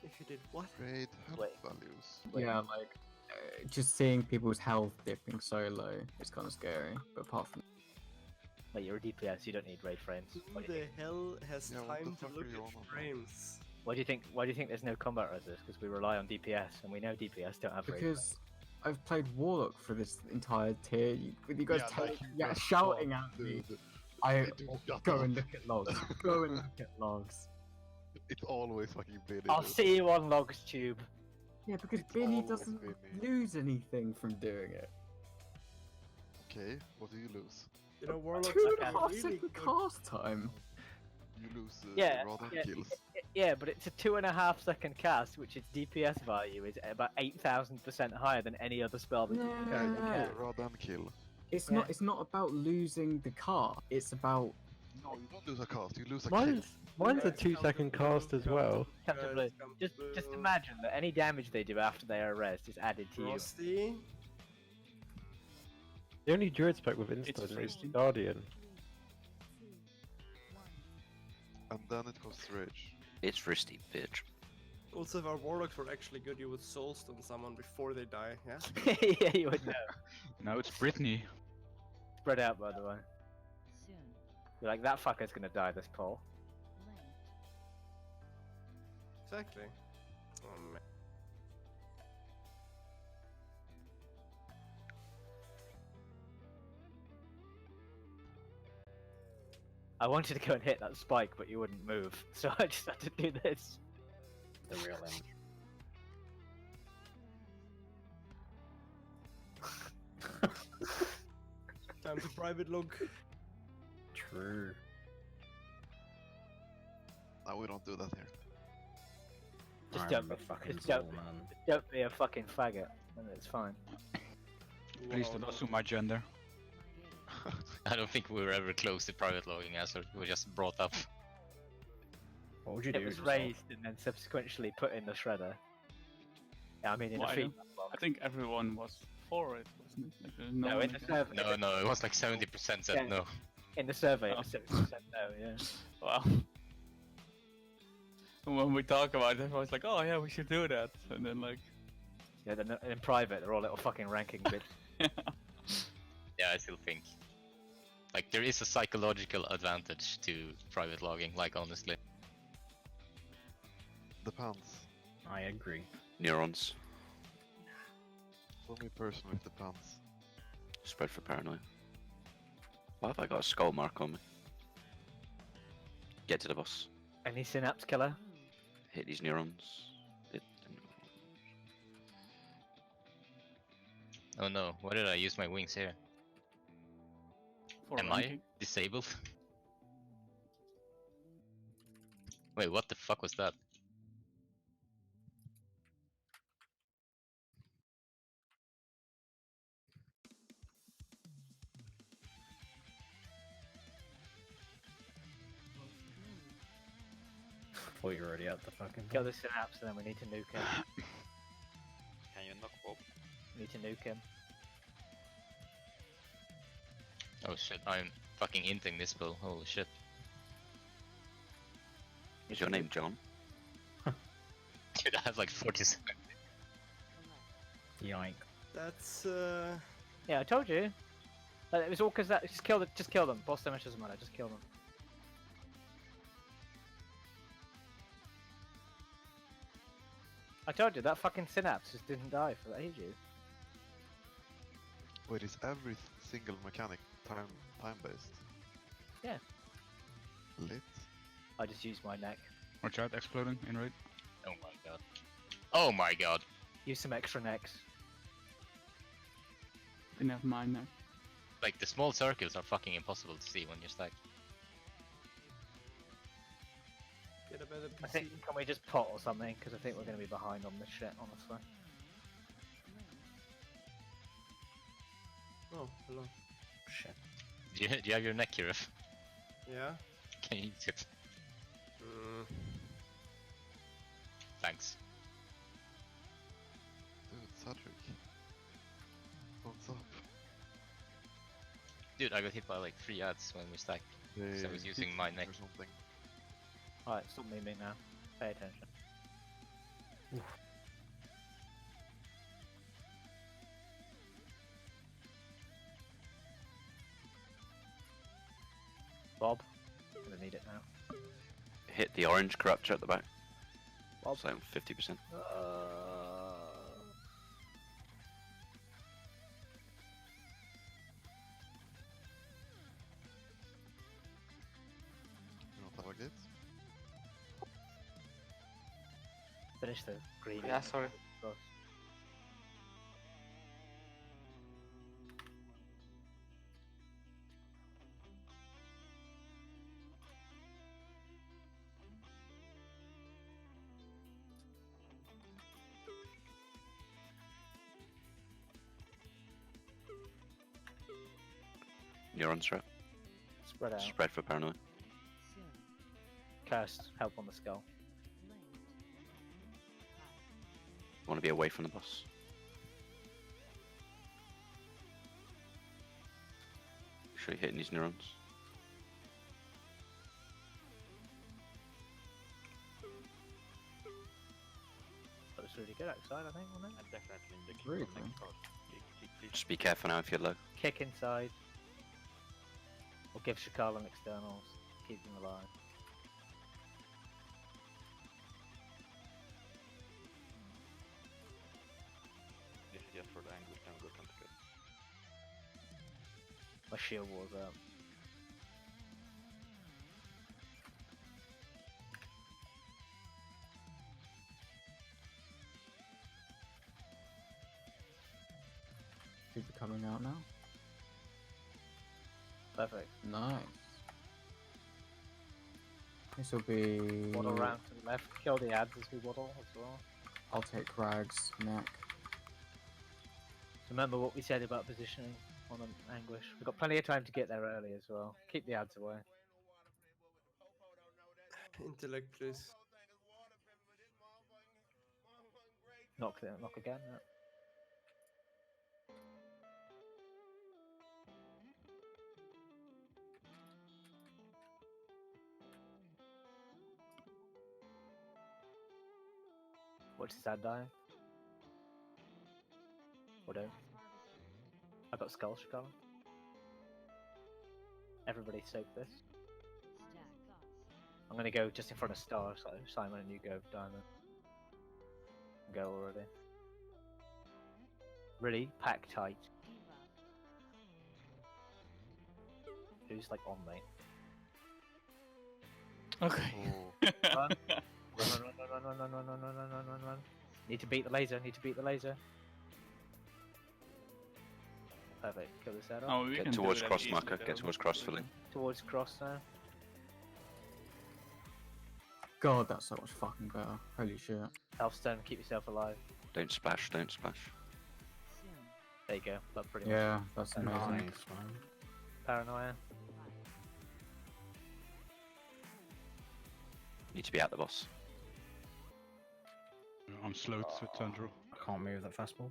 Speaker 4: If you did what?
Speaker 7: Raid health values.
Speaker 3: Yeah, like just seeing people's health dipping so low is kind of scary. But apart from
Speaker 2: Like, you're a DPS, you don't need raid frames.
Speaker 4: Who the hell has time to look at frames?
Speaker 2: Why do you think there's no combat resist? Because we rely on DPS, and we know DPS don't have raid frames.
Speaker 3: because I've played Warlock for this entire tier, with you guys
Speaker 7: Yeah,
Speaker 3: shouting at me. I go and look at logs. Go and look at logs.
Speaker 7: It's always fucking Benny.
Speaker 2: I'll see you on Logs Tube.
Speaker 3: Yeah, because Benny
Speaker 7: always
Speaker 3: doesn't
Speaker 7: Benny.
Speaker 3: lose anything from doing it.
Speaker 7: Okay, what do you lose?
Speaker 4: You know, Warlock's
Speaker 3: 2.5
Speaker 4: really
Speaker 3: second cast time.
Speaker 7: You lose
Speaker 2: Yeah,
Speaker 7: Radon
Speaker 2: yeah,
Speaker 7: kills.
Speaker 2: yeah, but it's a 2.5 second cast, which its DPS value is about 8,000% higher than any other spell that you can currently
Speaker 3: No.
Speaker 2: cast.
Speaker 7: Radon kill.
Speaker 3: It's not. It's not about losing the car. It's about.
Speaker 7: No, you don't lose a cast, you lose a
Speaker 20: Mine's a 2-second cast as well.
Speaker 2: Comfortably. Just imagine that any damage they do after they are rezzed is added to you.
Speaker 4: Frosty?
Speaker 20: The only druid spec with instant is Guardian.
Speaker 7: And then it goes to rage.
Speaker 8: It's risky, bitch.
Speaker 4: Also, if our warlocks were actually good, you would soulstone someone before they die, yeah?
Speaker 2: Yeah, you would know.
Speaker 16: No, it's Brittany.
Speaker 2: Spread out, by the way. You're like, that fucker's gonna die this poll.
Speaker 4: Exactly. Oh, man.
Speaker 2: I wanted to go and hit that spike, but you wouldn't move, so I just had to do this.
Speaker 5: The real image.
Speaker 4: Time to private log.
Speaker 5: True.
Speaker 7: No, we don't do that here.
Speaker 2: Just
Speaker 5: I
Speaker 2: don't,
Speaker 5: remember fucking
Speaker 2: just don't,
Speaker 5: Zol, man.
Speaker 2: just don't be a fucking faggot, and it's fine.
Speaker 16: Please don't assume my gender.
Speaker 14: I don't think we were ever close to private logging, Azor. We were just brought up.
Speaker 5: What would you
Speaker 2: It
Speaker 5: do?
Speaker 2: was
Speaker 5: Zol?
Speaker 2: raised and then subsequently put in the shredder. Yeah, I mean in
Speaker 10: Well,
Speaker 2: a
Speaker 10: I
Speaker 2: feed.
Speaker 10: don't- I think everyone was for it, wasn't it? Like, there's
Speaker 2: No,
Speaker 10: one
Speaker 2: in the
Speaker 10: against-
Speaker 2: survey.
Speaker 14: No, it was like 70% said
Speaker 2: Yeah.
Speaker 14: no.
Speaker 2: In the survey, it
Speaker 10: Oh.
Speaker 2: was 70% no. Yeah.
Speaker 10: Well, when we talk about it, everyone's like, "Oh yeah, we should do that," and then like,
Speaker 2: Yeah. Then in private, they're all little fucking ranking bits.
Speaker 14: Yeah, I still think. Like, there is a psychological advantage to private logging, like, honestly.
Speaker 7: Depends.
Speaker 5: I agree.
Speaker 8: Neurons.
Speaker 7: For me personally, it depends.
Speaker 8: Spread for paranoia. Why have I got a skull mark on me? Get to the boss.
Speaker 2: Any synapse killer?
Speaker 8: Hit these neurons. Hit the neurons.
Speaker 14: Oh no, why did I use my wings here?
Speaker 10: for
Speaker 14: Am I
Speaker 10: ranking.
Speaker 14: disabled? Wait, what the fuck was that?
Speaker 5: Thought you were already at the fucking.
Speaker 2: Kill the synapse, and then we need to nuke him.
Speaker 18: Can you knock Bob?
Speaker 2: We need to nuke him.
Speaker 14: Oh shit, I'm fucking inting this bull, holy shit.
Speaker 8: Is your name John?
Speaker 14: Dude, I have like 47.
Speaker 5: Yoink.
Speaker 4: That's,
Speaker 2: Yeah, I told you. It was all because that. Just kill them. Boss damage doesn't matter. Just kill them. I told you that fucking synapse just didn't die for ages.
Speaker 7: Wait, is every single mechanic time based?
Speaker 2: Yeah.
Speaker 7: Lit.
Speaker 2: I just use my neck.
Speaker 16: Watch out, exploding in raid.
Speaker 14: Oh my god. Oh my god.
Speaker 2: Use some extra necks.
Speaker 10: Didn't have mine now.
Speaker 14: Like the small circles are fucking impossible to see when you're stacked.
Speaker 4: Get a better PC.
Speaker 2: I think, can we just pot or something? Because I think we're going to be behind on this shit, honestly.
Speaker 4: Oh, hello.
Speaker 14: Shit. Do you have your neck here?
Speaker 4: Yeah?
Speaker 14: Can you use it? Thanks.
Speaker 7: Dude, Cedric. What's up?
Speaker 14: Dude, I got hit by like 3 ads when we stacked. Because I was using my neck.
Speaker 7: Or something.
Speaker 2: Alright, stop memeing now. Pay attention. Oof. Bob, I'm gonna need it now.
Speaker 8: Hit the orange corruptor at the back.
Speaker 2: Bob.
Speaker 8: So 50%.
Speaker 7: You know what target?
Speaker 2: Finish the green.
Speaker 15: Yeah, sorry.
Speaker 8: Neuron threat.
Speaker 2: Spread out.
Speaker 8: Spread for paranoia.
Speaker 2: Cursed, help on the skull.
Speaker 8: Want to be away from the boss. Make sure you're hitting these neurons.
Speaker 2: That was really good outside, I think, wasn't it?
Speaker 18: And definitely in the kick
Speaker 3: Really
Speaker 18: on
Speaker 3: cool.
Speaker 18: next card. Kick, please.
Speaker 8: Just be careful now if you're low.
Speaker 2: Kick inside. Or give Shakal an externals. Keep him alive.
Speaker 18: This is just for the angle, then go come together.
Speaker 2: My shield wall's up.
Speaker 3: People coming out now.
Speaker 2: Perfect.
Speaker 3: Nice. This will be.
Speaker 2: Waddle around to the left. Kill the ads as we waddle as well.
Speaker 3: I'll take Rag's neck.
Speaker 2: Remember what we said about positioning on an Anguish. We've got plenty of time to get there early as well. Keep the ads away.
Speaker 4: Intellect, please.
Speaker 2: Knock again. Yeah. Watch his ad die. Or don't. I got Skull Skull. Everybody soak this. I'm gonna go just in front of Star, so Simon and you go Diamond. Go already. Really pack tight. Who's like on me?
Speaker 10: Okay.
Speaker 2: Run. Run. Need to beat the laser. Perfect. Kill this out.
Speaker 10: Oh, we
Speaker 8: Get
Speaker 10: can do
Speaker 8: towards
Speaker 10: that
Speaker 8: cross
Speaker 10: easily,
Speaker 8: marker.
Speaker 10: though.
Speaker 8: Get towards cross filling.
Speaker 2: Towards cross now.
Speaker 3: God, that's so much fucking better. Holy shit.
Speaker 2: Healthstone, keep yourself alive.
Speaker 8: Don't splash. Don't splash.
Speaker 2: There you go. That pretty
Speaker 3: Yeah,
Speaker 2: much.
Speaker 3: that's amazing.
Speaker 5: Nice, man.
Speaker 2: Paranoia.
Speaker 8: Need to be at the boss.
Speaker 16: I'm slowed with Tundra.
Speaker 5: I can't move that fastball.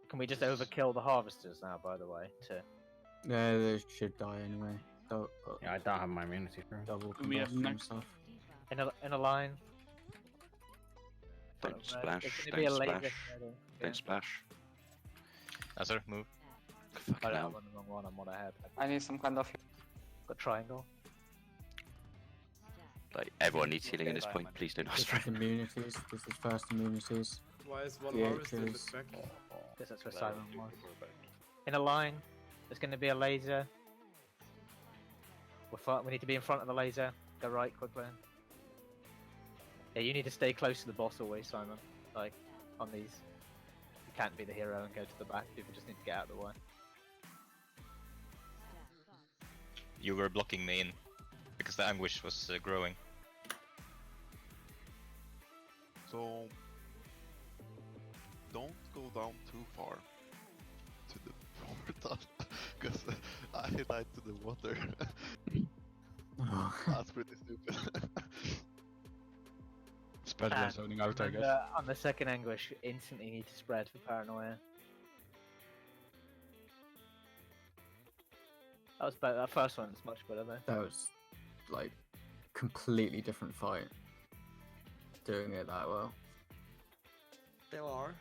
Speaker 2: Can we just overkill the harvesters now, by the way?
Speaker 3: Yeah, they should die anyway.
Speaker 5: Yeah, I don't have my immunity for it.
Speaker 3: Double
Speaker 10: We have
Speaker 3: combustion and
Speaker 10: next-
Speaker 3: stuff.
Speaker 2: In a line.
Speaker 8: Don't splash.
Speaker 2: There's gonna be a
Speaker 8: Don't
Speaker 2: laser
Speaker 8: splash.
Speaker 2: heading.
Speaker 8: Don't splash.
Speaker 14: Azor, move.
Speaker 8: Fucking
Speaker 2: I don't
Speaker 8: hell.
Speaker 2: have the wrong one. I'm one ahead.
Speaker 15: I need some kind of.
Speaker 2: Got triangle.
Speaker 8: Like everyone needs healing at this point. Please don't
Speaker 3: This
Speaker 8: spray.
Speaker 3: is immunities. This is first immunities.
Speaker 4: Why is one
Speaker 3: Yeah,
Speaker 4: harvested
Speaker 3: because-
Speaker 4: with back?
Speaker 2: Because that's where
Speaker 18: Glad
Speaker 2: Simon
Speaker 18: you
Speaker 2: was.
Speaker 18: were back.
Speaker 2: In a line, there's going to be a laser. We need to be in front of the laser. Go right quickly. Yeah, you need to stay close to the boss always, Simon. Like, on these. You can't be the hero and go to the back. People just need to get out of the way.
Speaker 14: You were blocking me in because the anguish was growing.
Speaker 7: So don't go down too far to the portal, because I died to the water. That's pretty stupid.
Speaker 16: Spread
Speaker 2: And
Speaker 16: against zoning out, I guess.
Speaker 2: remember, on the second anguish, you instantly need to spread for paranoia. That was better. That first one was much better though.
Speaker 3: That was like completely different fight. Doing it that well.
Speaker 4: There are.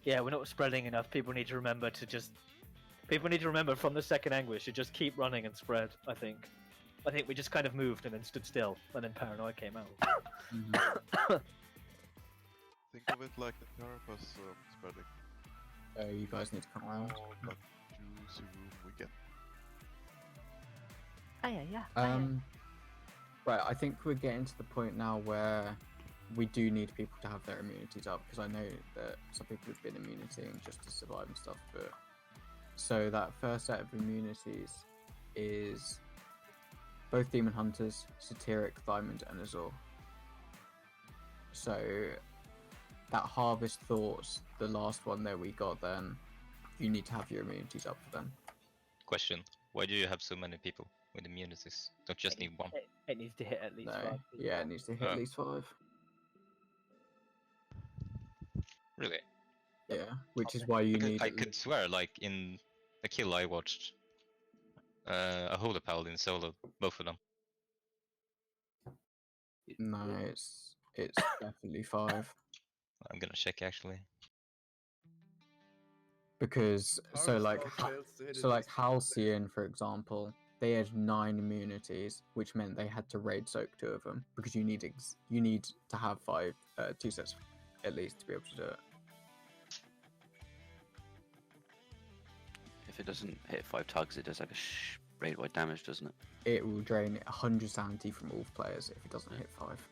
Speaker 2: Yeah, we're not spreading enough. People need to remember to just. People need to remember from the second anguish to just keep running and spread. I think we just kind of moved and then stood still, and then paranoia came out.
Speaker 7: Think of it like the carapace spreading.
Speaker 3: You guys need to come around.
Speaker 7: All that juicy room we get.
Speaker 2: Oh yeah.
Speaker 3: Right, I think we're getting to the point now where we do need people to have their immunities up, because I know that some people have been immunity just to survive and stuff, but so that first set of immunities is both Demon Hunters, Satiric, Diamond, and Azor. So that Harvest Thoughts, the last one that we got, then you need to have your immunities up for them.
Speaker 14: Question: why do you have so many people with immunities? Don't just need one.
Speaker 2: It needs to hit at least 5 people.
Speaker 3: Yeah, it needs to hit at least 5.
Speaker 14: Really?
Speaker 3: Yeah, which is why you
Speaker 14: Because
Speaker 3: need.
Speaker 14: I could swear, like in the kill I watched, a Holy Paladin solo, both of them.
Speaker 3: No, it's definitely 5.
Speaker 14: I'm gonna check actually.
Speaker 3: Because Halcyon, for example, they had 9 immunities, which meant they had to raid soak 2 of them, because you need to have 2 sets at least to be able to do it.
Speaker 8: If it doesn't hit 5 tugs, it does like a raid-wide damage, doesn't it?
Speaker 3: It will drain 100 sanity from all players if it doesn't hit 5.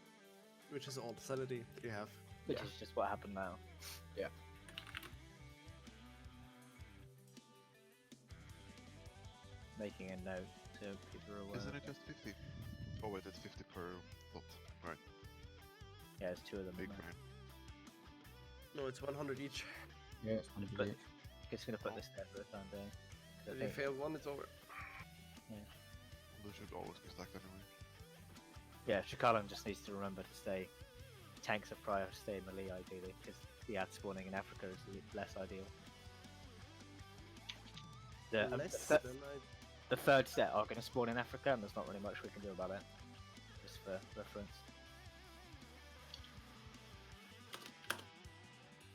Speaker 4: Which is all the sanity that you have.
Speaker 2: Which is just what happened now.
Speaker 3: Yeah.
Speaker 2: Making a note so people are aware.
Speaker 7: Isn't it just 50? Oh wait, it's 50 per lot. Right.
Speaker 2: Yeah, it's 2 of them.
Speaker 7: Big
Speaker 2: isn't it?
Speaker 7: man.
Speaker 4: No, it's 100 each.
Speaker 3: Yeah, it's 100
Speaker 2: But
Speaker 3: each.
Speaker 2: it's gonna put this there for the time being.
Speaker 4: If you fail one, it's over.
Speaker 2: Yeah.
Speaker 7: They should always be stacked anyway.
Speaker 2: Yeah, Shakalan just needs to remember to stay. Tanks of prior stay melee ideally, because the ad spawning in Africa is less ideal. The third set are going to spawn in Africa, and there's not really much we can do about it. Just for reference.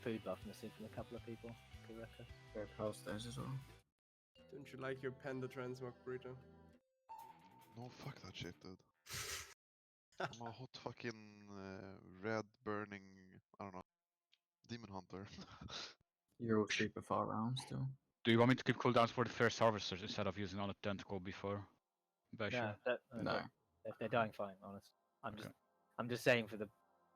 Speaker 2: Food buff missing from a couple of people. Correct.
Speaker 3: There are past those as well.
Speaker 4: Don't you like your panda transmog burrito?
Speaker 7: No, fuck that shit, dude. I'm a hot fucking red burning, I don't know, demon hunter.
Speaker 3: You're all super far around still.
Speaker 16: Do you want me to keep cooldowns for the first harvesters instead of using on a tentacle before?
Speaker 2: No,
Speaker 3: No.
Speaker 2: They're dying fine, honest. I'm just saying for the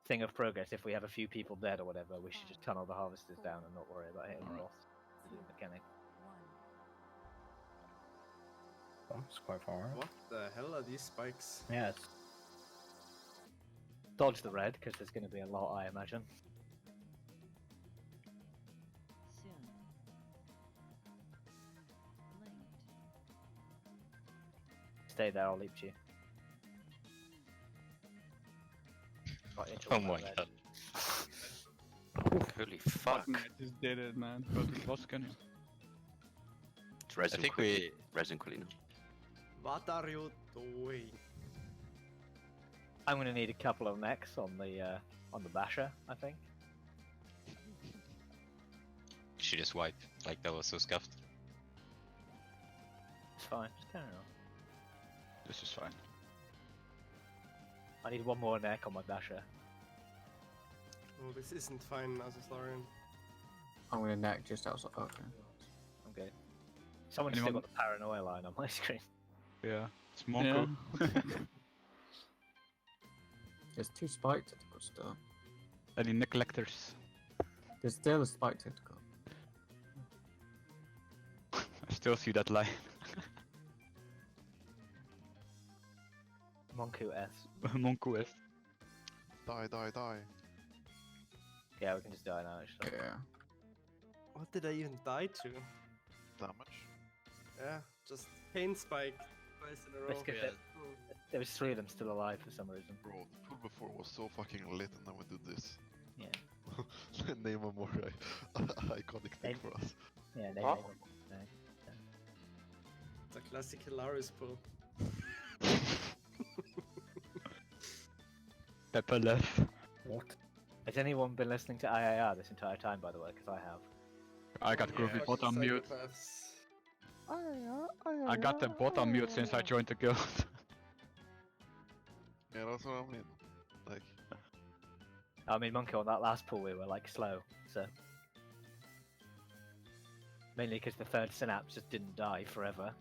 Speaker 2: thing of progress, if we have a few people dead or whatever, we should just tunnel the harvesters down and not worry about hitting the boss. To do the mechanic.
Speaker 5: Oh, it's quite far.
Speaker 4: What the hell are these spikes?
Speaker 2: Yes. Dodge the red, because there's going to be a lot, I imagine. Stay there, I'll leap you. Right into
Speaker 14: Oh
Speaker 2: one
Speaker 14: my
Speaker 2: red.
Speaker 14: god.
Speaker 8: Holy fuck.
Speaker 10: I just did it, man.
Speaker 16: Go to the boss, can you?
Speaker 8: It's resin
Speaker 14: I think
Speaker 8: quickly. Resin quickly now.
Speaker 4: What are you doing?
Speaker 2: I'm going to need a couple of mechs on the basher, I think.
Speaker 14: She just wiped. Like that was so scuffed.
Speaker 2: It's fine, just carry on.
Speaker 16: This is fine.
Speaker 2: I need one more neck on my basher.
Speaker 4: Oh, this isn't fine, Azor.
Speaker 3: I'm gonna neck just outside. Okay.
Speaker 2: Okay. Someone's still got the paranoia line on my screen.
Speaker 16: Yeah, it's Monko.
Speaker 3: There's 2 spike tentacles still.
Speaker 16: Any neglectors?
Speaker 3: There's still a spike tentacle.
Speaker 16: I still see that line.
Speaker 2: Monku S.
Speaker 16: Monko S.
Speaker 7: Die, die, die.
Speaker 2: Yeah, we can just die now actually.
Speaker 3: Yeah.
Speaker 4: What did I even die to?
Speaker 7: Damage.
Speaker 4: Yeah, just pain spike twice in a row.
Speaker 2: Let's get that. There was 3 of them still alive for some reason.
Speaker 7: Bro, the pool before was so fucking lit, and then we do this.
Speaker 2: Yeah.
Speaker 7: Name a more iconic thing for us.
Speaker 2: Yeah, they
Speaker 4: It's a classic Hilarious pull.
Speaker 16: Pepper left.
Speaker 2: What? Has anyone been listening to IIR this entire time, by the way? Because I have.
Speaker 16: I got Groovy bot on mute. I got the bot on mute since I joined the guild.
Speaker 7: Yeah, that's what I mean. Like.
Speaker 2: I mean, Monkey, on that last pull we were like slow, so. Mainly because the 3rd synapse just didn't die forever.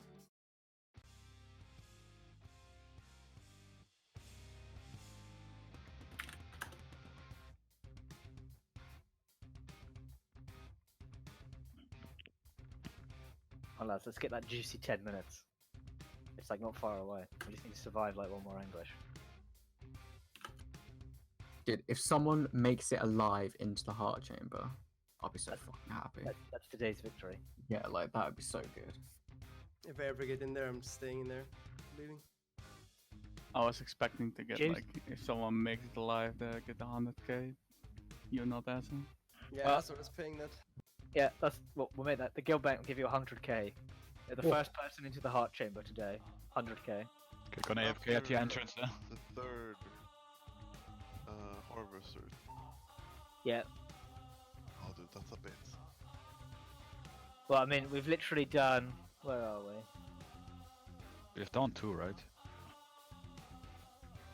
Speaker 2: Well, lads, let's get that juicy 10 minutes. It's like not far away. We just need to survive like one more English.
Speaker 3: Dude, if someone makes it alive into the heart chamber, I'll be so fucking happy.
Speaker 2: That's today's victory.
Speaker 3: Yeah, like that would be so good.
Speaker 4: If I ever get in there, I'm staying in there. Leaving.
Speaker 10: I was expecting to get like, if someone makes it alive, they get the 100k. You're not asking.
Speaker 4: Yeah, that's what I was paying that.
Speaker 2: Yeah, that's what we made that. The guild bank will give you 100k. The first person into the heart chamber today, 100k.
Speaker 16: Okay, gonna AFK at the entrance then.
Speaker 7: The 3rd harvester.
Speaker 2: Yeah.
Speaker 7: Oh, dude, that's a bit.
Speaker 2: Well, I mean, we've literally done. Where are we?
Speaker 16: We've done 2, right?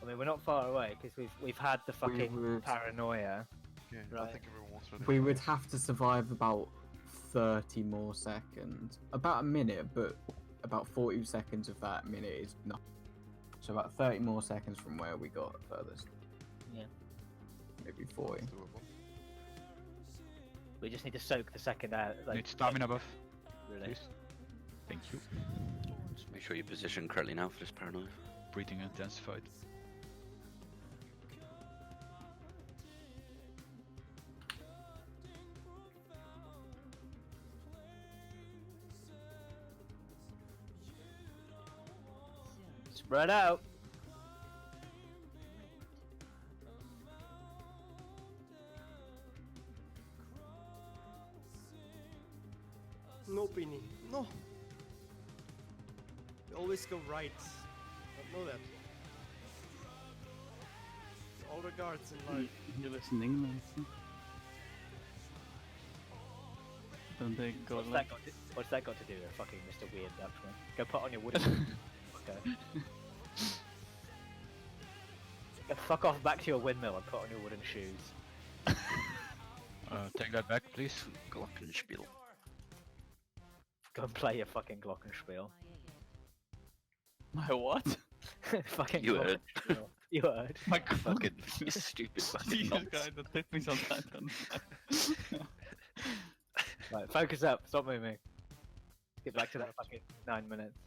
Speaker 2: I mean, we're not far away because we've had the fucking paranoia.
Speaker 7: Okay,
Speaker 2: right.
Speaker 7: I think everyone's ready.
Speaker 3: We would have to survive about 30 more seconds. About a minute, but about 40 seconds of that minute is not. So about 30 more seconds from where we got furthest.
Speaker 2: Yeah.
Speaker 3: Maybe 40.
Speaker 2: We just need to soak the second out. Like,
Speaker 16: Need stamina buff.
Speaker 2: Really?
Speaker 16: Please. Thank you.
Speaker 8: Just make sure you position correctly now for this paranoia.
Speaker 16: Breathing intensified.
Speaker 2: Spread out.
Speaker 4: No, Beanie. No. You always go right. I know that. All the guards in life.
Speaker 10: You live in England. Don't they go
Speaker 2: What's that got to do with fucking Mr. Weird Dutchman? Go put on your wooden. Okay. Go fuck off back to your windmill and put on your wooden shoes.
Speaker 16: Take that back, please.
Speaker 8: Glockenspiel.
Speaker 2: Go and play your fucking Glockenspiel.
Speaker 10: My what?
Speaker 2: Fucking
Speaker 8: You heard.
Speaker 2: Glockenspiel. You heard.
Speaker 10: My God.
Speaker 8: Fucking you stupid fucking
Speaker 10: Jesus
Speaker 8: nonce.
Speaker 10: guy that took me some time.
Speaker 2: Right, focus up. Stop moving. Get back to that fucking 9 minutes.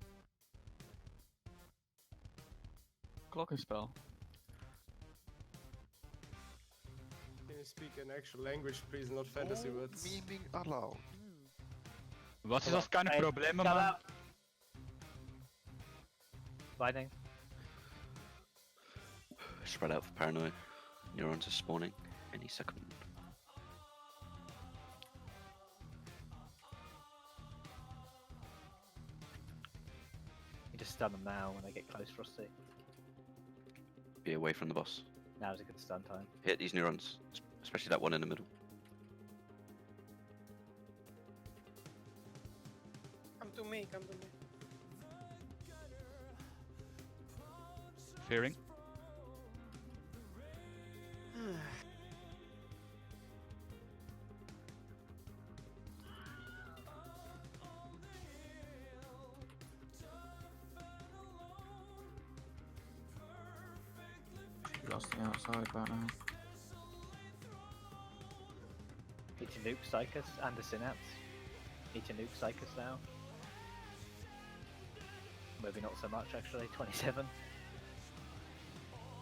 Speaker 10: Glockenspel.
Speaker 4: Can you speak an actual language, please, not fantasy words?
Speaker 7: Memeing allowed.
Speaker 16: Wat is ons kleine probleem, man?
Speaker 2: Lightning.
Speaker 8: Spread out for paranoia. Neurons are spawning any second.
Speaker 2: You just stun them now when they get close, Frosty.
Speaker 8: Be away from the boss.
Speaker 2: Now's a good stun time.
Speaker 8: Hit these neurons, especially that one in the middle.
Speaker 11: Come to me, come to me.
Speaker 16: Fearing.
Speaker 3: dusting outside right now.
Speaker 2: Need to nuke Psychus and the Synapse. Need to nuke Psychus now. Maybe not so much actually, 27.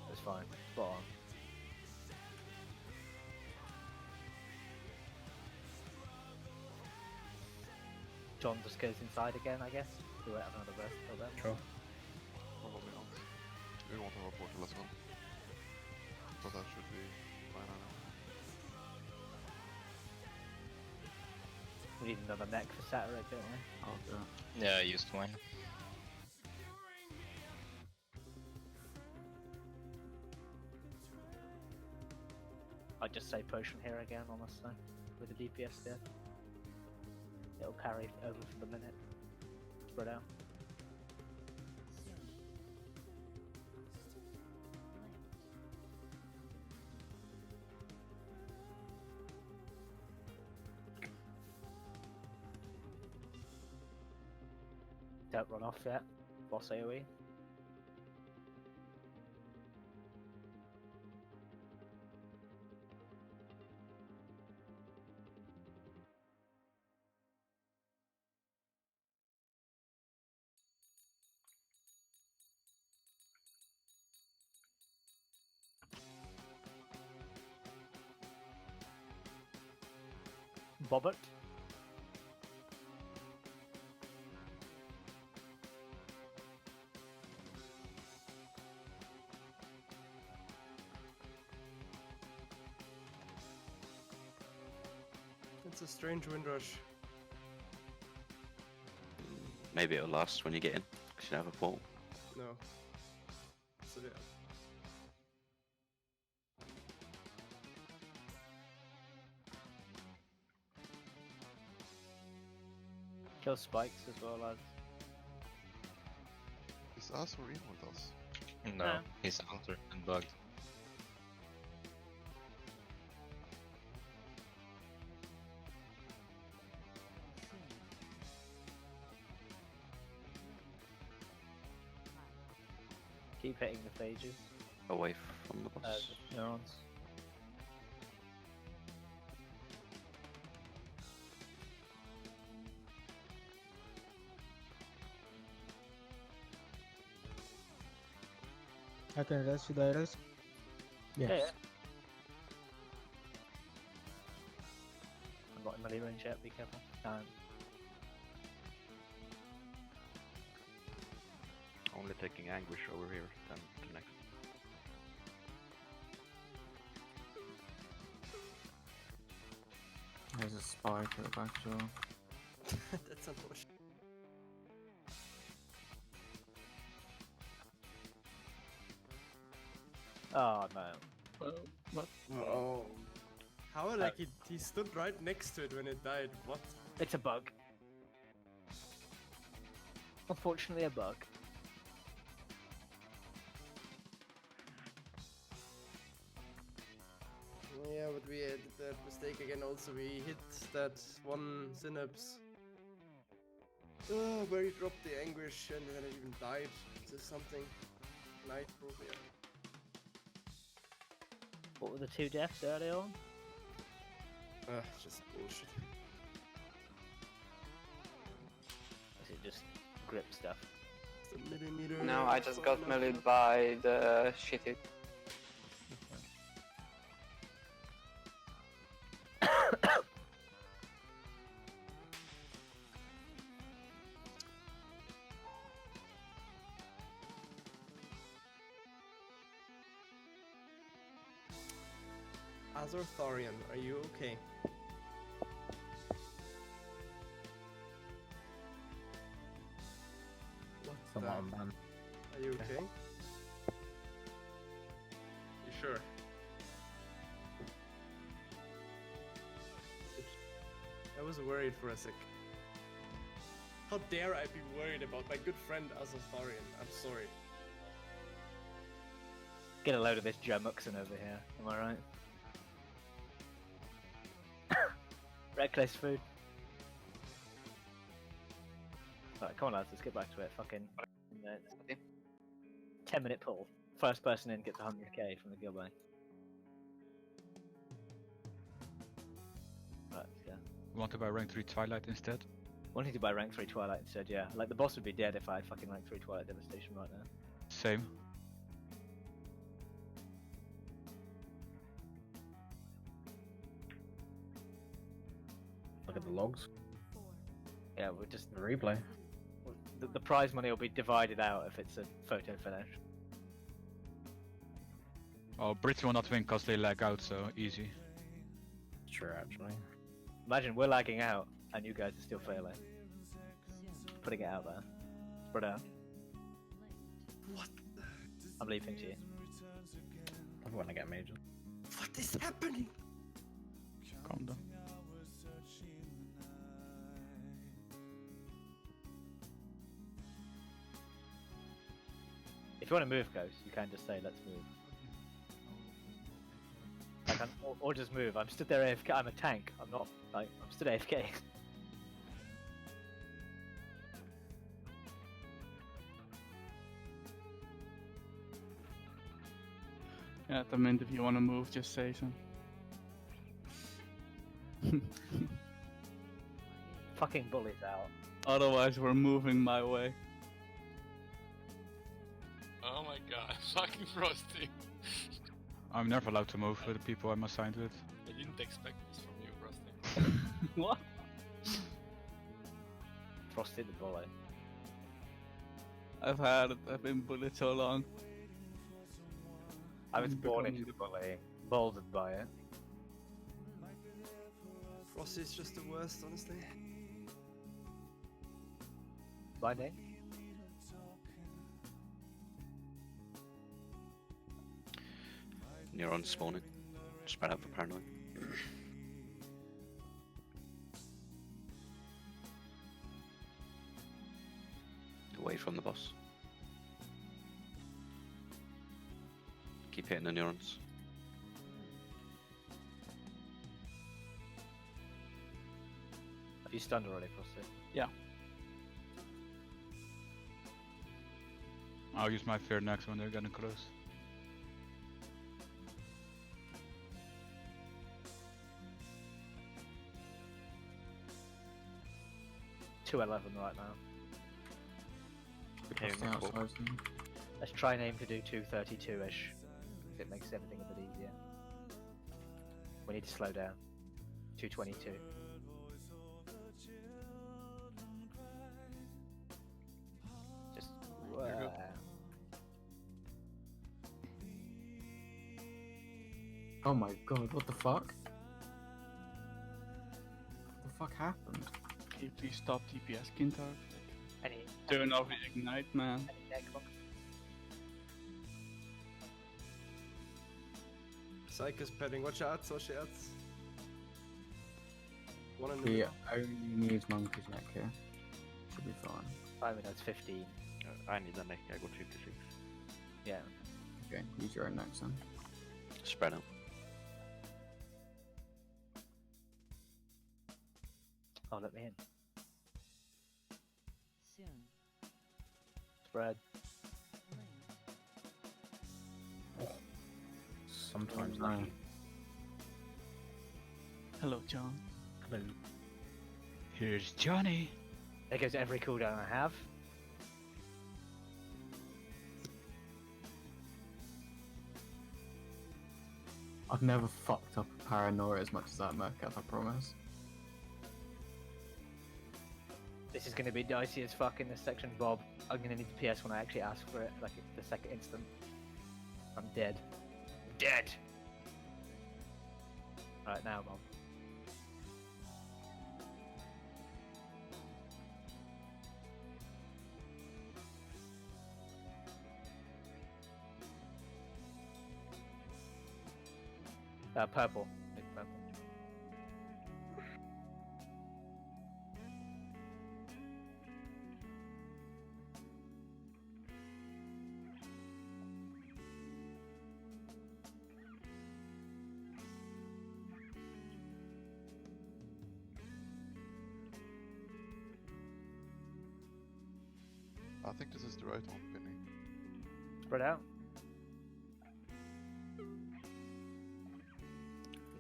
Speaker 2: That's fine, spot on. John just goes inside again, I guess. Do we have another burst till then?
Speaker 5: Sure.
Speaker 7: Probably not. We won't have a portal as well. But that should be fine now.
Speaker 2: We need another mech for Saturday, don't we?
Speaker 3: Oh,
Speaker 14: Yeah, I used mine.
Speaker 2: I'd just say potion here again, honestly, with the DPS there. It'll carry over for the minute. Spread out. Don't run off yet. Boss AoE. Bobbert.
Speaker 4: It's a strange windrush.
Speaker 8: Maybe it'll last when you get in, because you have a portal.
Speaker 4: No. So yeah.
Speaker 2: Kill spikes as well, lads.
Speaker 7: Is Azor in with us?
Speaker 14: No, he's out and bugged.
Speaker 2: Keep hitting the phages.
Speaker 8: Away from the boss.
Speaker 2: The neurons.
Speaker 13: I can rest with Iris.
Speaker 2: Yeah. I'm not in melee range yet, be careful.
Speaker 18: Only taking Anguish over here, then to next.
Speaker 3: There's a spike at the back door.
Speaker 4: That's unfortunate.
Speaker 2: Oh no.
Speaker 4: What? Oh. How like he stood right next to it when it died. What?
Speaker 2: It's a bug. Unfortunately, a bug.
Speaker 4: Yeah, but we did that mistake again also. We hit that one synapse. Where he dropped the anguish and then it even died. Is this something? Night probably.
Speaker 2: What were the two deaths early on?
Speaker 4: Just bullshit.
Speaker 2: Is it just grip stuff?
Speaker 15: No, I just got meleeed by the shitty.
Speaker 4: Azor Thorian, are you okay? What's
Speaker 5: Come
Speaker 4: that?
Speaker 5: on, man.
Speaker 4: Are you okay? You sure? I was worried for a sec. How dare I be worried about my good friend Azor Thorian? I'm sorry.
Speaker 2: Get a load of this Jamuxin over here, am I right? Reckless food. Alright, come on lads, let's get back to it. Fucking 10-minute pull. first person in gets 100k from the giveaway. Right, yeah.
Speaker 16: Want to buy rank 3 Twilight instead?
Speaker 2: Wanting to buy rank 3 Twilight instead, yeah. Like, the boss would be dead if I had fucking rank 3 Twilight Devastation right now.
Speaker 16: Same.
Speaker 5: Look at the logs.
Speaker 2: Yeah, we're just...
Speaker 5: Replay.
Speaker 2: The prize money will be divided out if it's a photo finish.
Speaker 16: Oh, Brits will not win because they lag out, so easy.
Speaker 5: Sure, actually.
Speaker 2: Imagine we're lagging out and you guys are still failing. Putting it out there. Spread out.
Speaker 4: What?
Speaker 2: I'm leaving to you.
Speaker 5: I want to get major.
Speaker 4: What is happening?
Speaker 10: Calm down.
Speaker 2: If you want to move, Ghost, you can just say, let's move. Like, or just move. I'm stood there AFK. I'm a tank. I'm not, like, I'm stood AFK.
Speaker 10: Yeah, at the minute, if you want to move, just say so.
Speaker 2: Fucking bullies out.
Speaker 10: Otherwise, we're moving my way.
Speaker 6: Oh my god, fucking Frosty.
Speaker 16: I'm never allowed to move with the people I'm assigned with.
Speaker 6: I didn't expect this from you, Frosty.
Speaker 10: What?
Speaker 2: Frosty the bully.
Speaker 10: I've been bullied so long.
Speaker 2: I was born into the bullying, molded by it.
Speaker 4: Frosty's just the worst, honestly.
Speaker 2: My name?
Speaker 8: Neurons spawning. Spread out for paranoid. Away from the boss. Keep hitting the neurons.
Speaker 2: Have you stunned already, Frosty?
Speaker 10: Yeah.
Speaker 16: I'll use my fear next when they're getting close.
Speaker 2: $211 right now. Let's try and aim to do 232-ish. If it makes everything a bit easier. We need to slow down. 222. Just...
Speaker 3: Oh my god, what the fuck? What the fuck happened?
Speaker 10: Can you please stop TPS, Kintar?
Speaker 2: Any...
Speaker 10: Turn off the ignite, man.
Speaker 4: Psycho's petting, watch out, watch out.
Speaker 3: He only needs monkey's neck here. Should be fine.
Speaker 2: I mean, that's 15.
Speaker 18: I need a neck, I got 56.
Speaker 2: Yeah.
Speaker 3: Okay, use your own next then.
Speaker 8: Spread out.
Speaker 2: Oh, let me in. Spread.
Speaker 5: Sometimes lucky.
Speaker 10: Hello, John.
Speaker 2: Hello.
Speaker 16: Here's Johnny.
Speaker 2: There goes every cooldown I have.
Speaker 3: I've never fucked up a paranoia as much as that Mercat, I promise.
Speaker 2: This is going to be dicey as fuck in this section, Bob. I'm going to need the PS when I actually ask for it, like the second instant. I'm dead. I'm dead! Right now, Bob. Purple. Big purple.
Speaker 7: I think this is the right one, Penny.
Speaker 2: Spread out.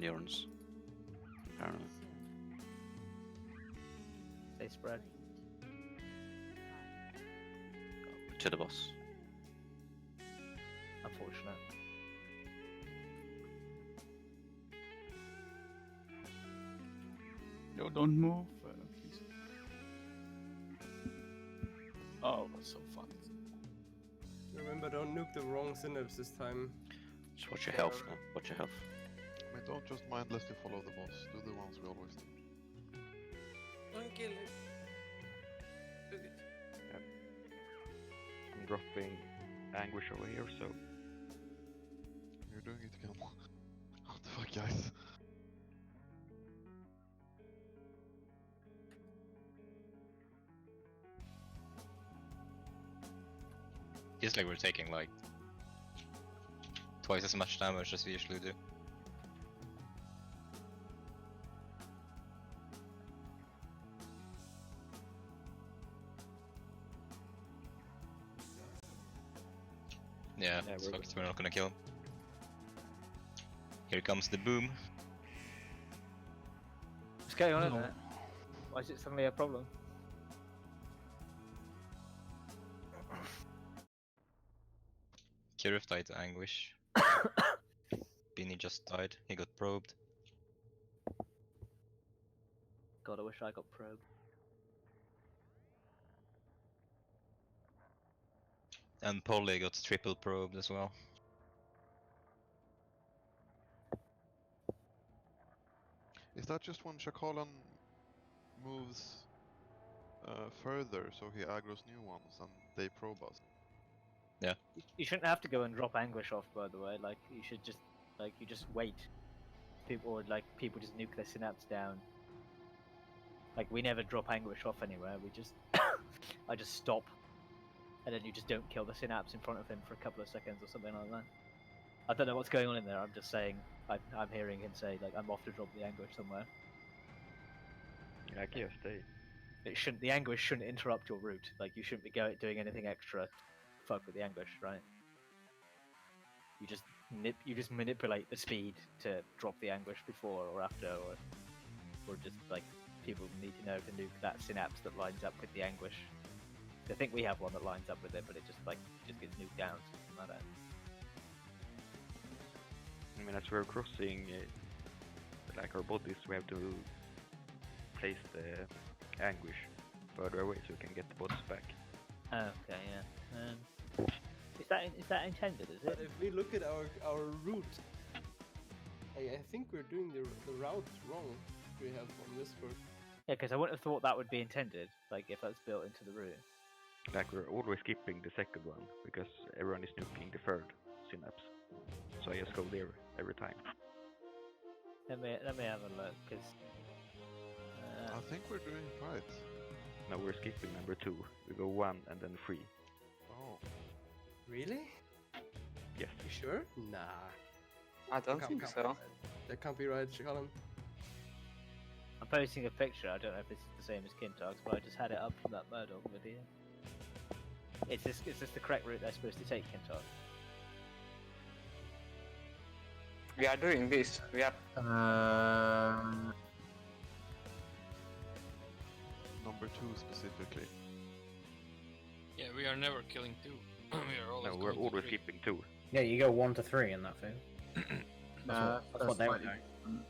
Speaker 8: neurons. Apparently.
Speaker 2: They spread.
Speaker 8: To the boss.
Speaker 2: Unfortunate.
Speaker 10: No, don't move, please. Oh, that's so fun.
Speaker 4: Remember, don't nuke the wrong synapse this time.
Speaker 8: Just watch your health now. Watch your health.
Speaker 7: I mean, don't just mindlessly follow the boss. Do the ones we always do.
Speaker 11: Don't kill him. Do it.
Speaker 18: I'm dropping anguish over here, so
Speaker 7: You're doing it again. What the fuck, guys?
Speaker 14: Feels like we're taking like twice as much damage as we usually do. Yeah, fucked, we're not gonna kill him. Here comes the boom.
Speaker 2: What's going on in there? Why is it suddenly a problem?
Speaker 14: Kirif died to anguish. Beanie just died. He got probed.
Speaker 2: God, I wish I got probed.
Speaker 14: And Polly got triple probed as well.
Speaker 7: Is that just when Shakalan moves further, so he aggro's new ones and they probe us?
Speaker 14: Yeah.
Speaker 2: You shouldn't have to go and drop anguish off, by the way. Like, you should just, like, you just wait. People just nuke their synapse down. Like, we never drop anguish off anywhere. We just, I just stop, and then you just don't kill the synapse in front of him for a couple of seconds or something like that. I don't know what's going on in there. I'm just saying. I'm hearing him say, like, I'm off to drop the anguish somewhere.
Speaker 18: yeah, I can stay.
Speaker 2: It shouldn't. The anguish shouldn't interrupt your route. Like, you shouldn't be doing anything extra. Fuck with the anguish, right? You just manipulate the speed to drop the anguish before or after, or just like people need to know to nuke that synapse that lines up with the anguish. I think we have one that lines up with it, but it just gets nuked down. Something like that.
Speaker 18: I mean, as we're crossing like our bodies, we have to place the anguish further away so we can get the bodies back.
Speaker 2: Okay, yeah. Is that intended? Is
Speaker 4: But
Speaker 2: it?
Speaker 4: if we look at our route, I think we're doing the route wrong. We have on this score.
Speaker 2: Yeah, because I wouldn't have thought that would be intended. Like if that's built into the route.
Speaker 18: Like we're always skipping the second one because everyone is nuking the third synapse. So I just go there every time.
Speaker 2: Let me have a look, because.
Speaker 7: I think we're doing it right.
Speaker 18: No, we're skipping number 2. We go 1 and then 3.
Speaker 7: Oh.
Speaker 4: Really?
Speaker 18: Yes.
Speaker 4: You sure? Nah.
Speaker 15: I don't think so.
Speaker 4: That can't be right, Colin.
Speaker 2: I'm posting a picture. I don't know if this is the same as Kintar's, but I just had it up from that Murdoch video. Is this the correct route they're supposed to take, Kintar?
Speaker 15: We are doing this. We are.
Speaker 7: Number 2 specifically.
Speaker 6: Yeah, we are never killing 2. We are always
Speaker 18: No, we're
Speaker 6: going to
Speaker 18: always
Speaker 6: 3.
Speaker 18: skipping 2.
Speaker 5: Yeah, you go 1 to 3 in that thing. That's what they were doing.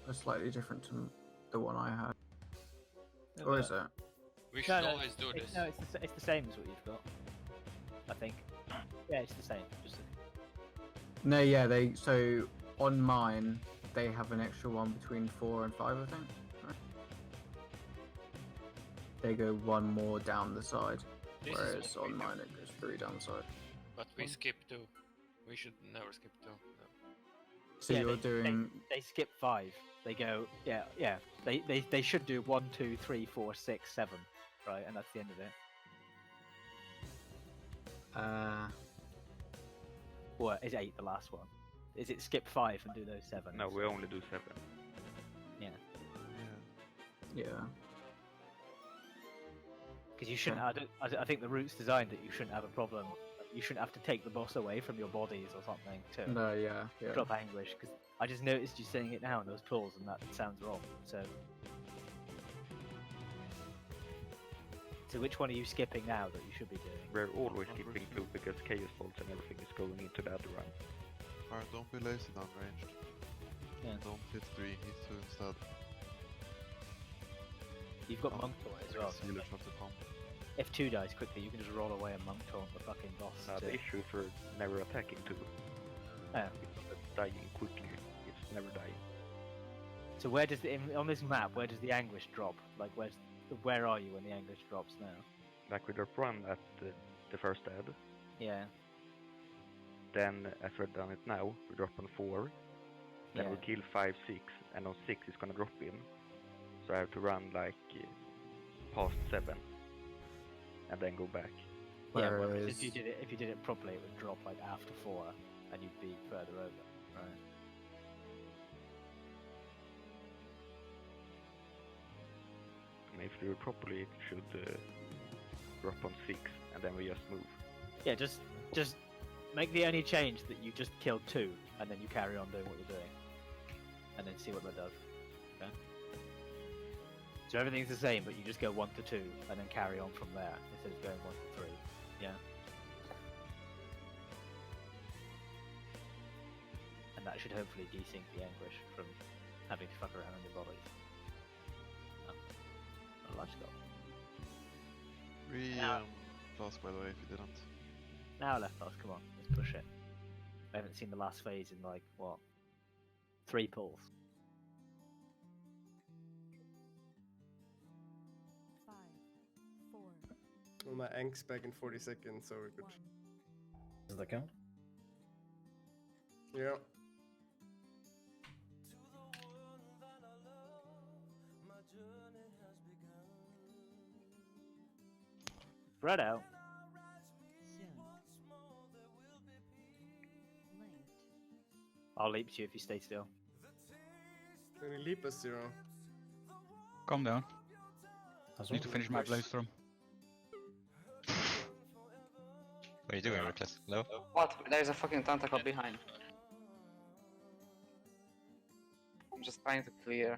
Speaker 3: That's slightly different to the one I had.
Speaker 2: No,
Speaker 3: Or
Speaker 2: but-
Speaker 3: is it?
Speaker 6: We should always do this.
Speaker 2: No, it's the same as what you've got. I think. Yeah, it's the same. Just
Speaker 3: No, yeah, so on mine they have an extra one between 4 and 5, I think. Right? They go 1 more down the side,
Speaker 6: This is
Speaker 3: whereas
Speaker 6: what we
Speaker 3: on
Speaker 6: do.
Speaker 3: mine it goes 3 down the side.
Speaker 6: But we skip 2. We should never skip 2. No.
Speaker 3: So
Speaker 2: yeah,
Speaker 3: you're
Speaker 2: they,
Speaker 3: doing.
Speaker 2: They skip 5. They go. Yeah. They should do 1, 2, 3, 4, 6, 7, right? And that's the end of it. Or is 8 the last one? Is it skip 5 and do those 7?
Speaker 18: No, we only do 7.
Speaker 2: Yeah.
Speaker 3: Yeah.
Speaker 2: Because you shouldn't. I think the route's designed that you shouldn't have a problem you shouldn't have to take the boss away from your bodies or something to
Speaker 3: No, yeah, yeah.
Speaker 2: drop Anguish, because I just noticed you saying it now in those pulls, and that sounds wrong. So which one are you skipping now that you should be doing?
Speaker 18: We're always skipping 2 because Chaos Bolts and everything is going into the other round.
Speaker 7: Alright, don't be lazy downranged.
Speaker 2: Yeah.
Speaker 7: Don't hit 3, hit 2 instead.
Speaker 2: You've got Monk Taunt as well.
Speaker 7: So you have to come.
Speaker 2: If 2 dies quickly, you can just roll away and Monk Taunt the fucking boss.
Speaker 18: The issue for never attacking 2.
Speaker 2: Yeah.
Speaker 18: It's not dying quickly, it's never dying.
Speaker 2: So where does on this map, where does the Anguish drop? Like where are you when the Anguish drops now?
Speaker 18: Like we drop 1 at the first ad.
Speaker 2: Yeah.
Speaker 18: Then, as we've done it now, we drop on 4. Then we kill 5, 6, and on 6 it's gonna drop in. So I have to run like past 7, and then go back.
Speaker 2: Yeah, well, if you did it properly, it would drop like after 4, and you'd be further over, right?
Speaker 18: And if you do it properly, it should drop on 6, and then we just move.
Speaker 2: Yeah, just make the only change that you just killed 2, and then you carry on doing what you're doing, and then see what that does. Okay. So everything's the same, but you just go 1 to 2, and then carry on from there instead of going 1 to 3. Yeah. And that should hopefully desync the Anguish from having to fuck around in your body. A large goal.
Speaker 7: Fast by the way if you didn't.
Speaker 2: Now left pass, come on, let's push it. I haven't seen the last phase in like, what? 3 pulls.
Speaker 19: 5, 4.
Speaker 4: Well, my Ank's back in 40 seconds, so we're good.
Speaker 5: Does that count?
Speaker 4: Yeah.
Speaker 2: Spread out. I'll leap to you if you stay still.
Speaker 4: Can you leap us, Zero?
Speaker 16: Calm down.
Speaker 5: That's
Speaker 16: Need to finish my blaze storm.
Speaker 14: What are you doing, Reckless? Low?
Speaker 15: What? There's a fucking tentacle behind. I'm just trying to clear.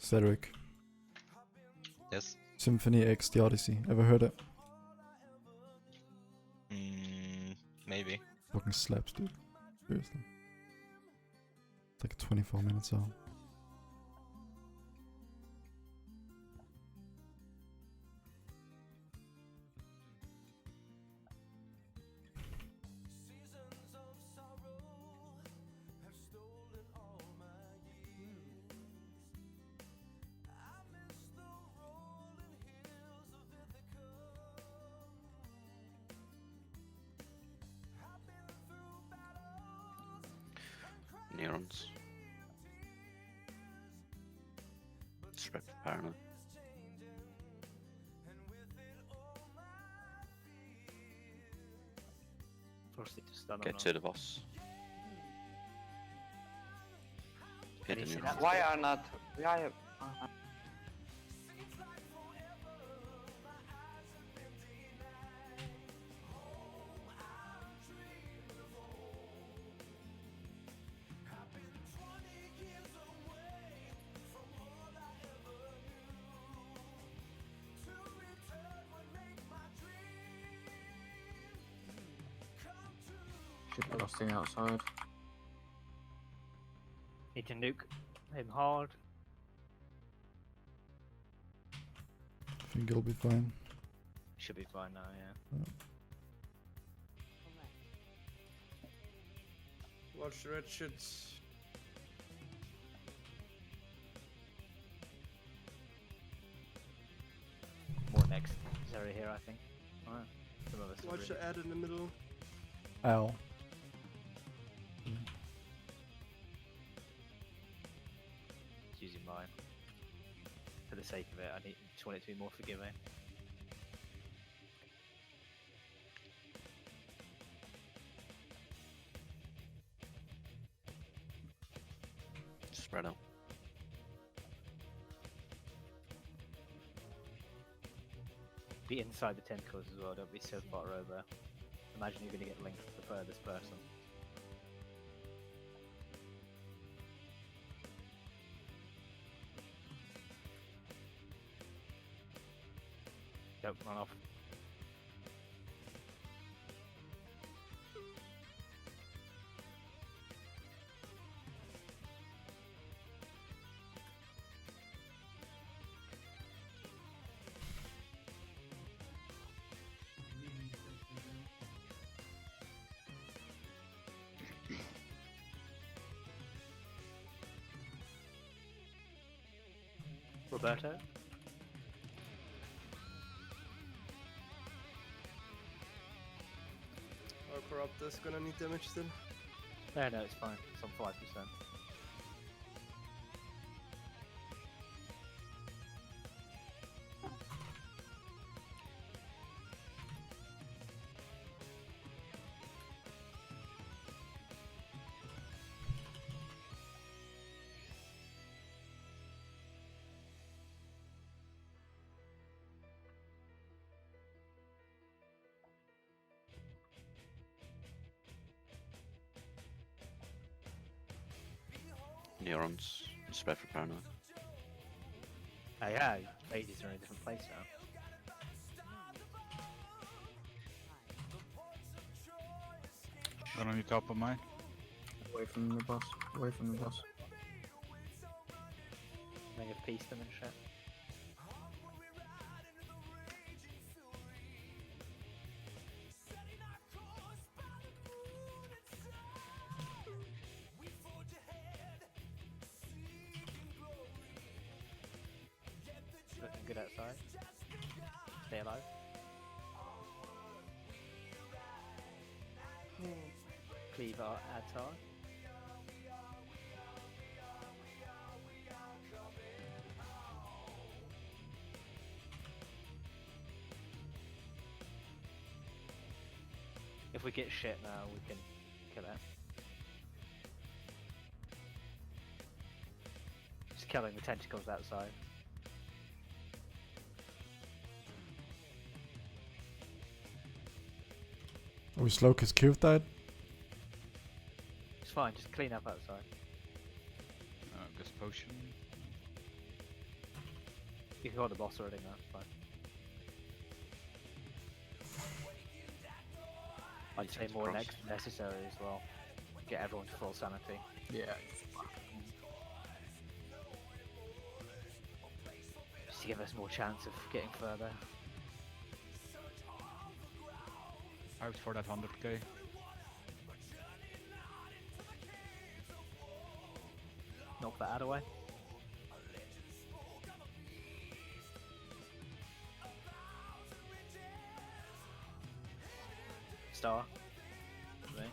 Speaker 1: Cedric.
Speaker 14: Yes?
Speaker 1: Symphony X The Odyssey. Ever heard it?
Speaker 14: Maybe.
Speaker 1: Fucking slaps, dude. Seriously. It's like 24 minutes out.
Speaker 8: Neurons. Disrespect for paranoid.
Speaker 2: Forced to stun
Speaker 8: Get to the boss. Hit the neurons.
Speaker 15: Why are not? Why?
Speaker 3: Rusting outside.
Speaker 2: Need to nuke him hard.
Speaker 1: I think it'll be fine.
Speaker 2: Should be fine now, yeah.
Speaker 4: Watch the red shit.
Speaker 2: More next. Zeri here, I think. Alright. Some of us are
Speaker 4: Watch
Speaker 2: really-
Speaker 4: the ad in the middle.
Speaker 1: Ow.
Speaker 2: Just using mine. For the sake of it, I just want it to be more forgiving.
Speaker 8: Spread out.
Speaker 2: Be inside the tentacles as well, don't be so far over. Imagine you're going to get linked to the furthest person. Don't run off. Roberto?
Speaker 4: Our corrupt is gonna need damage still.
Speaker 2: No, it's fine. It's on 5%.
Speaker 8: Neurons spread for paranoia.
Speaker 2: Oh yeah, ladies are in a different place now.
Speaker 16: Got on the top of mine.
Speaker 3: Away from the boss. Away from the boss.
Speaker 2: They have pieced them and shit. Looking good outside. Stay alive. Cleave our Azor. If we get shit now, we can kill it. Just killing the tentacles outside.
Speaker 1: Are we slow because Cube died?
Speaker 2: It's fine, just clean up outside.
Speaker 16: Guess potion.
Speaker 2: You can hold the boss already now, it's fine. I'd say more necessary as well. Get everyone to full sanity.
Speaker 3: Yeah.
Speaker 2: Just to give us more chance of getting further.
Speaker 16: Out for that 100k.
Speaker 2: Knock that out away. Star. Me.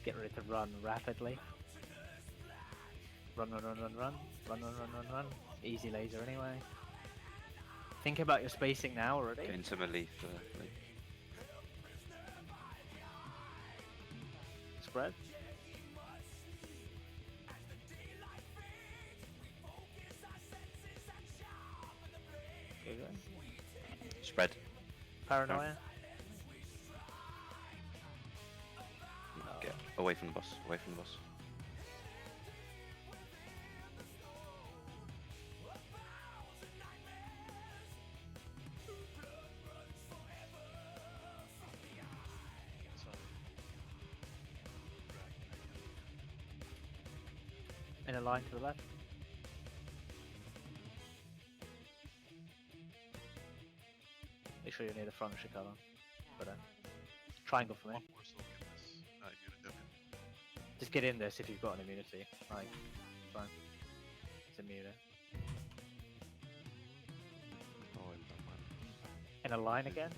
Speaker 2: Get ready to run rapidly. Run, run, run, run, run. Run, run, run, run, run. Easy laser anyway. Think about your spacing now already.
Speaker 8: Get into melee for
Speaker 2: Spread. Okay, good.
Speaker 8: spread.
Speaker 2: Paranoia.
Speaker 8: Get away from the boss. Away from the boss.
Speaker 2: In a line to the left. Make sure you're near the front, Chicago. But triangle for me. Just get in this if you've got an immunity. Like, fine. It's immune. In a line again.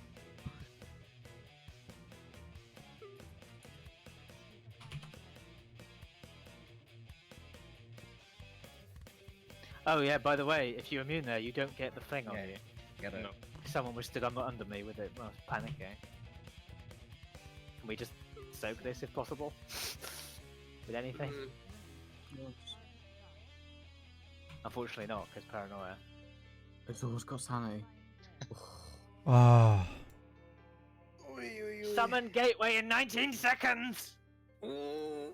Speaker 2: Oh yeah, by the way, if you're immune there, you don't get the thing on you.
Speaker 5: Get it.
Speaker 6: No.
Speaker 2: Someone was stood under me with it. I was panicking. Can we just soak this if possible? With anything? Unfortunately not, because paranoia.
Speaker 3: Azor's got sanity.
Speaker 1: Ah.
Speaker 2: Summon gateway in 19 seconds!
Speaker 1: Ooh.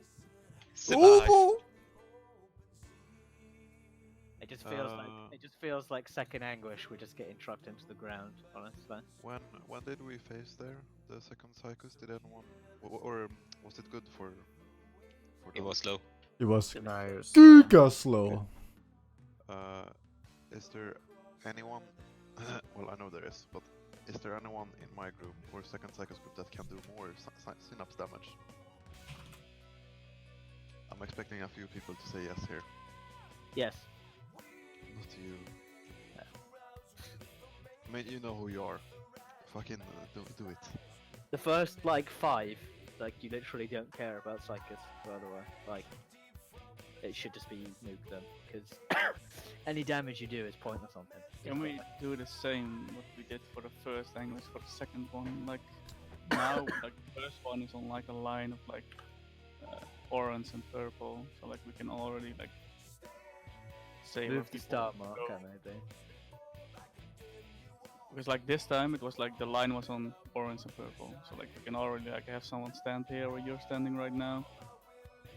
Speaker 2: It just feels like second anguish. We're just getting trucked into the ground, honestly.
Speaker 7: When did we face there? The second Psychos? Did anyone or was it good for
Speaker 14: It was slow.
Speaker 1: It was
Speaker 3: No,
Speaker 1: giga slow.
Speaker 7: Is there anyone? Well, I know there is, but is there anyone in my group or second Psychos group that can do more synapse damage? I'm expecting a few people to say yes here.
Speaker 2: Yes.
Speaker 7: Not you. I mean, you know who you are. Fucking do it.
Speaker 2: The first, like, 5, like, you literally don't care about Psychos, by the way. Like, it should just be nuke them, because any damage you do is pointless on them.
Speaker 10: Can we do the same what we did for the first anguish for the second one? Like, now, like, the first one is on, like, a line of, like, orange and purple, so, like, we can already, like, say
Speaker 2: move the start marker, maybe.
Speaker 10: Because like this time it was like the line was on orange and purple, so like you can already like have someone stand here where you're standing right now,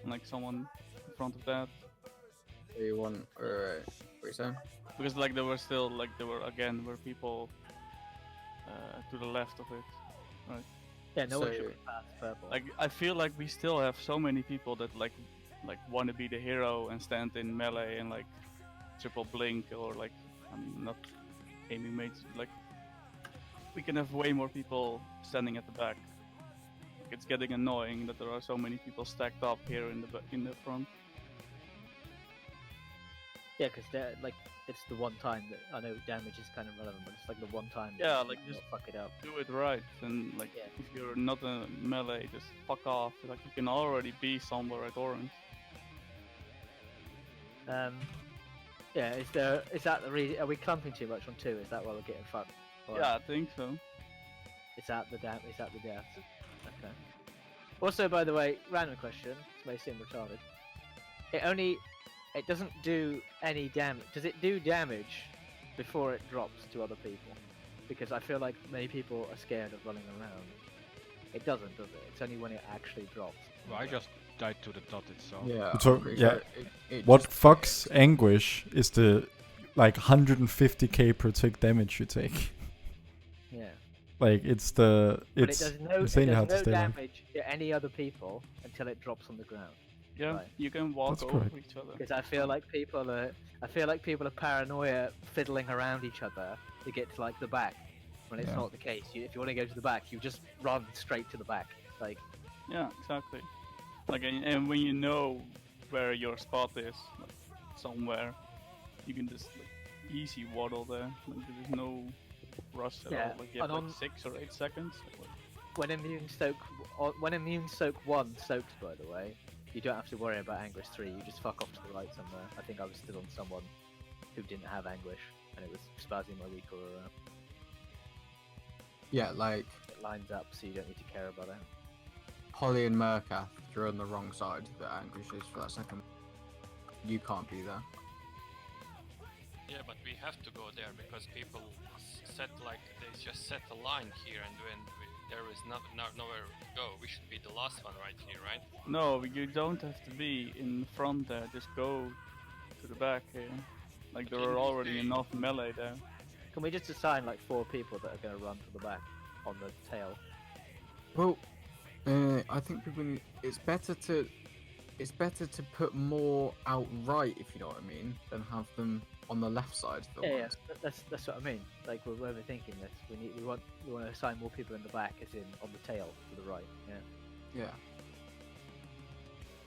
Speaker 10: and like someone in front of that.
Speaker 3: You want what are you saying?
Speaker 10: Because like there were people to the left of it, right?
Speaker 2: Yeah, no one should be past purple.
Speaker 10: Like I feel like we still have so many people that like want to be the hero and stand in melee and like triple blink or like not aiming mates. Like we can have way more people standing at the back. Like, it's getting annoying that there are so many people stacked up here in the front.
Speaker 2: Yeah, because like it's the one time that I know damage is kind of relevant, but it's like the one time.
Speaker 10: Yeah, like just
Speaker 2: fuck it up.
Speaker 10: Do it right, and like if you're not a melee, just fuck off. Like you can already be somewhere at orange.
Speaker 2: Yeah, is that the reason? Are we clumping too much on 2? Is that why we're getting fucked? Or
Speaker 10: Yeah, I think so.
Speaker 2: Is that the death? Okay. Also, by the way, random question. This may seem retarded. It doesn't do any damage. Does it do damage before it drops to other people? Because I feel like many people are scared of running around. It doesn't, does it? It's only when it actually drops.
Speaker 16: Well, I just died to the dot itself.
Speaker 3: Yeah.
Speaker 1: So yeah, what fucks anguish is the like 150k per tick damage you take.
Speaker 2: Yeah.
Speaker 1: Like it's insane how to stay alive.
Speaker 2: Damage to any other people until it drops on the ground.
Speaker 10: Yeah,
Speaker 2: right.
Speaker 10: You can walk
Speaker 1: That's
Speaker 10: over
Speaker 1: correct.
Speaker 10: each other.
Speaker 2: Because I feel like people are paranoia fiddling around each other to get to like the back. When it's not the case. If you want to go to the back, you just run straight to the back. Like.
Speaker 10: Yeah, exactly. Like, and when you know where your spot is, like, somewhere, you can just like, easy waddle there. Like, there's no rush at all. Like, you have like 6 or 8 seconds.
Speaker 2: When immune soak 1 soaks, by the way, you don't have to worry about anguish 3. You just fuck off to the right somewhere. I think I was still on someone who didn't have anguish, and it was spazzing my weak aura.
Speaker 3: Yeah, like
Speaker 2: it lines up, so you don't need to care about it.
Speaker 3: Holly and Murkath, you're on the wrong side of the anguish is for that second. You can't be there.
Speaker 6: Yeah, but we have to go there because people set like they just set a line here, and when there is nowhere to go, we should be the last one right here, right?
Speaker 10: No, you don't have to be in front there. Just go to the back here. Like there are already enough melee there.
Speaker 2: Can we just assign like 4 people that are going to run to the back on the tail?
Speaker 3: Well, I think it's better to put more outright, if you know what I mean, than have them on the left side.
Speaker 2: Yeah, that's what I mean. Like we're overthinking this. We want to assign more people in the back, as in on the tail to the right. Yeah.
Speaker 3: Yeah.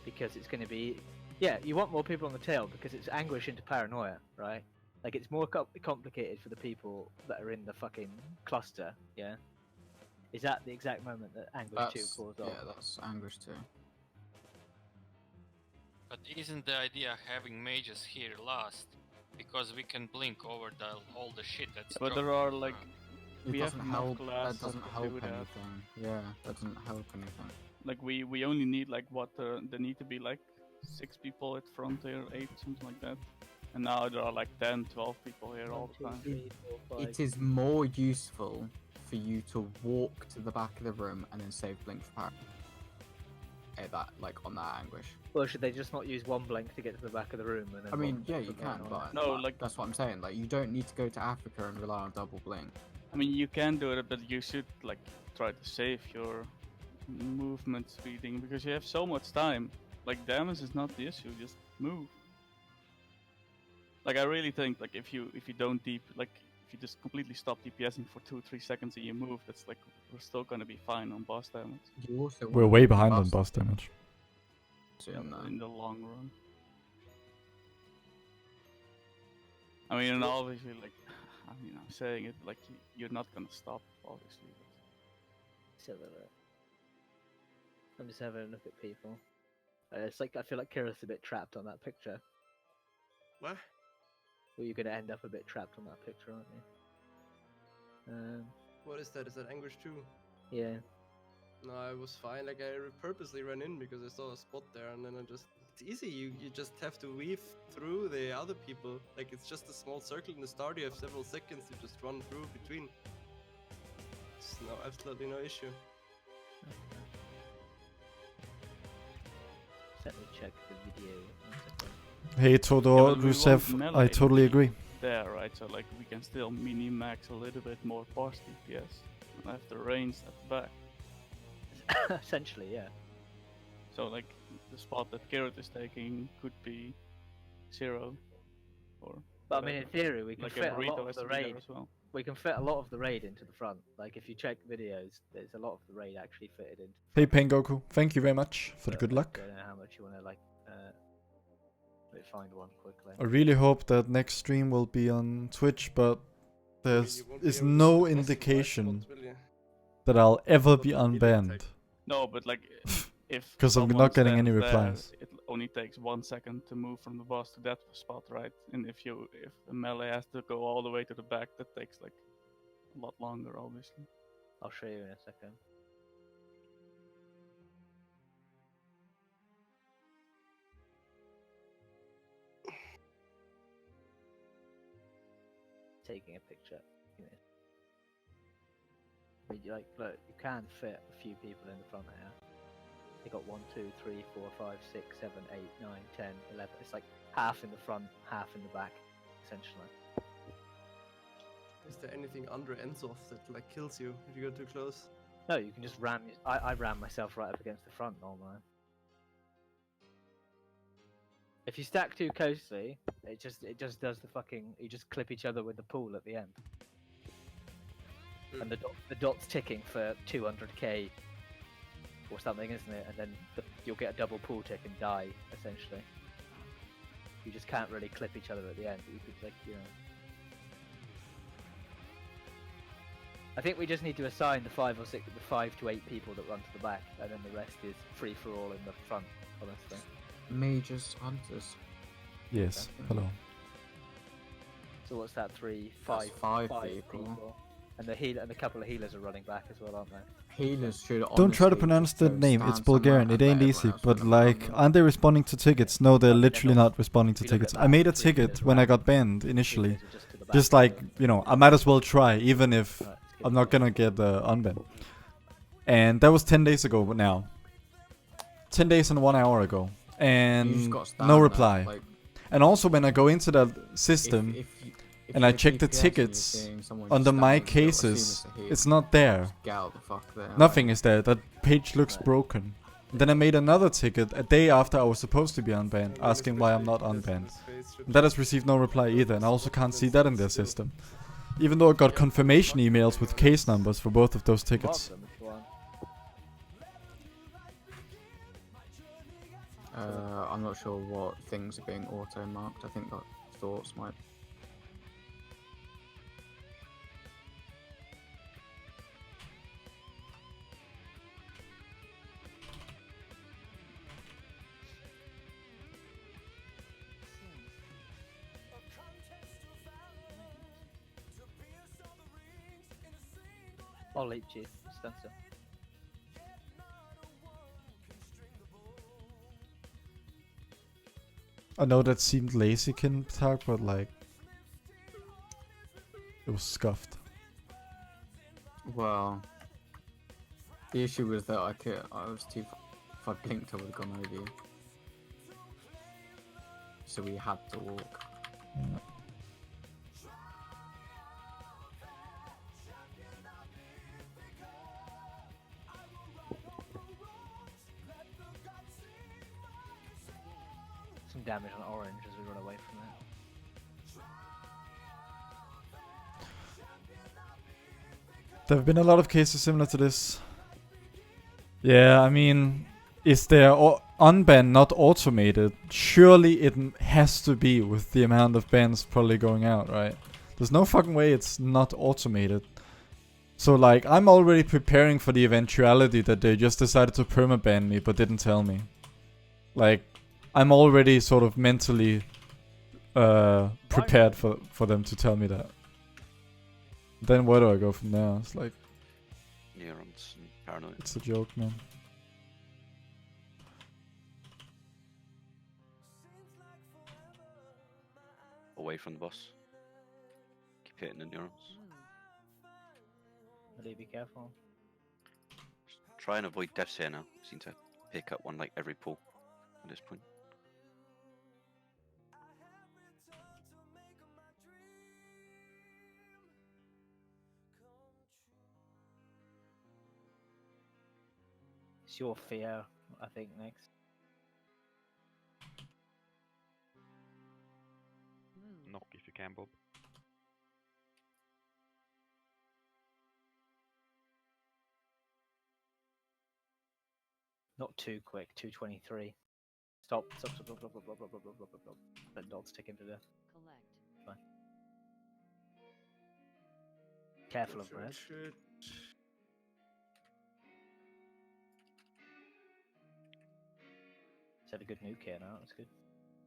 Speaker 2: Because it's going to be, you want more people on the tail because it's anguish into paranoia, right? Like it's more complicated for the people that are in the fucking cluster. Yeah. Is that the exact moment that Anguish 2 calls off?
Speaker 3: Yeah, that's Anguish 2.
Speaker 6: But isn't the idea having mages here last because we can blink over all the shit that's.
Speaker 10: But there
Speaker 6: dropping
Speaker 10: are like
Speaker 3: It
Speaker 10: we have
Speaker 3: doesn't
Speaker 10: enough
Speaker 3: help.
Speaker 10: glass
Speaker 3: That doesn't
Speaker 10: to
Speaker 3: help
Speaker 10: do that.
Speaker 3: anything. Yeah, that doesn't help anything.
Speaker 10: Like we only need like what there need to be like 6 people at front here, 8, something like that. And now there are like 10, 12 people here all the time.
Speaker 3: It is more useful for you to walk to the back of the room and then save blink for power. At that, like on that anguish.
Speaker 2: Well, should they just not use one blink to get to the back of the room? And then
Speaker 3: I mean,
Speaker 2: one
Speaker 3: yeah,
Speaker 2: from
Speaker 3: you
Speaker 2: there
Speaker 3: can,
Speaker 2: on?
Speaker 3: but
Speaker 10: No, like
Speaker 3: that's what I'm saying. Like, you don't need to go to Africa and rely on double blink.
Speaker 10: I mean, you can do it, but you should like try to save your movement speeding because you have so much time. Like damage is not the issue, just move. Like I really think like if you don't if you just completely stop DPSing for 2-3 seconds and you move, that's like we're still gonna be fine on boss damage.
Speaker 3: You also
Speaker 1: We're way behind on boss damage.
Speaker 10: In the long run. I mean, and obviously, like, I mean, I'm saying it like you're not gonna stop, obviously.
Speaker 2: So I'm just having a look at people. It's like I feel like Kira's a bit trapped on that picture.
Speaker 4: What?
Speaker 2: Well, you're gonna end up a bit trapped on that picture, aren't you?
Speaker 4: What is that? Is that Anguish 2?
Speaker 2: Yeah.
Speaker 4: No, I was fine. Like, I purposely ran in because I saw a spot there, and then it's easy. You just have to weave through the other people. Like, it's just a small circle in the start. You have several seconds to just run through between. It's absolutely no issue.
Speaker 2: Let me check the video.
Speaker 1: Hey Todor, Rusev, I totally agree.
Speaker 10: There, right? So like we can still mini-max a little bit more boss DPS and have the range at the back.
Speaker 2: Essentially, yeah.
Speaker 10: So like the spot that Garrett is taking could be 0, or.
Speaker 2: But I mean, in theory, we can
Speaker 10: like
Speaker 2: fit a lot of
Speaker 10: has
Speaker 2: the
Speaker 10: to be there
Speaker 2: raid.
Speaker 10: as well.
Speaker 2: We can fit a lot of the raid into the front. Like if you check videos, there's a lot of the raid actually fitted in.
Speaker 1: Hey Pengoku, thank you very much for the good luck.
Speaker 2: I don't know how much you want to like. Let me find one quickly.
Speaker 1: I really hope that next stream will be on Twitch, but there's no indication that I'll ever be unbanned.
Speaker 10: No, but like if
Speaker 1: because I'm not getting any replies.
Speaker 10: It only takes 1 second to move from the boss to that spot, right? And if a melee has to go all the way to the back, that takes like a lot longer, obviously.
Speaker 2: I'll show you in a second. Taking a picture. You know. I mean, like, look, you can fit a few people in the front here. You got 1, 2, 3, 4, 5, 6, 7, 8, 9, 10, 11. It's like half in the front, half in the back, essentially.
Speaker 4: Is there anything under Azor that like kills you if you go too close?
Speaker 2: No, you can just ram. I ram myself right up against the front normally. If you stack too closely, it just does the fucking. You just clip each other with the pool at the end, and the dot's ticking for 200k or something, isn't it? And then you'll get a double pool tick and die essentially. You just can't really clip each other at the end. You could like I think we just need to assign the 5 to 8 people that run to the back, and then the rest is free for all in the front. Honestly.
Speaker 3: Mages, hunters.
Speaker 1: Yes. Hello.
Speaker 2: So what's that? 3, 5,
Speaker 3: That's five
Speaker 2: 5
Speaker 3: people.
Speaker 2: And the healer and a couple of healers are running back as well, aren't they?
Speaker 3: Healers should.
Speaker 1: Don't try to pronounce the name. It's Bulgarian. It ain't easy. But like, aren't they responding to tickets? No, they're literally not responding to tickets. I made a ticket when I got banned initially. Just like, you know, I might as well try, even if I'm not gonna get unbanned. And that was 10 days ago now. 10 days and 1 hour ago. And no reply. Like, and also when I go into that system and I check the tickets under my cases, it's not there. Nothing is there. That page looks broken. And then I made another ticket a day after I was supposed to be unbanned, asking why I'm not unbanned. And that has received no reply either, and I also can't see that in their system. Even though I got confirmation emails with case numbers for both of those tickets.
Speaker 3: I'm not sure what things are being auto-marked. I think that thoughts might.
Speaker 2: I'll leap Chief. Stand still.
Speaker 1: I know that seemed lazy, Kintark, but like it was scuffed.
Speaker 3: Well, the issue was that I was too. If I blinked, I would have gone over you. So we had to walk.
Speaker 1: Yeah.
Speaker 2: Some damage on orange as we run away from it.
Speaker 1: There have been a lot of cases similar to this. Yeah, I mean, is their unban not automated? Surely it has to be with the amount of bans probably going out, right? There's no fucking way it's not automated. So like, I'm already preparing for the eventuality that they just decided to permaban me but didn't tell me. Like, I'm already sort of mentally prepared for them to tell me that. Then where do I go from there? It's like...
Speaker 8: Neurons and paranoid.
Speaker 1: It's a joke, man.
Speaker 8: Away from the boss. Keep hitting the neurons.
Speaker 2: Really be careful.
Speaker 8: Try and avoid deaths here now. Seem to pick up one like every pull at this point.
Speaker 2: It's your fear, I think, next.
Speaker 18: Knock if you can, Bob.
Speaker 2: Not too quick. 223. Stop. Stop. Stop. Stop. Stop. Stop. Stop. Stop. Stop. Stop. Stop. Let dogs take him to death. Fine. Careful of red. Had a good nuke here now, that's good.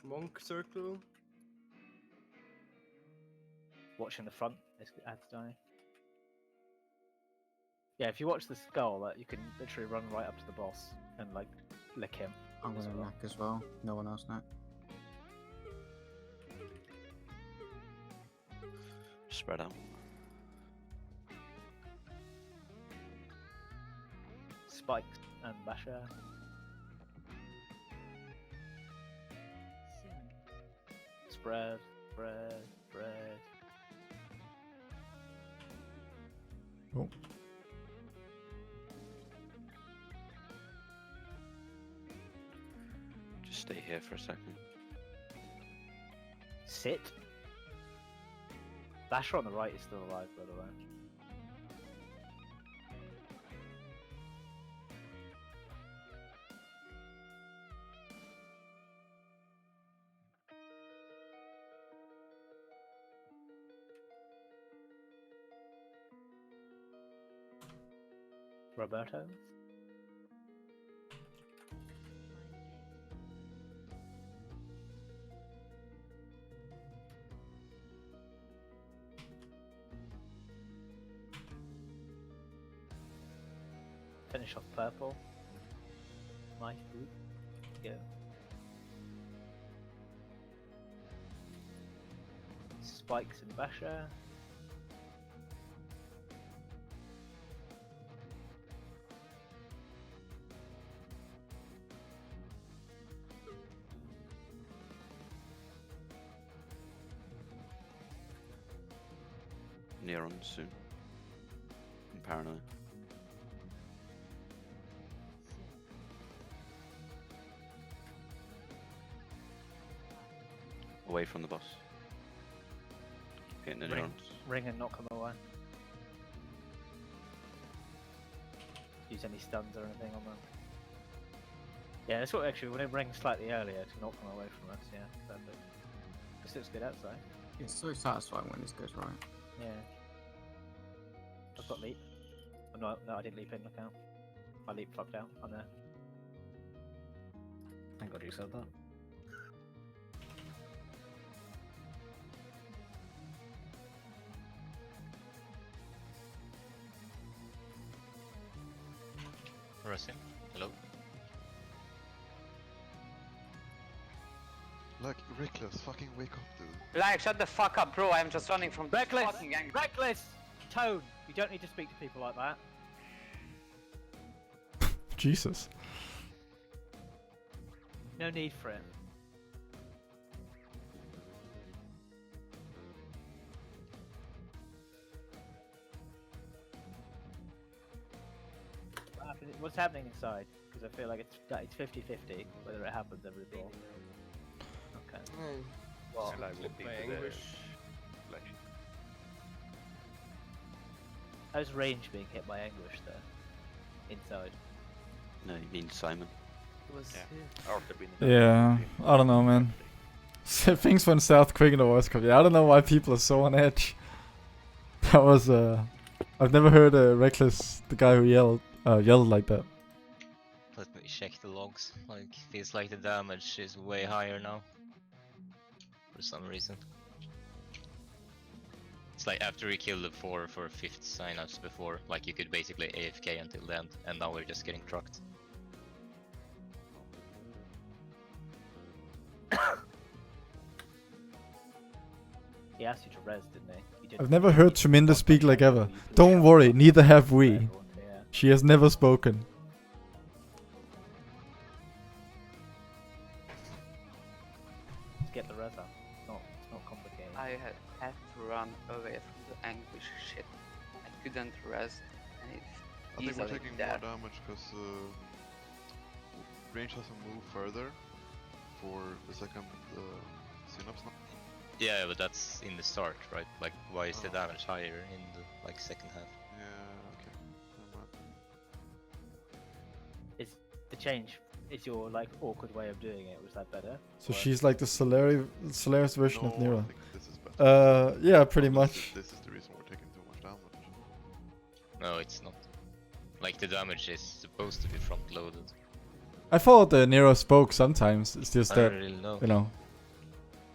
Speaker 4: Monk circle.
Speaker 2: Watching the front, it's adds dying. Yeah, if you watch the skull, you can literally run right up to the boss and like lick him.
Speaker 3: I'm gonna knock as well. No one else knock.
Speaker 8: Spread out.
Speaker 2: Spikes and Basher. Spread, spread, spread.
Speaker 1: Oh.
Speaker 8: Just stay here for a second.
Speaker 2: Sit. Basher on the right is still alive, by the way. Roberto? Finish off purple. My group. Go. Spikes and Basher.
Speaker 8: Neurons soon. I'm paranoid. Away from the boss. Hitting the neurons.
Speaker 2: Ring and knock them away. Use any stuns or anything on them. Yeah, that's what actually, when it rings slightly earlier to knock them away from us, yeah, perfect. This looks good outside.
Speaker 3: It's so satisfying when this goes right.
Speaker 2: Yeah. I've got leap. Oh, no, I didn't leap in, look out. My leap flopped out, I'm there.
Speaker 5: Thank God you said that.
Speaker 14: rush in. Hello?
Speaker 7: Like, Reckless, fucking wake up, dude.
Speaker 15: Like, shut the fuck up, bro. I'm just running from
Speaker 2: Reckless!
Speaker 15: fucking gang.
Speaker 2: Reckless! Tone! You don't need to speak to people like that.
Speaker 1: Jesus.
Speaker 2: No need for it. What's happening inside? Because I feel like it's 50-50 whether it happens every ball. Okay.
Speaker 4: Well,
Speaker 18: Shall I look
Speaker 4: my
Speaker 18: into the
Speaker 4: anguish.
Speaker 18: flesh?
Speaker 2: How's range being hit by anguish there? Inside.
Speaker 8: No, you mean Simon?
Speaker 1: Yeah, I don't know, man. Things went south quick in the voice copy. I don't know why people are so on edge. That was I've never heard Reckless, the guy who yelled like that.
Speaker 14: Let me check the logs. Like, feels like the damage is way higher now. For some reason. It's like after we killed the 4 for 5th signups before, like you could basically AFK until the end, and now we're just getting trucked.
Speaker 2: He asked you to res, didn't he? You didn't.
Speaker 1: I've never heard Treminda speak like ever. Don't worry, neither have we. She has never spoken.
Speaker 2: Get the res up. It's not complicated.
Speaker 15: I had to run away from the anguish shit. I couldn't rest, and it's
Speaker 7: I think we're
Speaker 15: easily
Speaker 7: taking
Speaker 15: there.
Speaker 7: more damage because range has to move further for the second synapse now.
Speaker 14: Yeah, but that's in the start, right? Like, why is the damage higher in the like second half?
Speaker 7: Yeah, okay. Never mind.
Speaker 2: Is the change? Is your like awkward way of doing it? Was that better?
Speaker 1: So she's like the Solaris version of
Speaker 7: No, I
Speaker 1: Nira.
Speaker 7: think this is better.
Speaker 1: Yeah, pretty
Speaker 7: This
Speaker 1: much.
Speaker 7: is- This is the reason we're taking too much damage.
Speaker 14: No, it's not. Like, the damage is supposed to be front loaded.
Speaker 1: I thought Nero spoke sometimes. It's just
Speaker 14: I
Speaker 1: that,
Speaker 14: don't really know.
Speaker 1: you know,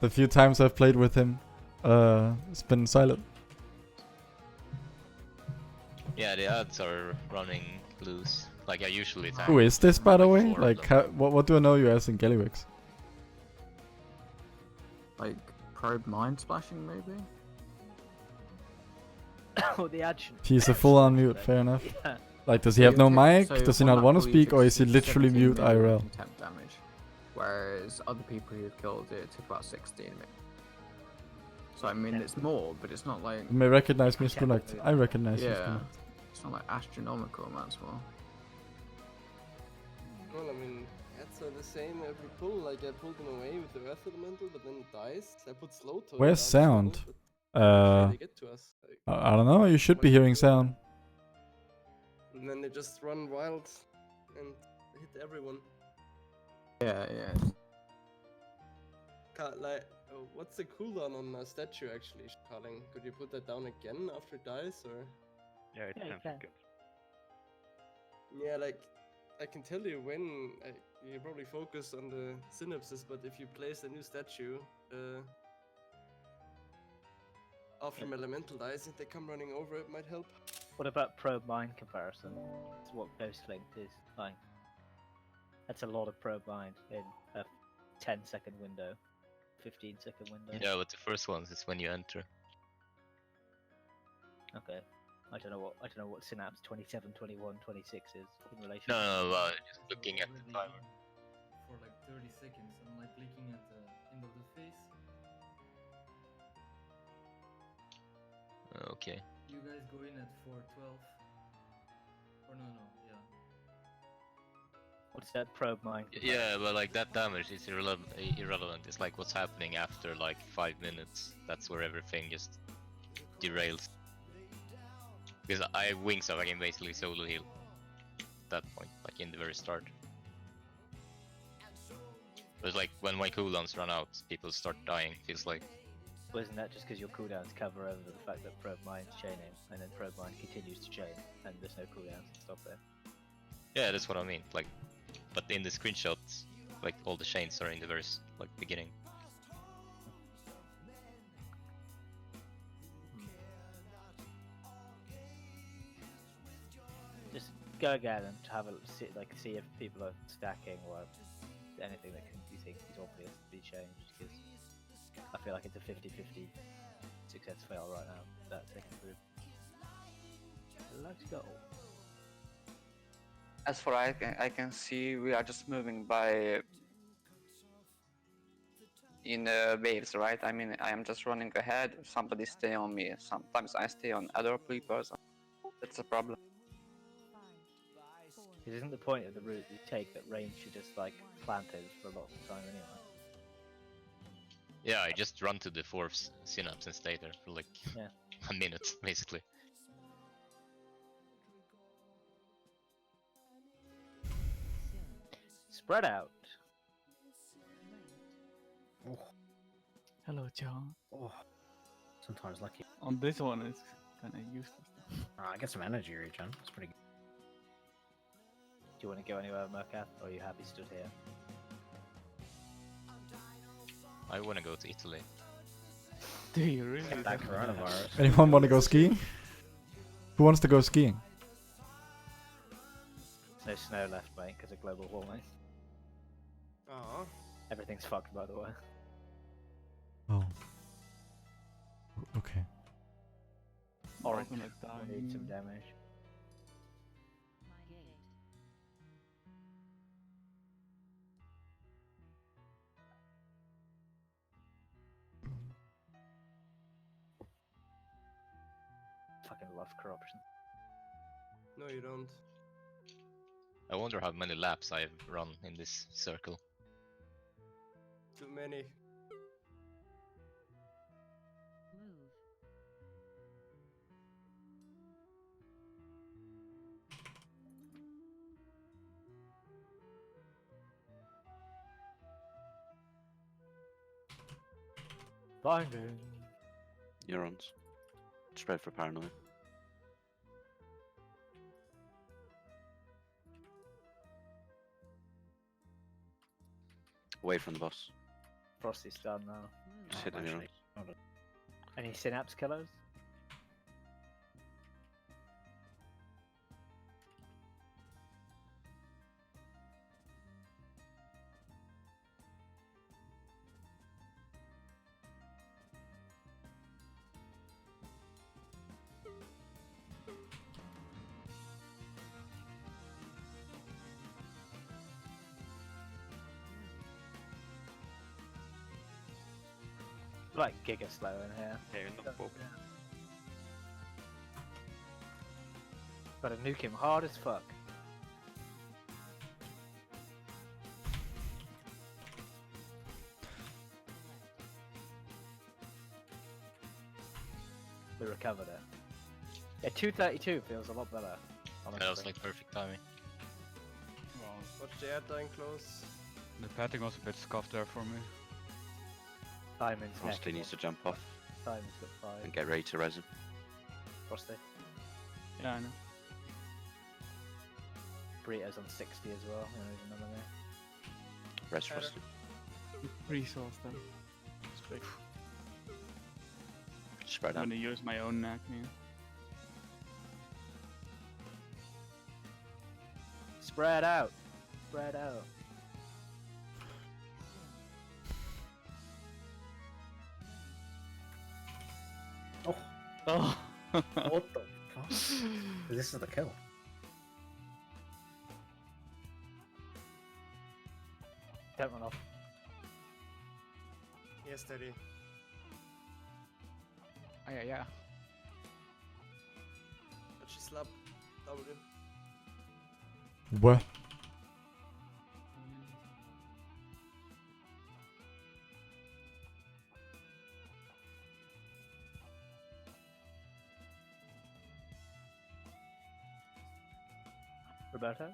Speaker 1: the few times I've played with him, it's been silent.
Speaker 14: Yeah, the ads are running loose. Like, I usually tank.
Speaker 1: Who is this, by the way?
Speaker 14: 4 of
Speaker 1: Like,
Speaker 14: them.
Speaker 1: what do I know you as in Gallywix?
Speaker 3: Like, probe mind splashing, maybe?
Speaker 2: Or the action.
Speaker 1: He's a full on mute, fair enough.
Speaker 2: Yeah.
Speaker 1: Like, does he have no mic?
Speaker 3: So
Speaker 1: Does he
Speaker 3: on
Speaker 1: not
Speaker 3: that
Speaker 1: want to
Speaker 3: pool, you
Speaker 1: speak,
Speaker 3: took
Speaker 1: or is he literally
Speaker 3: 17
Speaker 1: mute
Speaker 3: million
Speaker 1: IRL?
Speaker 3: Contempt damage, whereas other people who've killed it took about 16 million. So I mean, it's more, but it's not like.
Speaker 1: You may recognize Misconduct. I recognize
Speaker 3: Yeah,
Speaker 1: Misconduct.
Speaker 3: it's not like astronomical amounts more.
Speaker 4: Well, I mean, that's the same every pull. Like, I pulled him away with the Earth Elemental, but then it dies. I put slow tone.
Speaker 1: Where's
Speaker 4: down
Speaker 1: sound?
Speaker 4: but eventually they get to us. Like,
Speaker 1: I don't know. You should be hearing sound.
Speaker 4: and then they just run wild and hit everyone.
Speaker 3: Yeah.
Speaker 4: Like, what's the cooldown on a statue actually, Carling? Could you put that down again after it dies, or?
Speaker 18: Yeah, it's 10 seconds.
Speaker 4: Yeah, like, I can tell you when. You probably focus on the synapses, but if you place a new statue, after elemental dies and they come running over, it might help.
Speaker 2: What about probe mind comparison? That's what Ghost Linked is like. That's a lot of probe mind in a 10-second window, 15-second window.
Speaker 14: Yeah, but the first one is when you enter.
Speaker 2: Okay. I don't know what Synapse 27, 21, 26 is in relation.
Speaker 14: No, just looking at the timer.
Speaker 12: For like 30 seconds, I'm like clicking at the end of the face.
Speaker 14: Okay.
Speaker 12: You guys go in at 4:12. Or no, yeah.
Speaker 2: What's that probe mind?
Speaker 14: Yeah, but like that damage is irrelevant. It's like what's happening after like 5 minutes. That's where everything just derails. Because I have wings up, I can basically solo heal at that point, like in the very start. But like when my cooldowns run out, people start dying, feels like.
Speaker 2: Wasn't that just because your cooldowns cover over the fact that probe mind's chaining, and then probe mind continues to chain, and there's no cooldowns to stop there?
Speaker 14: Yeah, that's what I mean. Like, but in the screenshots, like all the chains are in the very beginning.
Speaker 2: go again and have a see if people are stacking or anything that you think is obvious to be changed. Because I feel like it's a 50-50 success fail right now. That second group. Let's go.
Speaker 15: As far as I can see, we are just moving by in waves, right? I mean, I am just running ahead. Somebody stay on me. Sometimes I stay on other people. So that's a problem.
Speaker 2: Because isn't the point of the route you take that range should just like planted for a lot of the time anyway?
Speaker 14: Yeah, I just run to the fourth synapse and stay there for like a minute, basically.
Speaker 2: Spread out.
Speaker 10: Oh. Hello, John.
Speaker 5: Oh, sometimes lucky.
Speaker 10: On this one, it's kind of useless.
Speaker 5: I get some energy regen. That's pretty good.
Speaker 2: Do you want to go anywhere, Mercath, or are you happy stood here?
Speaker 14: I want to go to Italy.
Speaker 10: Do you really?
Speaker 5: Get that coronavirus.
Speaker 1: Anyone want to go skiing? Who wants to go skiing?
Speaker 2: There's no snow left, mate, because of global warming.
Speaker 4: Oh.
Speaker 2: Everything's fucked, by the way.
Speaker 1: Oh. Okay.
Speaker 2: Orange.
Speaker 10: Gonna die.
Speaker 2: We'll need some damage. Fucking love corruption.
Speaker 4: No, you don't.
Speaker 14: I wonder how many laps I've run in this circle.
Speaker 4: Too many.
Speaker 2: Binding.
Speaker 8: Neurons. Spread for paranoia. Away from the boss.
Speaker 2: Frosty's done now.
Speaker 8: Just hit the neurons.
Speaker 2: Any synapse killers? Like giga slow in here.
Speaker 18: Yeah, not Bob.
Speaker 2: Gotta nuke him hard as fuck. We recovered it. Yeah, 232 feels a lot better. Honestly.
Speaker 14: That was like perfect timing.
Speaker 4: Watch the air dying close.
Speaker 16: The padding was a bit scuffed there for me.
Speaker 2: Simon's
Speaker 8: Frosty needs to jump off
Speaker 2: Simon's got 5.
Speaker 8: and get ready to res him.
Speaker 2: Frosty.
Speaker 10: Yeah, I know.
Speaker 2: Burrito's on 60 as well. You know, he's another there.
Speaker 8: Res Frosty.
Speaker 10: Resource them.
Speaker 2: Sweet.
Speaker 8: Spread
Speaker 10: I'm
Speaker 8: out.
Speaker 10: gonna use my own knack here.
Speaker 2: Spread out. Spread out.
Speaker 10: Oh.
Speaker 5: What the fuck? This is the kill.
Speaker 2: Don't run off.
Speaker 4: Yeah, steady.
Speaker 16: Ah, yeah.
Speaker 4: Watch the slap. Double in.
Speaker 1: What?
Speaker 2: Roberto?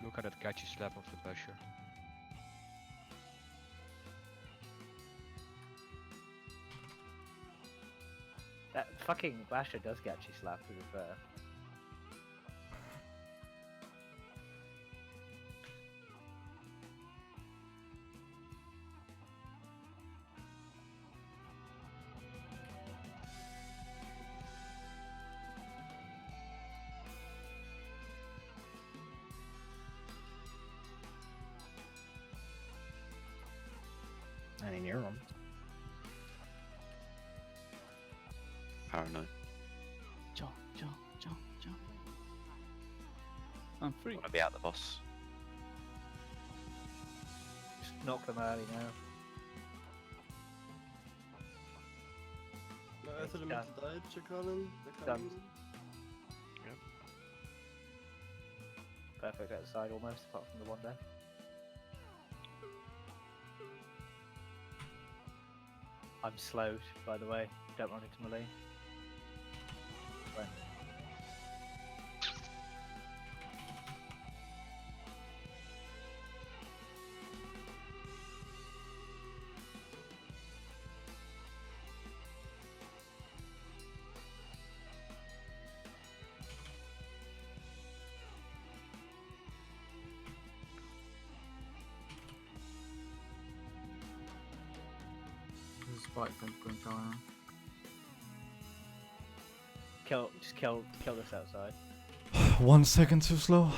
Speaker 16: Look at that catchy slap of the Basher.
Speaker 2: That fucking Basher does get you slapped, to be fair.
Speaker 5: Any neurons?
Speaker 8: Paranoid.
Speaker 10: Jump. I'm free.
Speaker 8: Wanna be out the boss.
Speaker 2: Just knock them early now.
Speaker 4: No, I thought I meant to die, Chakalan.
Speaker 2: Done. Perfect outside almost, apart from the one there. I'm slowed, by the way. Don't run into melee. Right.
Speaker 3: There's a spike controller.
Speaker 2: Just kill this outside.
Speaker 1: 1 second too slow.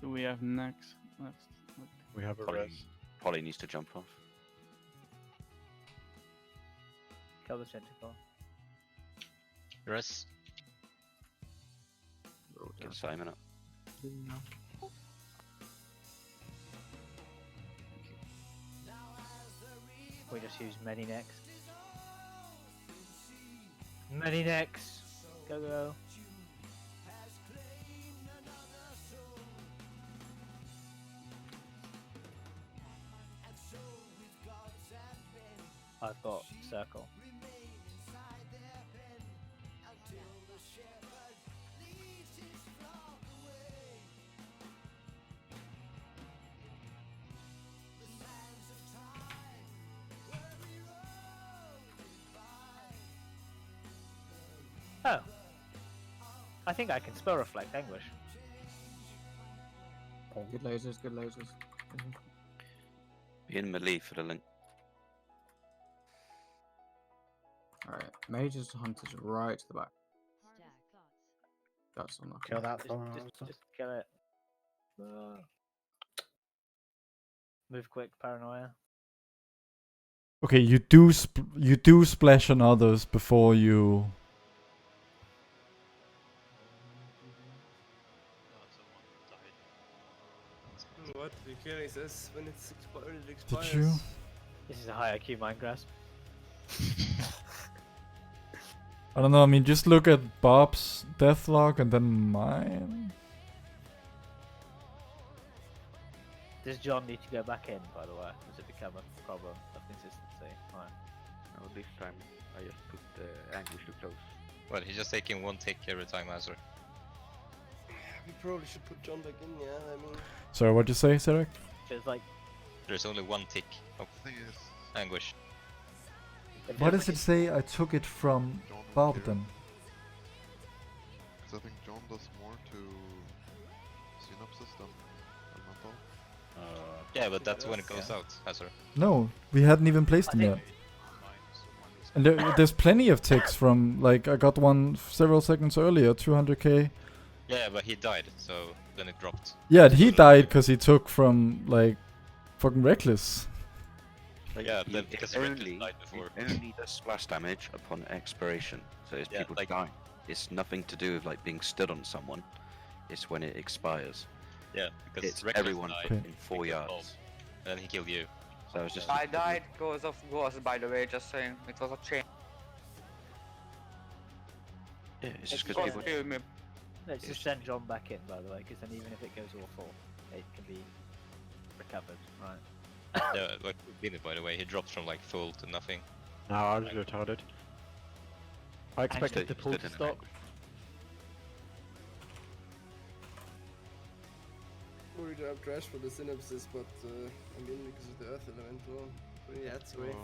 Speaker 10: Do we have next?
Speaker 20: We have a
Speaker 8: Polly,
Speaker 20: res.
Speaker 8: Polly needs to jump off.
Speaker 2: Kill the tentacle.
Speaker 14: Res.
Speaker 8: Get Simon up.
Speaker 2: We just use many next. Many next. Go. I've got circle. Oh. I think I can spell reflect anguish.
Speaker 3: Good lasers, good lasers.
Speaker 8: Be in melee for the link.
Speaker 3: Alright, mages to hunters right to the back. That's unlucky.
Speaker 5: Kill that
Speaker 2: Just kill it. Move quick, paranoia.
Speaker 1: Okay, you do splash on others before you.
Speaker 4: What? The killing says when it's expired, it expires.
Speaker 1: Did you?
Speaker 2: This is a high IQ mind grasp.
Speaker 1: I don't know. I mean, just look at Bob's deathlog and then mine.
Speaker 2: Does John need to go back in, by the way? Does it become a problem of consistency? Right.
Speaker 18: No, this time I just put the anguish to close.
Speaker 14: Well, he's just taking one tick every time, Azor.
Speaker 4: We probably should put John back in, yeah, I mean...
Speaker 1: Sorry, what'd you say, Cedric?
Speaker 2: There's like...
Speaker 14: There's only one tick of anguish.
Speaker 1: What does it say? I took it from Bob then.
Speaker 7: Because I think John does more to synapses than elemental.
Speaker 14: Yeah, but that's when it goes out, Azor.
Speaker 1: No, we hadn't even placed them yet. And there's plenty of ticks from, like, I got one several seconds earlier, 200k.
Speaker 14: Yeah, but he died, so then it dropped.
Speaker 1: Yeah, he died because he took from, like, fucking Reckless.
Speaker 14: Yeah, then because
Speaker 8: only,
Speaker 14: died before.
Speaker 8: it only does splash damage upon expiration. So it's people dying. It's nothing to do with like being stood on someone. It's when it expires.
Speaker 14: Yeah, because
Speaker 8: it's
Speaker 14: Reckless
Speaker 8: everyone
Speaker 14: died
Speaker 8: in 4 yards.
Speaker 14: And then he killed you.
Speaker 8: So it was just.
Speaker 15: I died because of ghost, by the way, just saying. It was a chain.
Speaker 8: Yeah, it's just
Speaker 15: Ghost
Speaker 8: because people.
Speaker 15: killed me.
Speaker 2: Let's just send John back in, by the way, because then even if it goes awful, it can be recovered, right?
Speaker 14: Yeah, like Vinny, by the way, he dropped from like full to nothing.
Speaker 20: No, I was retarded. I expected the pool to stop.
Speaker 4: Worried to have trash for the synapses, but I mean, because of the earth elemental. But yeah, that's way.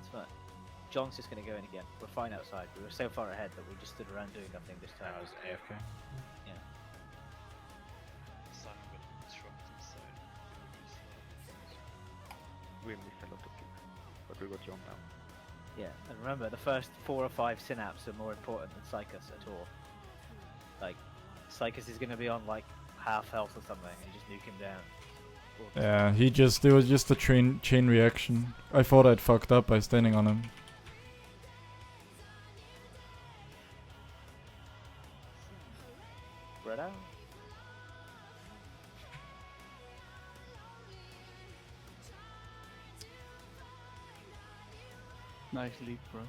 Speaker 2: It's fine. John's just gonna go in again. We're fine outside. We were so far ahead that we just stood around doing nothing this time.
Speaker 9: I was AFK.
Speaker 2: Yeah.
Speaker 9: Sun got disrupt inside.
Speaker 18: We missed a lot of kills, but we got John now.
Speaker 2: Yeah, and remember, the first 4 or 5 synapses are more important than Psychus at all. Like, Psychus is gonna be on like half health or something, and you just nuke him down. before.
Speaker 1: Yeah, it was just a chain reaction. I thought I'd fucked up by standing on him.
Speaker 2: Spread out.
Speaker 10: Nice lead, bro.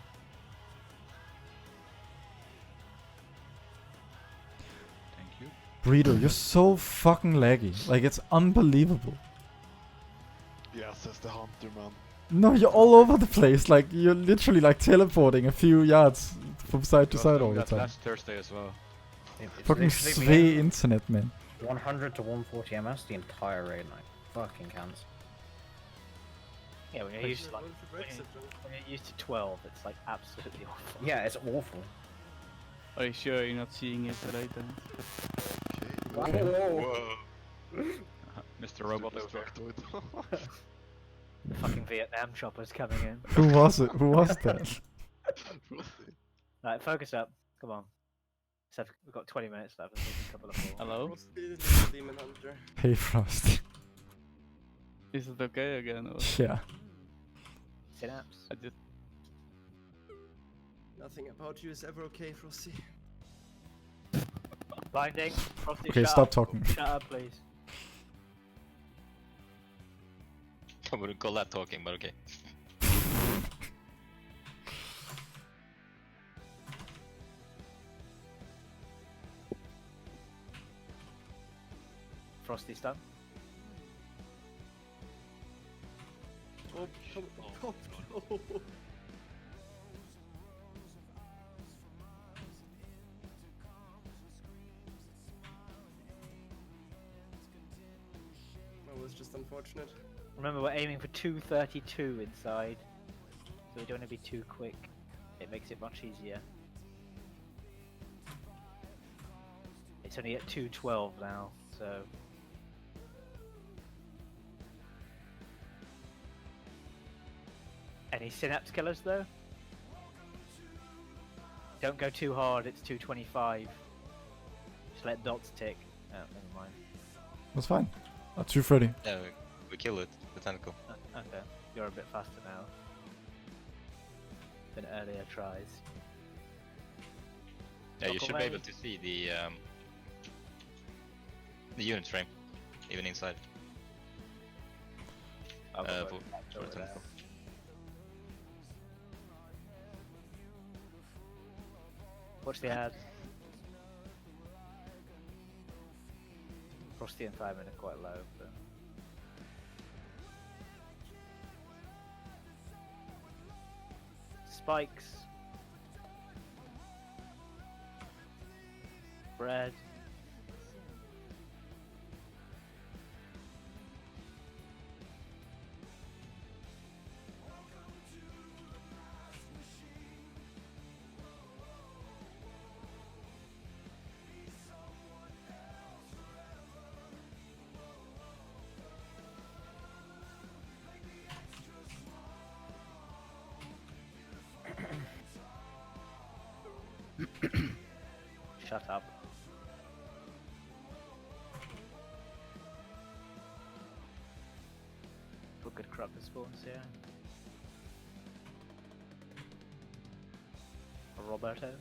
Speaker 16: Thank you.
Speaker 1: Breeder, you're so fucking laggy. Like, it's unbelievable.
Speaker 7: Yes, as the hunter, man.
Speaker 1: No, you're all over the place. Like, you're literally like teleporting a few yards from side to side all the
Speaker 16: That
Speaker 1: time.
Speaker 16: last Thursday as well.
Speaker 5: It's
Speaker 1: Fucking
Speaker 5: literally
Speaker 1: sway internet, man.
Speaker 5: 100 to 140 MS the entire raid night. Fucking cans.
Speaker 2: Yeah, when you're used to when you're used to 12, it's like absolutely awful.
Speaker 5: Yeah, it's awful.
Speaker 10: Are you sure you're not seeing it later?
Speaker 1: Okay.
Speaker 16: Whoa. Mr. Robot over.
Speaker 2: The fucking Vietnam chopper's coming in.
Speaker 1: Who was it? Who was that?
Speaker 2: Right, focus up. Come on. So we've got 20 minutes left. Let's take a couple of more.
Speaker 10: Hello?
Speaker 4: Demon Hunter.
Speaker 1: Hey, Frost.
Speaker 10: Is it okay again? Or?
Speaker 1: Yeah.
Speaker 2: Synapse.
Speaker 10: I just...
Speaker 4: Nothing about you is ever okay, Frosty.
Speaker 2: Blinding. Frosty,
Speaker 1: Okay,
Speaker 2: shut
Speaker 1: stop
Speaker 2: up.
Speaker 1: talking.
Speaker 2: Shut up, please.
Speaker 14: I wouldn't call that talking, but okay.
Speaker 2: Frosty stun.
Speaker 4: Oh, no. That was just unfortunate.
Speaker 2: Remember, we're aiming for 232 inside, so we don't want to be too quick. It makes it much easier. It's only at 212 now, so... Any synapse killers though? Don't go too hard, it's 225. Just let dots tick. Oh, never mind.
Speaker 1: That's fine. 230.
Speaker 14: Yeah, we kill it. The tentacle.
Speaker 2: Okay, you're a bit faster now than earlier tries.
Speaker 14: Yeah, you should be
Speaker 2: away.
Speaker 14: able to see the unit frame, even inside.
Speaker 2: I'll go
Speaker 14: For
Speaker 2: back
Speaker 14: the
Speaker 2: over there.
Speaker 14: tentacle.
Speaker 2: Watch the ad. Frosty and Thyman are quite low, but... Spikes. Bread. Shut up. Put good corrupted spawns here. Roberto.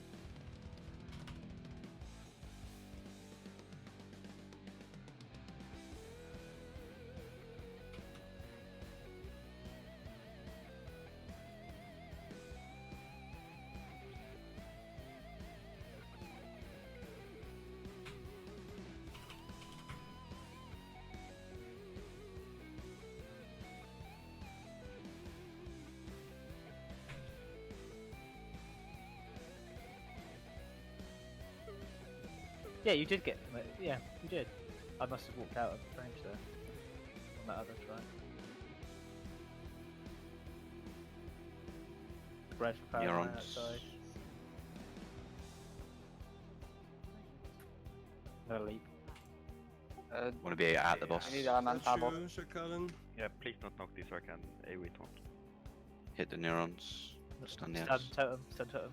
Speaker 2: Yeah, you did get. Yeah, you did. I must have walked out of the range there on that other try. Bread for power line outside. No leap.
Speaker 8: Want to be at the boss.
Speaker 15: I need an anti-boss.
Speaker 18: Yeah, please not knock this so I can AoE taunt.
Speaker 8: Hit the neurons. Stun the
Speaker 2: Stun
Speaker 8: X.
Speaker 2: totem, stun totem.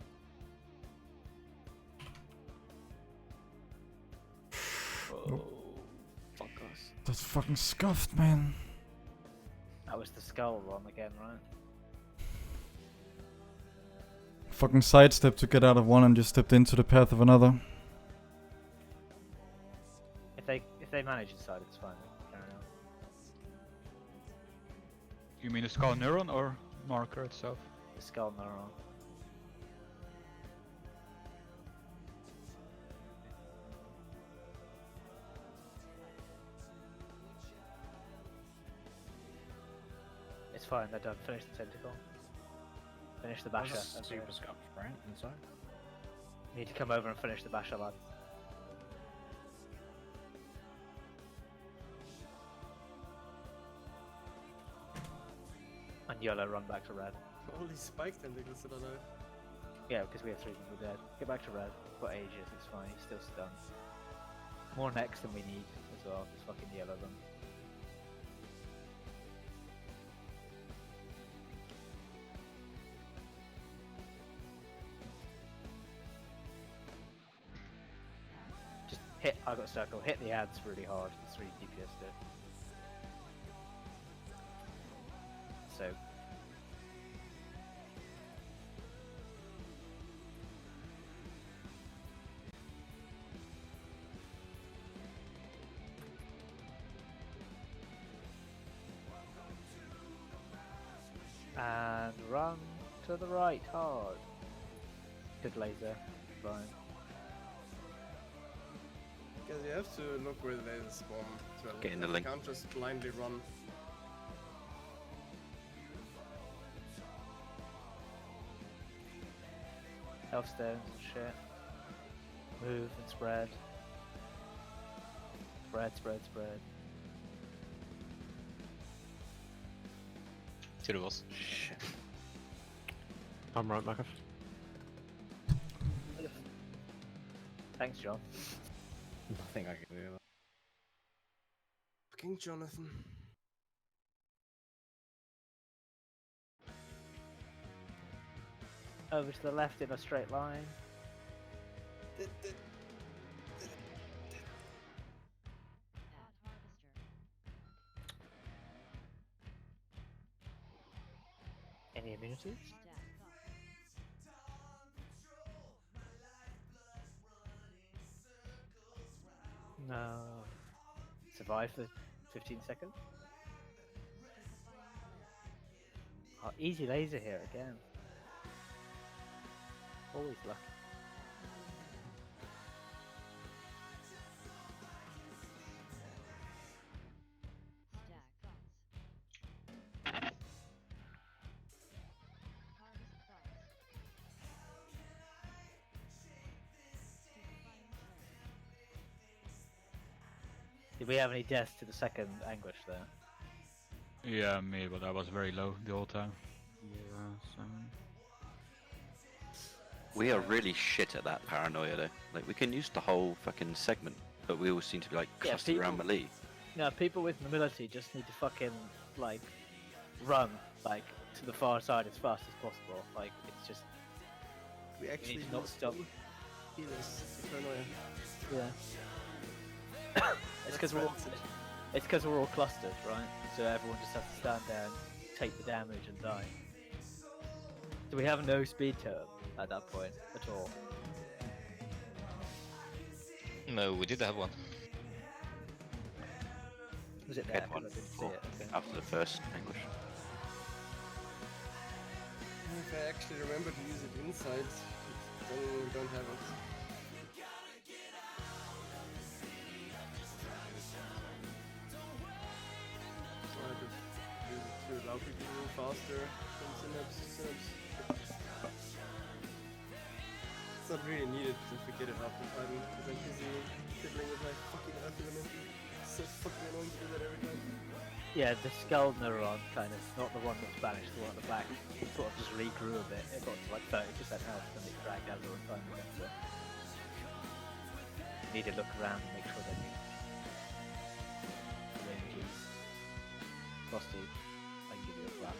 Speaker 1: Oh.
Speaker 2: Fuck us. Nice.
Speaker 1: That's fucking scuffed, man.
Speaker 2: That was the skull one again, right?
Speaker 1: Fucking sidestep to get out of one and just stepped into the path of another.
Speaker 2: If they manage inside, it's fine. Carry on.
Speaker 16: You mean the skull neuron or marker itself?
Speaker 2: The skull neuron. It's fine, they're done. Finish the tentacle. Finish the basher.
Speaker 5: That's super scuffed, right? Inside?
Speaker 2: You need to come over and finish the basher, lad. And yellow, run back to red.
Speaker 4: All these spike tentacles still alive.
Speaker 2: Yeah, because we have 3 people dead. Get back to red. Got ages, it's fine. He's still stunned. More necks than we need as well. Just fucking yellow them. Just hit. I got circle. Hit the ads really hard. It's 3 DPS there. So. And run to the right hard. Good laser. Fine.
Speaker 4: Because you have to look where the lasers spawn as well.
Speaker 8: Get in the
Speaker 4: You
Speaker 8: link.
Speaker 4: can't just blindly run.
Speaker 2: Health stones and shit. Move and spread. Spread, spread, spread.
Speaker 14: To the boss.
Speaker 8: Shit.
Speaker 20: I'm right, Marcus.
Speaker 2: Thanks, John.
Speaker 5: I think I can do that.
Speaker 4: Fucking Jonathan.
Speaker 2: Over to the left in a straight line. Any immunities? No. Survive for 15 seconds. Oh, easy laser here again. Always lucky. Did we have any deaths to the second anguish there?
Speaker 16: Yeah, me, but I was very low the whole time.
Speaker 8: We are really shit at that paranoia though. Like we can use the whole fucking segment, but we all seem to be like
Speaker 2: Yeah,
Speaker 8: clustered around melee.
Speaker 2: No, people with mobility just need to fucking like run like to the far side as fast as possible. Like it's just
Speaker 4: We actually
Speaker 2: need to not
Speaker 4: use
Speaker 2: stop.
Speaker 4: healers. Paranoia.
Speaker 2: Yeah. It's because we're all clustered, right? So everyone just has to stand there and take the damage and die. Do we have no speed term at that point at all?
Speaker 14: No, we did have one.
Speaker 2: Was it
Speaker 8: Had
Speaker 2: there?
Speaker 8: one
Speaker 2: I didn't see it. Okay.
Speaker 8: after the first anguish.
Speaker 4: If I actually remember to use it inside, then we don't have it. So I just use it to allow people to move faster from synapse to synapse. It's not really needed to forget it half the time because I'm busy fiddling with my fucking earth elemental. It's so fucking annoying to do that every time.
Speaker 2: Yeah, the skull neuron kind of, not the one that's banished, the one at the back, sort of just regrew a bit. It got to like 30% health and it dragged Azor and time again. So you need to look around and make sure that you ranges. Frosty, I can give you a flat.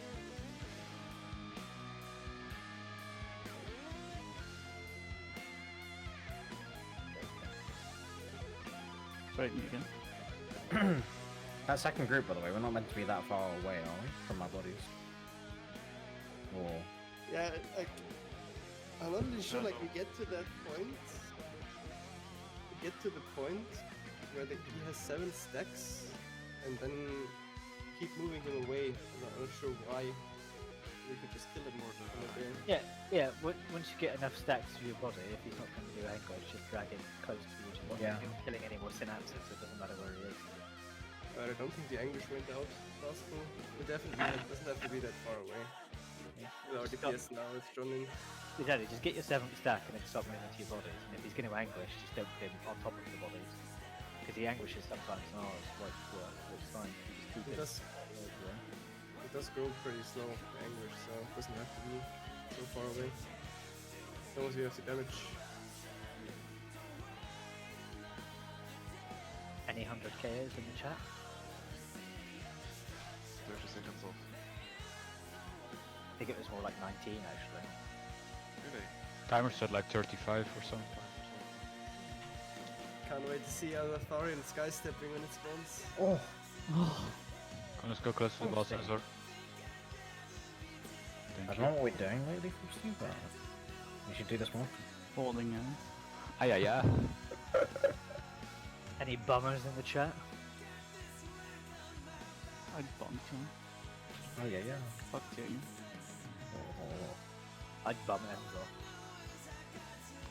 Speaker 10: Straighten again.
Speaker 5: That second group, by the way, we're not meant to be that far away, are we, from our bodies? Or
Speaker 4: Yeah, like I'm not really sure. Like we get to that point. We get to the point where he has 7 stacks, and then keep moving him away. I'm not sure why. We could just kill him more.
Speaker 2: Yeah. Once you get enough stacks to your body, if he's not going to do anguish, just drag him close towards your body.
Speaker 5: Yeah.
Speaker 2: You're not killing any more synapses, so it doesn't matter where he is.
Speaker 4: But I don't think the anguish went out last pull. It definitely doesn't have to be that far away. With our DPS now, it's running.
Speaker 2: Exactly, just get your 7th stack and then stop moving into your bodies. And if he's going to anguish, just don't put him on top of the bodies. Because he anguishes sometimes in ours, like work, so it's fine. You just keep
Speaker 4: It does grow pretty slow, the anguish, so it doesn't have to be so far away. As long as you have the damage.
Speaker 2: Any 100 KOs in the chat?
Speaker 7: 30 seconds off.
Speaker 2: I think it was more like 19 actually.
Speaker 7: Really?
Speaker 16: Timer said like 35 or something.
Speaker 4: Can't wait to see Athorian sky stepping when it spawns.
Speaker 5: Oh!
Speaker 16: Let's go close to the boss, Azor.
Speaker 5: I don't know what we're doing lately from Steve. We should do this more.
Speaker 10: Holding in.
Speaker 16: Yeah.
Speaker 2: Any bummers in the chat?
Speaker 10: I'd bump him.
Speaker 5: Oh yeah.
Speaker 10: Fuck you.
Speaker 2: I'd bum Azor.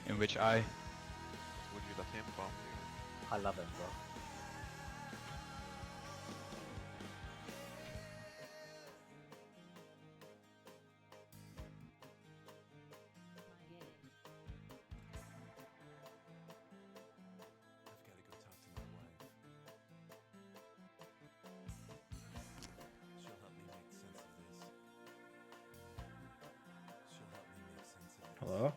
Speaker 16: In which eye?
Speaker 7: Would you let him bomb you?
Speaker 2: I love Azor.
Speaker 5: Hello?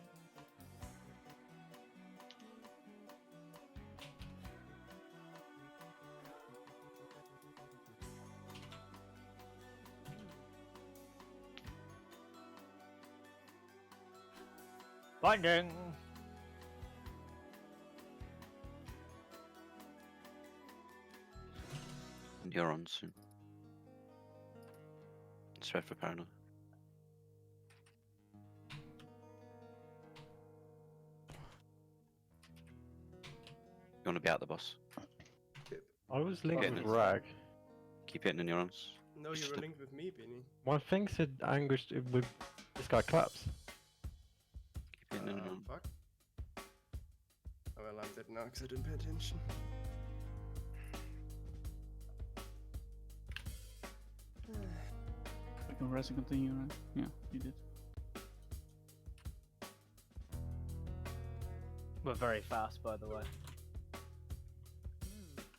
Speaker 2: Binding!
Speaker 8: You're on soon. It's red for paranoid. You want to be out the boss?
Speaker 20: I was linked
Speaker 8: Getting
Speaker 20: with
Speaker 8: it.
Speaker 20: Rag.
Speaker 8: Keep hitting the neurons.
Speaker 4: No, you were linked with me, Benny.
Speaker 20: My thing said anguished with this guy collapse.
Speaker 8: Keep hitting the neurons.
Speaker 4: Fuck. Oh well, I'm dead now because I didn't pay attention.
Speaker 10: We can rest and continue, right? Yeah, you did.
Speaker 2: We're very fast, by the way.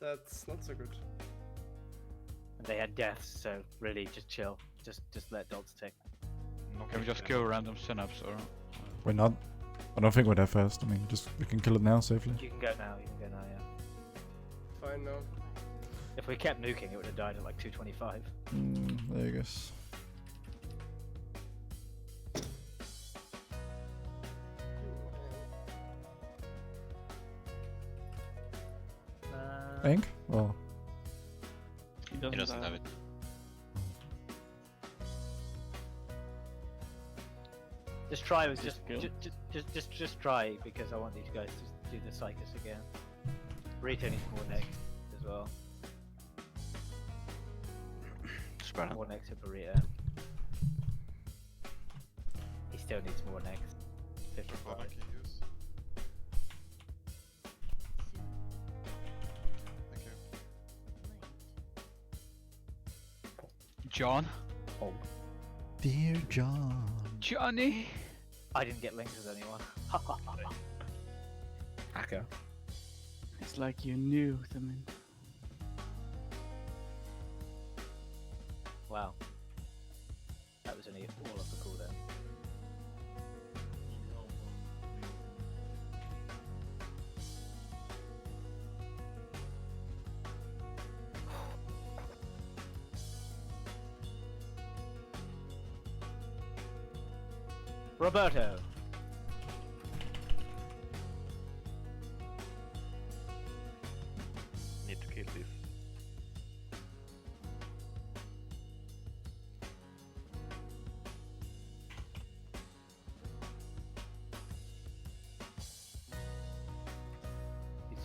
Speaker 4: That's not so good.
Speaker 2: And they had deaths, so really just chill. Just let dogs tick.
Speaker 16: Can we just kill random synapse or?
Speaker 1: We're not. I don't think we're that fast. I mean, we can kill it now safely.
Speaker 2: You can go now, yeah.
Speaker 4: Fine now.
Speaker 2: If we kept nuking, it would have died at like 225.
Speaker 1: There you guess. Ink? Oh.
Speaker 10: He
Speaker 14: He doesn't have it.
Speaker 2: Just try with
Speaker 10: Just
Speaker 2: just try because I want you guys to do the Psychus again. Rita needs more next as well.
Speaker 8: Spread out.
Speaker 2: More next to Burrito. He still needs more next. 55.
Speaker 7: What I can use. Thank you.
Speaker 16: John?
Speaker 5: Oh.
Speaker 1: Dear John.
Speaker 16: Johnny?
Speaker 2: I didn't get linked with anyone.
Speaker 5: Hacker.
Speaker 10: It's like you knew them.
Speaker 2: Wow. That was only all of the cooldown. Roberto.
Speaker 20: Need to kill this.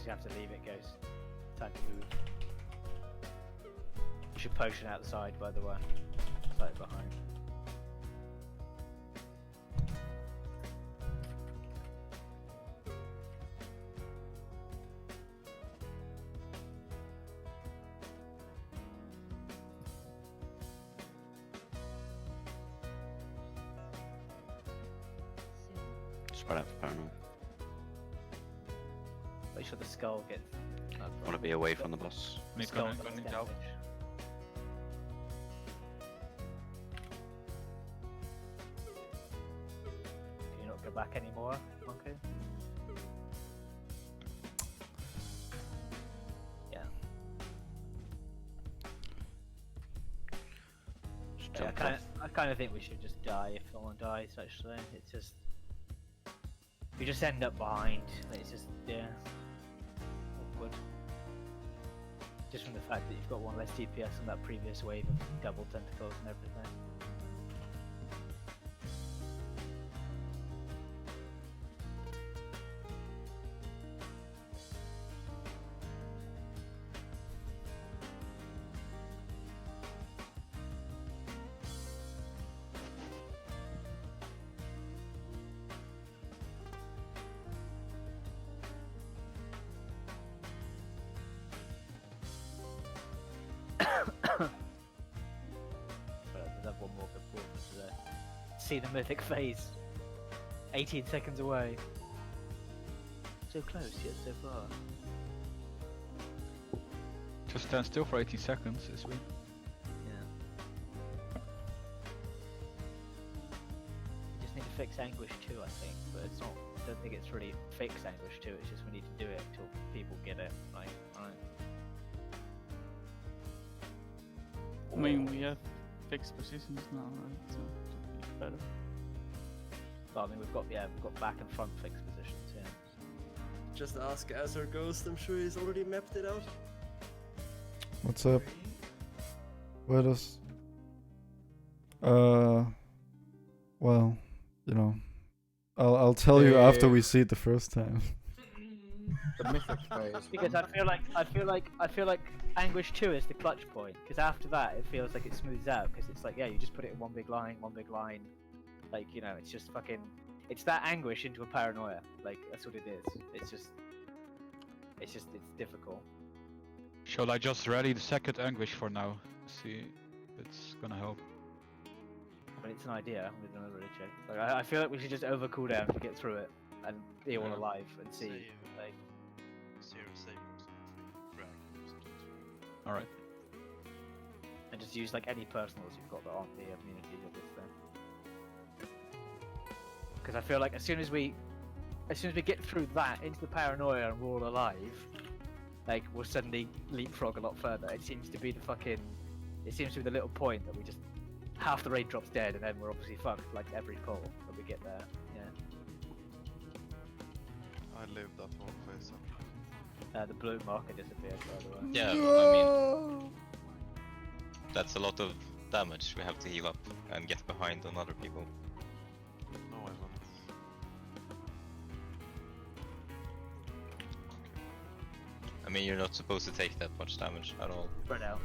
Speaker 2: just have to leave it, Ghost. Time to move. You should potion out the side, by the way. Slightly behind.
Speaker 8: Spread out for paranoid.
Speaker 2: Make sure the skull gets.
Speaker 8: Want to be away from the boss.
Speaker 2: Skull gets damage. Can you not go back anymore, Monkey? Yeah. Yeah, I kind of think we should just die if someone dies. Actually, it's just you just end up behind. It's just awkward. Just from the fact that you've got one less DPS on that previous wave of double tentacles and everything. One more performance there. See the mythic phase. 18 seconds away. So close yet so far.
Speaker 16: Just stand still for 18 seconds is win.
Speaker 2: Yeah. We just need to fix Anguish 2, I think, but it's not. I don't think it's really fix Anguish 2. It's just we need to do it until people get it. Right.
Speaker 10: I mean, we have fixed positions now, right? So it should be better.
Speaker 2: But I mean, we've got back and front fixed positions. Yeah.
Speaker 4: Just ask Azor Ghost. I'm sure he's already mapped it out.
Speaker 1: What's up? Where does? Well, you know, I'll tell you after we see it the first time.
Speaker 3: The mythic phase.
Speaker 2: Because I feel like Anguish 2 is the clutch point. Because after that, it feels like it smooths out. Because it's like, yeah, you just put it in one big line. Like, you know, it's just fucking. It's that Anguish into a paranoia. Like, that's what it is. It's difficult.
Speaker 16: Shall I just rally the second Anguish for now? See if it's gonna help.
Speaker 2: I mean, it's an idea. We don't really check. Like, I feel like we should just over cooldown to get through it and be all alive and see. Like.
Speaker 16: Alright.
Speaker 2: And just use like any personals you've got that aren't the immunities of this thing. Because I feel like as soon as we get through that into the paranoia and we're all alive, like we'll suddenly leapfrog a lot further. It seems to be the little point that we just half the raid drops dead and then we're obviously fucked like every pull that we get there. Yeah.
Speaker 7: I lived that one phase.
Speaker 2: The blue marker disappeared, by the way.
Speaker 14: Yeah, I mean, that's a lot of damage. We have to heal up and get behind on other people.
Speaker 7: No, I won't.
Speaker 14: I mean, you're not supposed to take that much damage at all.
Speaker 2: Spread out.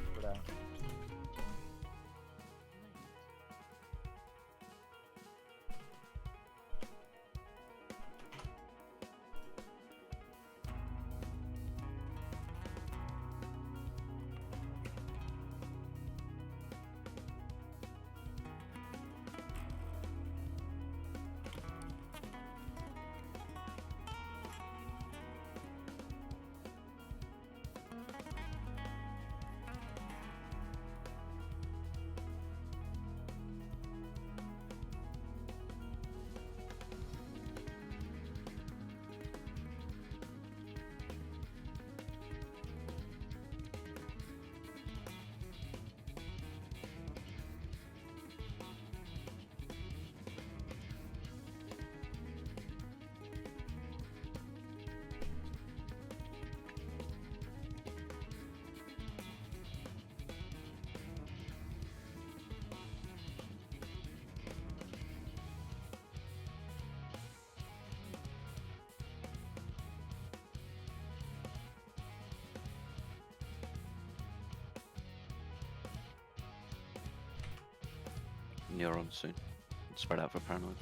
Speaker 8: neurons soon. Spread out for paranoid.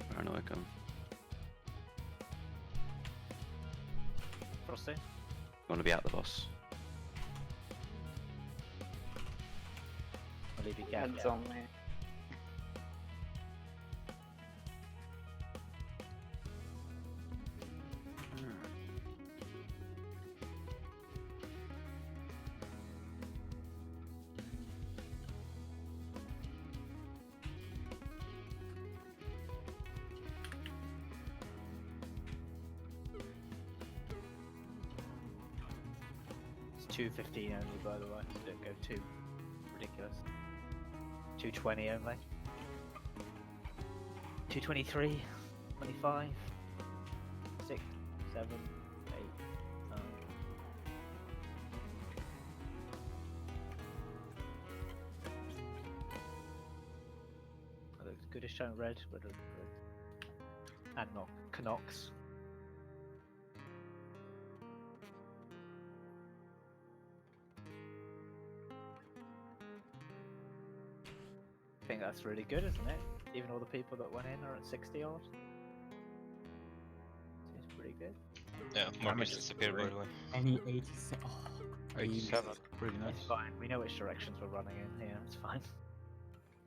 Speaker 8: Paranoid coming.
Speaker 2: Frosty?
Speaker 8: Want to be out the boss.
Speaker 2: I'll leave you gap.
Speaker 15: Heads on me.
Speaker 2: It's 2:15 only, by the way, so don't go too ridiculous. 2:20 only. 2:23, 25, 6, 7, 8, 9. Oh, looks good as shown red. And not Canucks. I think that's really good, isn't it? Even all the people that went in are at 60 odd. Seems pretty good.
Speaker 14: Yeah, Marcus disappeared by the way.
Speaker 3: Any 87. Oh,
Speaker 16: 87. Pretty nice.
Speaker 2: It's fine. We know which directions we're running in here. It's fine.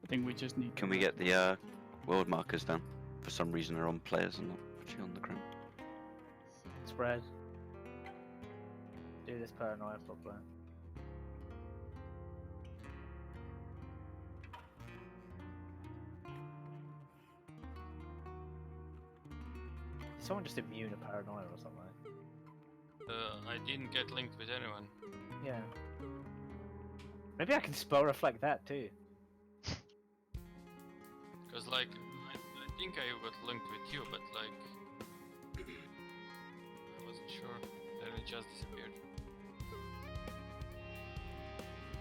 Speaker 10: I think we just need.
Speaker 8: Can we get the world markers down? For some reason they're on players and not actually on the ground.
Speaker 2: Spread. Do this paranoia properly. Is someone just immune to paranoia or something?
Speaker 6: I didn't get linked with anyone.
Speaker 2: Yeah. Maybe I can spell reflect that too.
Speaker 6: Because like, I think I got linked with you, but like, I wasn't sure. Then it just disappeared.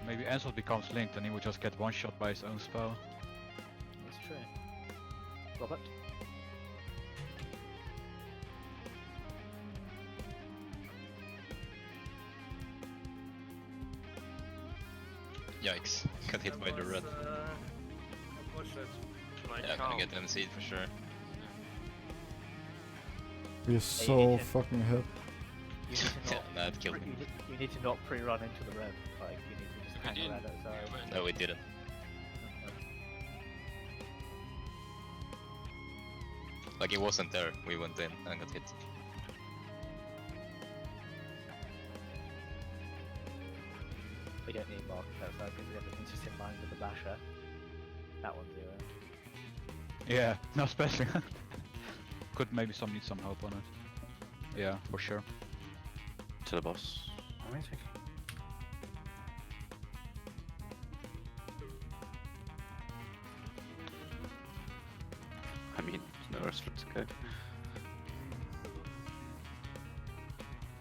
Speaker 16: Maybe Azor becomes linked and he would just get one shot by his own spell.
Speaker 2: That's true. Robert?
Speaker 14: Yikes, got hit by the red.
Speaker 4: Unfortunate.
Speaker 14: Yeah, gonna get MC'd for sure.
Speaker 1: We're so fucking hit.
Speaker 2: You need to not,
Speaker 14: That killed me.
Speaker 2: you need to not pre-run into the red. Like, you need to just hang around outside.
Speaker 14: No, we didn't. Like, he wasn't there, we went in and got hit.
Speaker 2: We don't need markers outside because everything's just in line with the basher. That one's 0.
Speaker 16: Yeah, no especially. Could maybe need some help on it. Yeah, for sure.
Speaker 8: To the boss.
Speaker 2: Amazing.
Speaker 8: I mean, no rest for it to go.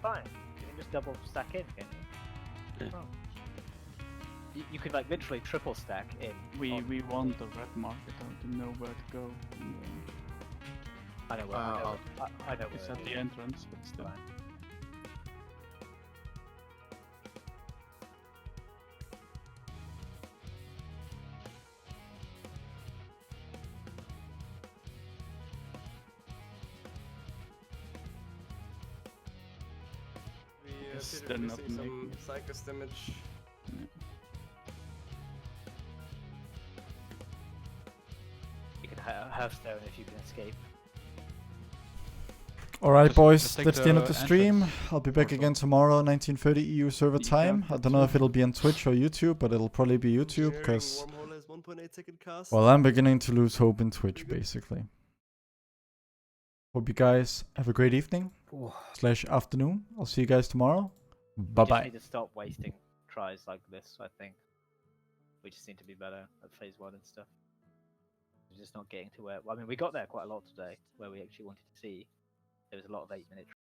Speaker 2: Fine. You can just double stack in, can't you?
Speaker 8: Yeah.
Speaker 2: Oh. You could like literally triple stack in.
Speaker 10: We want the red market though to know where to go.
Speaker 2: I know where. I know
Speaker 10: It's
Speaker 2: where
Speaker 10: at
Speaker 2: it
Speaker 10: the
Speaker 2: is.
Speaker 10: entrance, but still.
Speaker 4: We
Speaker 10: Yes,
Speaker 4: appear
Speaker 10: they're
Speaker 4: to be
Speaker 10: not
Speaker 4: seeing some
Speaker 10: making it.
Speaker 4: Psychos damage.
Speaker 2: You can have stone if you can escape.
Speaker 1: Alright,
Speaker 16: Just
Speaker 1: boys,
Speaker 16: take
Speaker 1: that's the end of
Speaker 16: the
Speaker 1: the stream.
Speaker 16: entrance
Speaker 1: I'll be back again tomorrow, 19:30 EU server time. I don't know if it'll be on Twitch or YouTube, but it'll probably be YouTube because,
Speaker 4: Wormhole has 1.8 second cast.
Speaker 1: well, I'm beginning to lose hope in Twitch, basically. Hope you guys have a great evening / afternoon. I'll see you guys tomorrow. Bye
Speaker 2: We just
Speaker 1: bye.
Speaker 2: need to stop wasting tries like this. I think we just need to be better at phase 1 and stuff. We're just not getting to where. Well, I mean, we got there quite a lot today, where we actually wanted to see. There was a lot of 8-minute